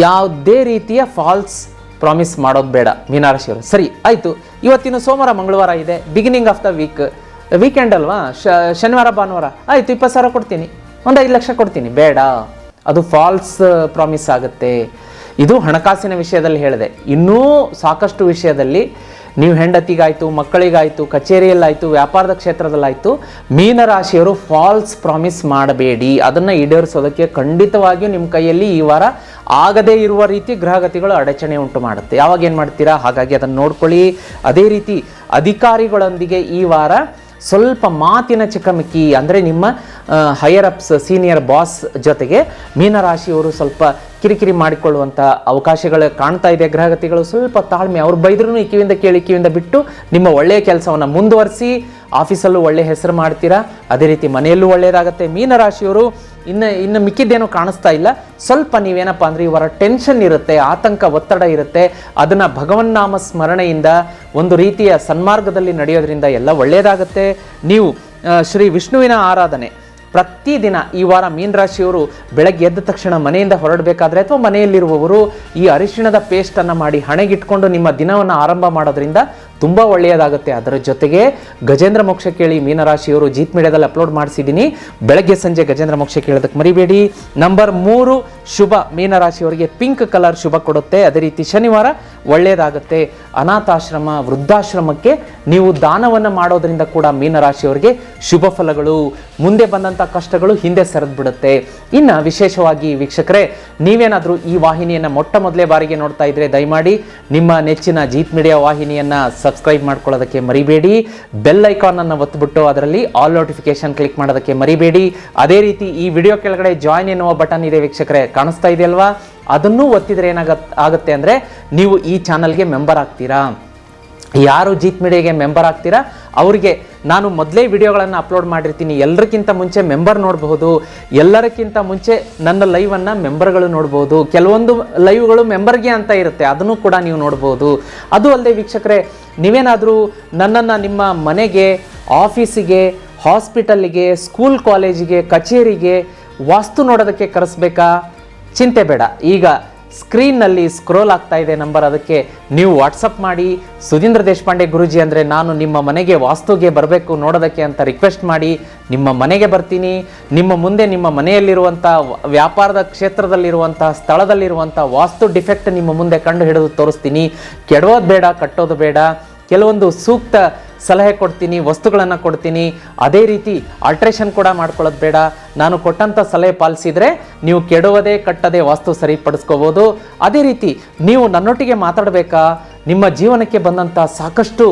ಯಾವುದೇ ರೀತಿಯ ಫಾಲ್ಸ್ ಪ್ರಾಮಿಸ್ ಮಾಡೋದು ಬೇಡ ಮೀನರಾಶಿಯವರು. ಸರಿ ಆಯಿತು, ಇವತ್ತಿನ ಸೋಮವಾರ ಮಂಗಳವಾರ ಇದೆ, ಬಿಗಿನಿಂಗ್ ಆಫ್ ದ ವೀಕೆಂಡ್ ಅಲ್ವಾ, ಶನಿವಾರ ಭಾನುವಾರ, ಆಯಿತು 20 ಸಾವಿರ ಕೊಡ್ತೀನಿ, ಒಂದು 5 ಲಕ್ಷ ಕೊಡ್ತೀನಿ, ಬೇಡ, ಅದು ಫಾಲ್ಸ್ ಪ್ರಾಮಿಸ್ ಆಗುತ್ತೆ. ಇದು ಹಣಕಾಸಿನ ವಿಷಯದಲ್ಲಿ ಹೇಳಿದೆ. ಇನ್ನೂ ಸಾಕಷ್ಟು ವಿಷಯದಲ್ಲಿ ನೀವು ಹೆಂಡತಿಗಾಯಿತು, ಮಕ್ಕಳಿಗಾಯಿತು, ಕಚೇರಿಯಲ್ಲಾಯಿತು, ವ್ಯಾಪಾರದ ಕ್ಷೇತ್ರದಲ್ಲಾಯಿತು, ಮೀನರಾಶಿಯವರು ಫಾಲ್ಸ್ ಪ್ರಾಮಿಸ್ ಮಾಡಬೇಡಿ. ಅದನ್ನು ಈಡೇರಿಸೋದಕ್ಕೆ ಖಂಡಿತವಾಗಿಯೂ ನಿಮ್ಮ ಕೈಯಲ್ಲಿ ಈ ವಾರ ಆಗದೇ ಇರುವ ರೀತಿ ಗ್ರಹಗತಿಗಳು ಅಡಚಣೆ ಉಂಟು ಮಾಡುತ್ತೆ. ಯಾವಾಗ ಏನು ಮಾಡ್ತೀರಾ, ಹಾಗಾಗಿ ಅದನ್ನು ನೋಡ್ಕೊಳ್ಳಿ. ಅದೇ ರೀತಿ ಅಧಿಕಾರಿಗಳೊಂದಿಗೆ ಈ ವಾರ ಸ್ವಲ್ಪ ಮಾತಿನ ಚಿಕ್ಕಮಿಕ್ಕಿ, ಅಂದರೆ ನಿಮ್ಮ ಹೈಯರ್ ಅಪ್ಸ್, ಸೀನಿಯರ್ ಬಾಸ್ ಜೊತೆಗೆ ಮೀನರಾಶಿಯವರು ಸ್ವಲ್ಪ ಕಿರಿಕಿರಿ ಮಾಡಿಕೊಳ್ಳುವಂಥ ಅವಕಾಶಗಳು ಕಾಣ್ತಾ ಇದೆ. ಗ್ರಹಗತಿಗಳು ಸ್ವಲ್ಪ ತಾಳ್ಮೆ, ಅವ್ರು ಬೈದ್ರೂ ಈ ಕಿವಿಯಿಂದ ಕೇಳಿ ಕಿವಿಯಿಂದ ಬಿಟ್ಟು ನಿಮ್ಮ ಒಳ್ಳೆಯ ಕೆಲಸವನ್ನು ಮುಂದುವರಿಸಿ, ಆಫೀಸಲ್ಲೂ ಒಳ್ಳೆಯ ಹೆಸರು ಮಾಡ್ತೀರಾ. ಅದೇ ರೀತಿ ಮನೆಯಲ್ಲೂ ಒಳ್ಳೆಯದಾಗುತ್ತೆ. ಮೀನರಾಶಿಯವರು ಇನ್ನು ಮಿಕ್ಕಿದ್ದೇನೋ ಕಾಣಿಸ್ತಾ ಇಲ್ಲ. ಸ್ವಲ್ಪ ನೀವೇನಪ್ಪ ಅಂದರೆ ಈ ವಾರ ಟೆನ್ಷನ್ ಇರುತ್ತೆ, ಆತಂಕ, ಒತ್ತಡ ಇರುತ್ತೆ. ಅದನ್ನು ಭಗವನ್ನಾಮ ಸ್ಮರಣೆಯಿಂದ ಒಂದು ರೀತಿಯ ಸನ್ಮಾರ್ಗದಲ್ಲಿ ನಡೆಯೋದ್ರಿಂದ ಎಲ್ಲ ಒಳ್ಳೆಯದಾಗುತ್ತೆ. ನೀವು ಶ್ರೀ ವಿಷ್ಣುವಿನ ಆರಾಧನೆ ಪ್ರತಿದಿನ ಈ ವಾರ ಮೀನರಾಶಿಯವರು ಬೆಳಗ್ಗೆ ಎದ್ದ ತಕ್ಷಣ ಮನೆಯಿಂದ ಹೊರಡಬೇಕಾದ್ರೆ ಅಥವಾ ಮನೆಯಲ್ಲಿರುವವರು ಈ ಅರಿಶಿಣದ ಪೇಸ್ಟನ್ನು ಮಾಡಿ ಹಣೆಗಿಟ್ಕೊಂಡು ನಿಮ್ಮ ದಿನವನ್ನು ಆರಂಭ ಮಾಡೋದ್ರಿಂದ ತುಂಬ ಒಳ್ಳೆಯದಾಗುತ್ತೆ. ಅದರ ಜೊತೆಗೆ ಗಜೇಂದ್ರ ಮೋಕ್ಷ ಕೇಳಿ ಮೀನರಾಶಿಯವರು ಜೀತ್ ಮೀಡಿಯಾದಲ್ಲಿ ಅಪ್ಲೋಡ್ ಮಾಡಿಸಿದ್ದೀನಿ, ಬೆಳಗ್ಗೆ ಸಂಜೆ ಗಜೇಂದ್ರ ಮೋಕ್ಷ ಕೇಳೋದಕ್ಕೆ ಮರಿಬೇಡಿ. ನಂಬರ್ 3 ಶುಭ ಮೀನರಾಶಿಯವರಿಗೆ ಪಿಂಕ್ ಕಲರ್ ಶುಭ ಕೊಡುತ್ತೆ. ಅದೇ ರೀತಿ ಶನಿವಾರ ಒಳ್ಳೆಯದಾಗುತ್ತೆ. ಅನಾಥಾಶ್ರಮ, ವೃದ್ಧಾಶ್ರಮಕ್ಕೆ ನೀವು ದಾನವನ್ನು ಮಾಡೋದ್ರಿಂದ ಕೂಡ ಮೀನರಾಶಿಯವರಿಗೆ ಶುಭ ಫಲಗಳು, ಮುಂದೆ ಬಂದಂಥ ಕಷ್ಟಗಳು ಹಿಂದೆ ಸರಿದು ಬಿಡುತ್ತೆ. ಇನ್ನು ವಿಶೇಷವಾಗಿ ವೀಕ್ಷಕರೇ, ನೀವೇನಾದರೂ ಈ ವಾಹಿನಿಯನ್ನು ಮೊಟ್ಟ ಮೊದಲೇ ಬಾರಿಗೆ ನೋಡ್ತಾ ಇದ್ರೆ ದಯಮಾಡಿ ನಿಮ್ಮ ನೆಚ್ಚಿನ ಜೀತ್ ಮೀಡಿಯಾ ವಾಹಿನಿಯನ್ನು ಸಬ್ಸ್ಕ್ರೈಬ್ ಮಾಡ್ಕೊಳ್ಳೋದಕ್ಕೆ ಮರಿಬೇಡಿ. ಬೆಲ್ ಐಕಾನ್ ಅನ್ನು ಒತ್ತಿಬಿಟ್ಟು ಅದರಲ್ಲಿ ಆಲ್ ನೋಟಿಫಿಕೇಶನ್ ಕ್ಲಿಕ್ ಮಾಡೋದಕ್ಕೆ ಮರಿಬೇಡಿ. ಅದೇ ರೀತಿ ಈ ವಿಡಿಯೋ ಕೆಳಗಡೆ ಜಾಯಿನ್ ಎನ್ನುವ ಬಟನ್ ಇದೆ ವೀಕ್ಷಕರೇ, ಕಾಣಿಸ್ತಾ ಇದೆ ಅಲ್ವಾ, ಅದನ್ನು ಒತ್ತಿದ್ರೆ ಆಗುತ್ತೆ ಅಂದರೆ ನೀವು ಈ ಚಾನಲ್ಗೆ ಮೆಂಬರ್ ಆಗ್ತೀರಾ. ಯಾರು ಜೀತ್ ಮೀಡಿಯಾಗೆ ಮೆಂಬರ್ ಆಗ್ತೀರಾ ಅವರಿಗೆ ನಾನು ಮೊದಲೇ ವಿಡಿಯೋಗಳನ್ನು ಅಪ್ಲೋಡ್ ಮಾಡಿರ್ತೀನಿ. ಎಲ್ಲರಿಗಿಂತ ಮುಂಚೆ ಮೆಂಬರ್ ನೋಡಬಹುದು, ಎಲ್ಲರಿಗಿಂತ ಮುಂಚೆ ನನ್ನ ಲೈವನ್ನು ಮೆಂಬರ್ಗಳು ನೋಡ್ಬೋದು. ಕೆಲವೊಂದು ಲೈವ್ಗಳು ಮೆಂಬರ್ಗೆ ಅಂತ ಇರುತ್ತೆ, ಅದನ್ನು ಕೂಡ ನೀವು ನೋಡ್ಬೋದು. ಅದು ಅಲ್ಲದೆ ವೀಕ್ಷಕರೇ, ನೀವೇನಾದರೂ ನನ್ನನ್ನು ನಿಮ್ಮ ಮನೆಗೆ, ಆಫೀಸಿಗೆ, ಹಾಸ್ಪಿಟಲ್ಲಿಗೆ, ಸ್ಕೂಲ್ ಕಾಲೇಜಿಗೆ, ಕಚೇರಿಗೆ ವಾಸ್ತು ನೋಡೋದಕ್ಕೆ ಕರೆಸ್ಬೇಕಾ? ಚಿಂತೆ ಬೇಡ. ಈಗ ಸ್ಕ್ರೀನ್ನಲ್ಲಿ ಸ್ಕ್ರೋಲ್ ಆಗ್ತಾ ಇದೆ ನಂಬರ್, ಅದಕ್ಕೆ ನೀವು ವಾಟ್ಸಪ್ ಮಾಡಿ ಸುಧೀಂದ್ರ ದೇಶಪಾಂಡೆ ಗುರೂಜಿ ಅಂದರೆ ನಾನು ನಿಮ್ಮ ಮನೆಗೆ ವಾಸ್ತುಗೆ ಬರಬೇಕು ನೋಡೋದಕ್ಕೆ ಅಂತ ರಿಕ್ವೆಸ್ಟ್ ಮಾಡಿ ನಿಮ್ಮ ಮನೆಗೆ ಬರ್ತೀನಿ. ನಿಮ್ಮ ಮುಂದೆ ನಿಮ್ಮ ಮನೆಯಲ್ಲಿರುವಂಥ ವ್ಯಾಪಾರದ ಕ್ಷೇತ್ರದಲ್ಲಿರುವಂಥ ಸ್ಥಳದಲ್ಲಿರುವಂಥ ವಾಸ್ತು ಡಿಫೆಕ್ಟ್ ನಿಮ್ಮ ಮುಂದೆ ಕಂಡು ಹಿಡಿದು ತೋರಿಸ್ತೀನಿ. ಕೆಡೋದು ಬೇಡ, ಕಟ್ಟೋದು ಬೇಡ. ಕೆಲವೊಂದು ಸೂಕ್ತ ಸಲಹೆ ಕೊಡ್ತೀನಿ, ವಸ್ತುಗಳನ್ನು ಕೊಡ್ತೀನಿ. ಅದೇ ರೀತಿ ಆಲ್ಟ್ರೇಷನ್ ಕೂಡ ಮಾಡ್ಕೊಳ್ಳೋದು ಬೇಡ. ನಾನು ಕೊಟ್ಟಂಥ ಸಲಹೆ ಪಾಲಿಸಿದರೆ ನೀವು ಕೆಡುವುದೇ ಕಟ್ಟದೆ ವಾಸ್ತು ಸರಿಪಡಿಸ್ಕೋಬೋದು. ಅದೇ ರೀತಿ ನೀವು ನನ್ನೊಟ್ಟಿಗೆ ಮಾತಾಡಬೇಕಾ, ನಿಮ್ಮ ಜೀವನಕ್ಕೆ ಬಂದಂಥ ಸಾಕಷ್ಟು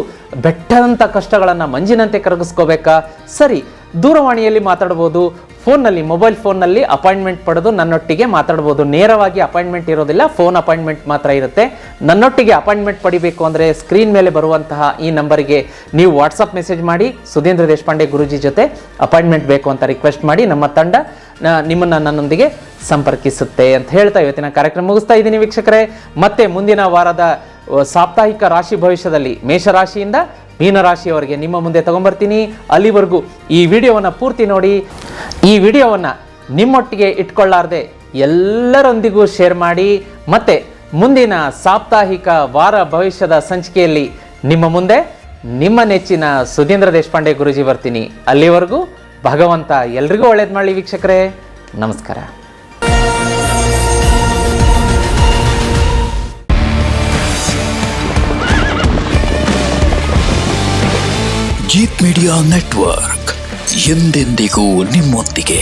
ಬೆಟ್ಟದಂಥ ಕಷ್ಟಗಳನ್ನು ಮಂಜಿನಂತೆ ಕರಗಿಸ್ಕೋಬೇಕಾ, ಸರಿ, ದೂರವಾಣಿಯಲ್ಲಿ ಮಾತಾಡ್ಬೋದು. ಫೋನ್ನಲ್ಲಿ, ಮೊಬೈಲ್ ಫೋನ್ನಲ್ಲಿ ಅಪಾಯಿಂಟ್ಮೆಂಟ್ ಪಡೆದು ನನ್ನೊಟ್ಟಿಗೆ ಮಾತಾಡ್ಬೋದು. ನೇರವಾಗಿ ಅಪಾಯಿಂಟ್ಮೆಂಟ್ ಇರೋದಿಲ್ಲ, ಫೋನ್ ಅಪಾಯಿಂಟ್ಮೆಂಟ್ ಮಾತ್ರ ಇರುತ್ತೆ. ನನ್ನೊಟ್ಟಿಗೆ ಅಪಾಯಿಂಟ್ಮೆಂಟ್ ಪಡಿಬೇಕು ಅಂದರೆ ಸ್ಕ್ರೀನ್ ಮೇಲೆ ಬರುವಂತಹ ಈ ನಂಬರಿಗೆ ನೀವು ವಾಟ್ಸಪ್ ಮೆಸೇಜ್ ಮಾಡಿ, ಸುಧೀಂದ್ರ ದೇಶಪಾಂಡೆ ಗುರೂಜಿ ಜೊತೆ ಅಪಾಯಿಂಟ್ಮೆಂಟ್ ಬೇಕು ಅಂತ ರಿಕ್ವೆಸ್ಟ್ ಮಾಡಿ, ನಮ್ಮ ತಂಡ ನಿಮ್ಮನ್ನು ನನ್ನೊಂದಿಗೆ ಸಂಪರ್ಕಿಸುತ್ತೆ ಅಂತ ಹೇಳ್ತಾ ಇವತ್ತಿನ ಕಾರ್ಯಕ್ರಮ ಮುಗಿಸ್ತಾ ಇದ್ದೀನಿ ವೀಕ್ಷಕರೇ. ಮತ್ತೆ ಮುಂದಿನ ವಾರದ ಸಾಪ್ತಾಹಿಕ ರಾಶಿ ಭವಿಷ್ಯದಲ್ಲಿ ಮೇಷರಾಶಿಯಿಂದ ಮೀನರಾಶಿಯವರೆಗೆ ನಿಮ್ಮ ಮುಂದೆ ತಗೊಂಡ್ಬರ್ತೀನಿ. ಅಲ್ಲಿವರೆಗೂ ಈ ವಿಡಿಯೋವನ್ನು ಪೂರ್ತಿ ನೋಡಿ. ಈ ವಿಡಿಯೋವನ್ನು ನಿಮ್ಮೊಟ್ಟಿಗೆ ಇಟ್ಕೊಳ್ಳಾರ್ದೆ ಎಲ್ಲರೊಂದಿಗೂ ಶೇರ್ ಮಾಡಿ. ಮತ್ತೆ ಮುಂದಿನ ಸಾಪ್ತಾಹಿಕ ವಾರ ಭವಿಷ್ಯದ ಸಂಚಿಕೆಯಲ್ಲಿ ನಿಮ್ಮ ಮುಂದೆ ನಿಮ್ಮ ನೆಚ್ಚಿನ ಸುಧೀಂದ್ರ ದೇಶಪಾಂಡೆ ಗುರೂಜಿ ಬರ್ತೀನಿ. ಅಲ್ಲಿವರೆಗೂ ಭಗವಂತ ಎಲ್ರಿಗೂ ಒಳ್ಳೇದು ಮಾಡಲಿ ವೀಕ್ಷಕರೇ. ನಮಸ್ಕಾರ. ಜೀತ್ ಮೀಡಿಯಾ ನೆಟ್ವರ್ಕ್ ಎಂದೆಂದಿಗೂ ನಿಮ್ಮೊಂದಿಗೆ.